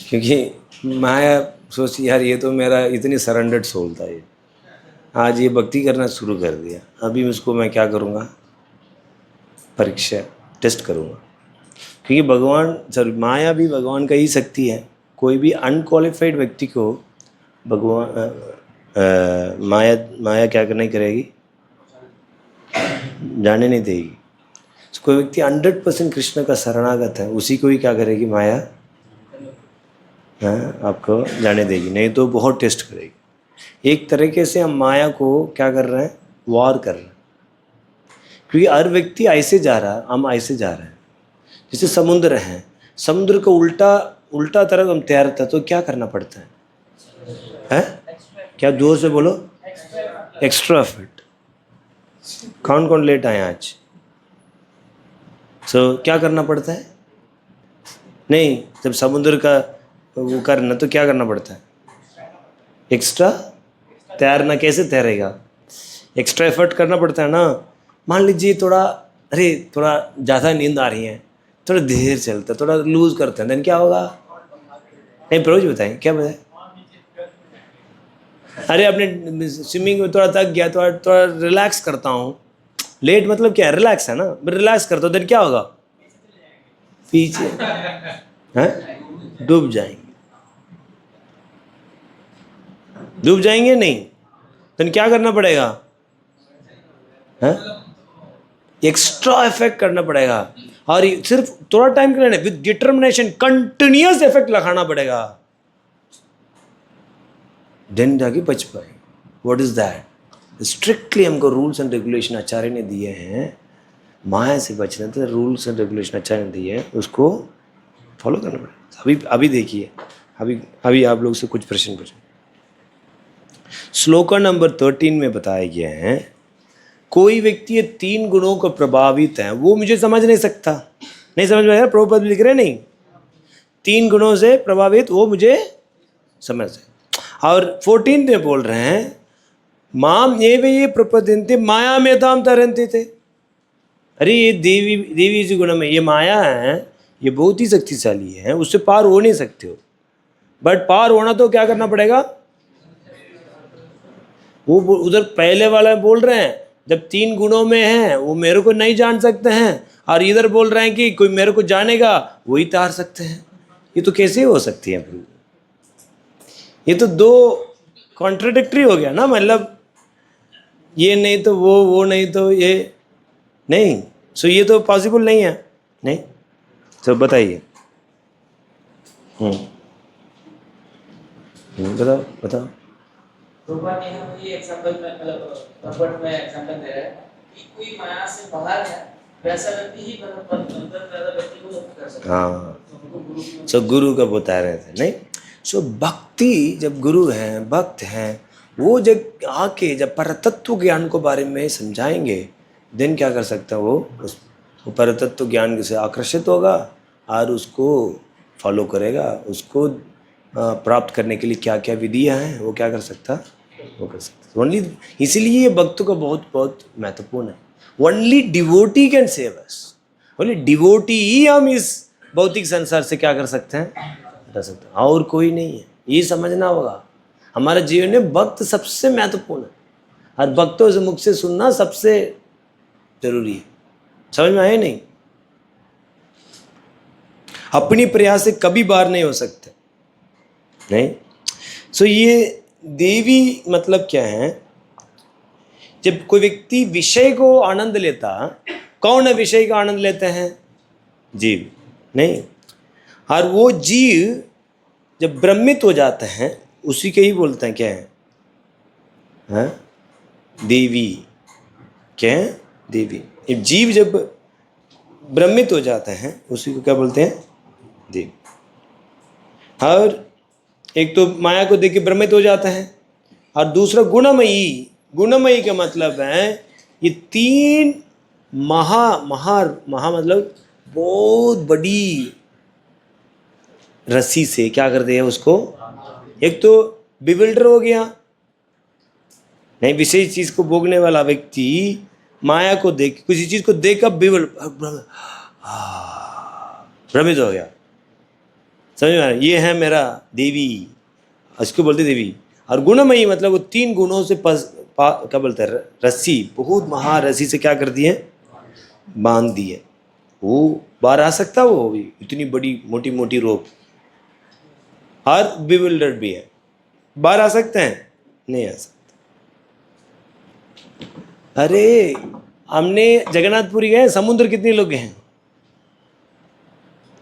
क्योंकि माया सोच यार ये तो मेरा इतनी सरेंडर्ड सोल था, ये आज ये भक्ति करना शुरू कर दिया, अभी उसको मैं क्या करूँगा, परीक्षा टेस्ट करूँगा। क्योंकि भगवान माया भी भगवान का ही शक्ति है। कोई भी अनक्वालिफाइड व्यक्ति को भगवान माया क्या नहीं करेगी, जाने नहीं देगी। कोई व्यक्ति 100% कृष्ण का शरणागत है, उसी को ही क्या करेगी माया, आपको जाने देगी, नहीं तो बहुत टेस्ट करेगी। एक तरीके से हम माया को क्या कर रहे हैं, वार कर रहे हैं। क्योंकि हर व्यक्ति ऐसे जा रहा है, हम ऐसे जा रहे हैं। जैसे समुद्र है, समुद्र को उल्टा तरफ हम तैरता तो क्या करना पड़ता है? क्या जोर से बोलो, एक्स्ट्रा एफर्ट। कौन कौन लेट आए आज? क्या करना पड़ता है? नहीं, जब समुद्र का वो करना तो क्या करना पड़ता है? एक्स्ट्रा तैरना। कैसे तैरेगा? एक्स्ट्रा एफर्ट करना पड़ता है ना। मान लीजिए थोड़ा ज़्यादा नींद आ रही है, थोड़ा धीरे चलता, थोड़ा लूज करते हैं, देन क्या होगा? नहीं प्रभु जी बताएं, क्या बताएं? अरे अपने स्विमिंग में थोड़ा थक गया, थोड़ा रिलैक्स करता हूँ। लेट मतलब क्या है? रिलैक्स है ना। रिलैक्स करता हूँ देन क्या होगा? पीछे हैं, डूब जाएंगे नहीं, देन क्या करना पड़ेगा? एक्स्ट्रा इफेक्ट करना पड़ेगा। और सिर्फ थोड़ा टाइम के लिए नहीं, विद डिटर्मिनेशन कंटिन्यूअस इफेक्ट लगाना पड़ेगा, देन जाके बच पाए। What is that? स्ट्रिक्टली हमको रूल्स एंड रेगुलेशन आचार्य ने दिए हैं। माया से बचने तो रूल्स एंड रेगुलेशन आचार्य ने दिए हैं, उसको फॉलो करना पड़ेगा। अभी देखिए, अभी आप लोग से कुछ प्रश्न पूछें। श्लोका नंबर 13 में बताया गया है, कोई व्यक्ति ये 3 गुणों को प्रभावित है, वो मुझे समझ नहीं सकता। नहीं समझ में आया? प्रभुपद लिख रहे नहीं, 3 गुणों से प्रभावित वो मुझे समझ। और 14 में बोल रहे हैं, माम ये प्रपद्यन्ते माया में ताम तरन्ते थे। अरे ये देवी जी गुण में ये माया है, ये बहुत ही शक्तिशाली है, उससे पार हो नहीं सकते हो। बट पार होना तो क्या करना पड़ेगा? वो उधर पहले वाला बोल रहे हैं जब 3 गुणों में है वो मेरे को नहीं जान सकते हैं, और इधर बोल रहे हैं कि कोई मेरे को जानेगा वही तार सकते हैं। ये तो कैसे हो सकती है प्रभु? ये तो 2 कॉन्ट्राडिक्टरी हो गया ना, मतलब ये नहीं तो वो नहीं तो ये नहीं। सो ये तो पॉसिबल नहीं है, नहीं। तो बताइए। बताओ। भगवान यहाँ वही एग्जांपल में मतलब प्रॉपर्ट में एग्जांपल दे रहा है कि कोई माया से बाहर है वैसा व्यक्ति ही मतलब अंदर वाला व्यक्ति को मुक्त कर सकता है। हाँ, सो गुरु का बता रहे थे नहीं। सो भक्ति जब गुरु हैं, भक्त हैं, वो जब आके जब परतत्व ज्ञान को बारे में समझाएंगे, देन क्या कर सकता है वो परतत्व ज्ञान से आकर्षित होगा और उसको फॉलो करेगा। उसको प्राप्त करने के लिए क्या क्या विधियाँ हैं वो क्या कर सकता, वो कर सकता। ओनली इसीलिए ये भक्तों का बहुत बहुत महत्वपूर्ण है। Only devotee can save us. Only devotee ही हम इस भौतिक संसार से क्या कर सकते हैं, हटा सकते हैं, और कोई नहीं है। ये समझना होगा हमारे जीवन में भक्त सबसे महत्वपूर्ण है, और भक्तों से मुख से सुनना सबसे जरूरी है। समझ में आए नहीं? अपनी प्रयास से कभी बाहर नहीं हो सकते, नहीं। सो ये देवी मतलब क्या है? जब कोई व्यक्ति विषय को आनंद लेता, कौन है विषय का आनंद लेते हैं? जीव, नहीं। और वो जीव जब भ्रमित हो जाते हैं उसी के ही बोलते हैं क्या है? हाँ? देवी। क्या है? देवी। जीव जब भ्रमित हो जाते हैं उसी को क्या बोलते हैं? देवी। और एक तो माया को देख के भ्रमित हो जाते हैं, और दूसरा गुणमयी। गुणमयी का मतलब है ये 3 महा मतलब बहुत बड़ी रस्सी से क्या कर दिया उसको। एक तो बिविल्डर हो गया, नहीं, विशेष चीज को भोगने वाला व्यक्ति माया को देख, किसी चीज को देखकर भ्रमित हो गया। समझ में आ रहा? ये है मेरा देवी, इसको बोलते देवी। और गुणमयी मतलब वो 3 गुणों से क्या बोलते हैं, रस्सी, बहुत महारस्सी से क्या कर दिए, बांध दिए। वो बाहर आ सकता, वो भी इतनी बड़ी मोटी मोटी रोप। और बिविल्डर्ड भी है, बाहर आ सकते हैं? नहीं आ सकते। अरे हमने जगन्नाथपुरी गए, समुद्र कितने लोग गए हैं?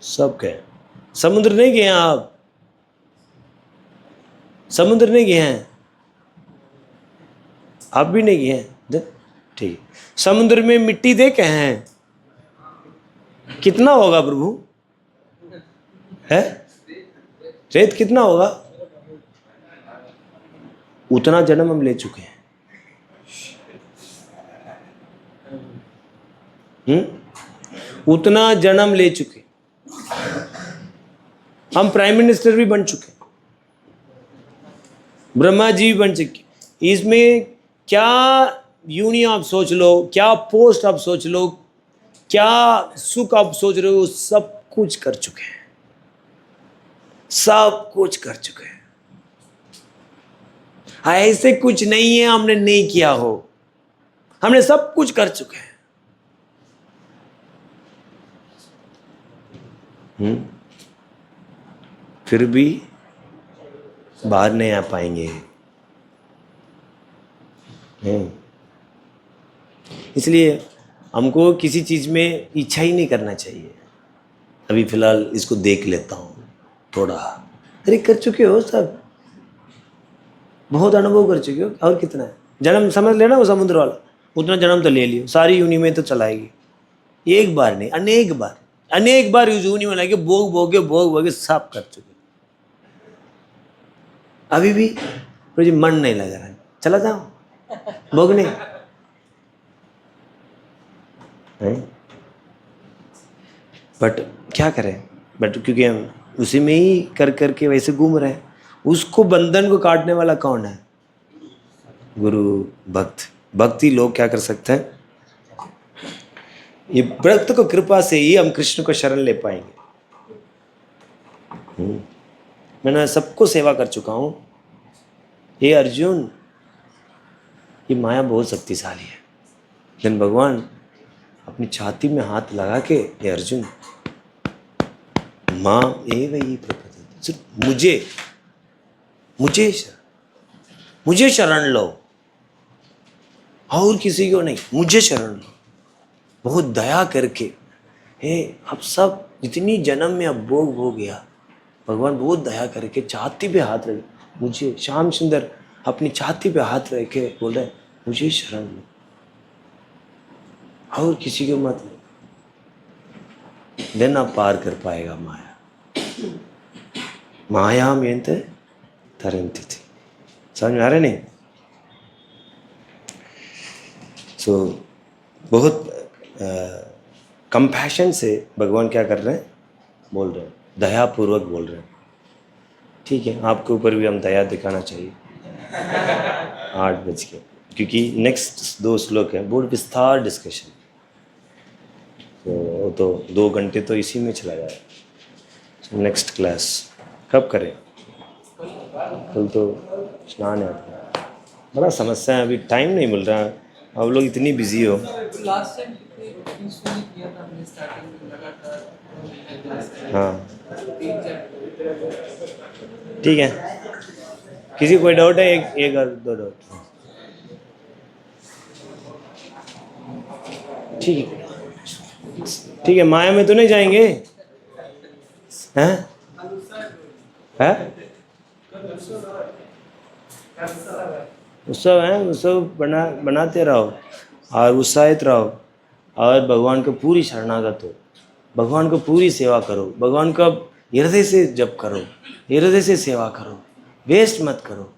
सब गए। समुद्र नहीं गए आप? समुद्र नहीं गए हैं? आप भी नहीं गए हैं? ठीक। समुद्र में मिट्टी देखे हैं? कितना होगा प्रभु? है रेत कितना होगा? उतना जन्म हम ले चुके हैं। उतना जन्म ले चुके। हम प्राइम मिनिस्टर भी बन चुके, ब्रह्मा जी भी बन चुके। इसमें क्या यूनियन आप सोच लो, क्या पोस्ट आप सोच लो, क्या सुख आप सोच रहे हो, सब कुछ कर चुके हैं, सब कुछ कर चुके हैं। ऐसे कुछ नहीं है हमने नहीं किया हो, हमने सब कुछ कर चुके हैं। फिर भी बाहर नहीं आ पाएंगे। इसलिए हमको किसी चीज़ में इच्छा ही नहीं करना चाहिए। अभी फ़िलहाल इसको देख लेता हूँ थोड़ा। अरे कर चुके हो सब, बहुत अनुभव कर चुके हो, और कितना है? जन्म समझ लेना वो समुद्र वाला, उतना जन्म तो ले लियो, सारी यूनि में तो चलाएगी। एक बार नहीं, अनेक बार यूनि में लाके भोग के सब कर चुके। अभी भी मुझे मन नहीं लग रहा है, चला जाओ भोगने। बट क्या करें, बट क्योंकि हम उसी में ही कर करके वैसे घूम रहे हैं। उसको बंधन को काटने वाला कौन है? गुरु, भक्त। भक्ति लोग क्या कर सकते हैं? ये भक्त को कृपा से ही हम कृष्ण को शरण ले पाएंगे। मैंने सबको सेवा कर चुका हूँ। ये अर्जुन, ये माया बहुत शक्तिशाली है, लेकिन भगवान अपनी छाती में हाथ लगा के, ये अर्जुन माँ एवं प्रपद्यते, सिर्फ मुझे शरण लो, और किसी को नहीं, मुझे शरण लो। बहुत दया करके, हे अब सब जितनी जन्म में अब भोग हो गया, भगवान बहुत दया करके छाती पे हाथ रख, मुझे श्याम सुंदर अपनी छाती पे हाथ रख के बोल रहे मुझे शरण लो, और किसी को मत लो, देन आप पार कर पाएगा माया। माया में तरंती थी, समझ में आ रहे नहीं? सो बहुत कंपैशन से भगवान क्या कर रहे हैं, बोल रहे हैं, दयापूर्वक बोल रहे हैं। ठीक है, आपके ऊपर भी हम दया दिखाना चाहिए 8 बज के, क्योंकि नेक्स्ट 2 श्लोक है, बहुत विस्तार डिस्कशन, तो 2 घंटे तो इसी में चला जाए। नेक्स्ट क्लास कब करें? कल तो स्नान है, बड़ा समस्या है, अभी टाइम नहीं मिल रहा, आप लोग इतनी बिजी हो। हाँ ठीक है, किसी कोई डाउट है? एक और 2 डाउट। ठीक है, ठीक है, माया में तो नहीं जाएंगे हैं? उत्सव है, उत्सव बनाते रहो और उत्साहित रहो, और भगवान को पूरी शरणागत हो, भगवान को पूरी सेवा करो, भगवान का हृदय से जप करो, हृदय से सेवा करो, वेस्ट मत करो,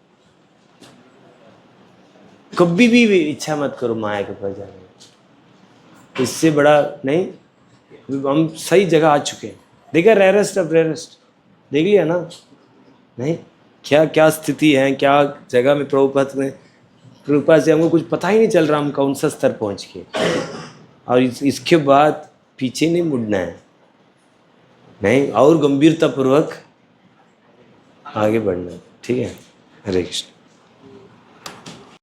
कभी भी इच्छा मत करो माया के पास जाने की। इससे बड़ा नहीं, हम सही जगह आ चुके हैं। देखा रेयरेस्ट ऑफ रेयरेस्ट, देख लिया ना? नहीं, क्या क्या स्थिति है, क्या जगह में प्रभुपाद में कृपा से हमको कुछ पता ही नहीं चल रहा हम कौन सा स्तर पहुंच के, और इसके बाद पीछे नहीं मुड़ना है, नहीं, और गंभीरतापूर्वक आगे बढ़ना है। ठीक है, हरे कृष्ण।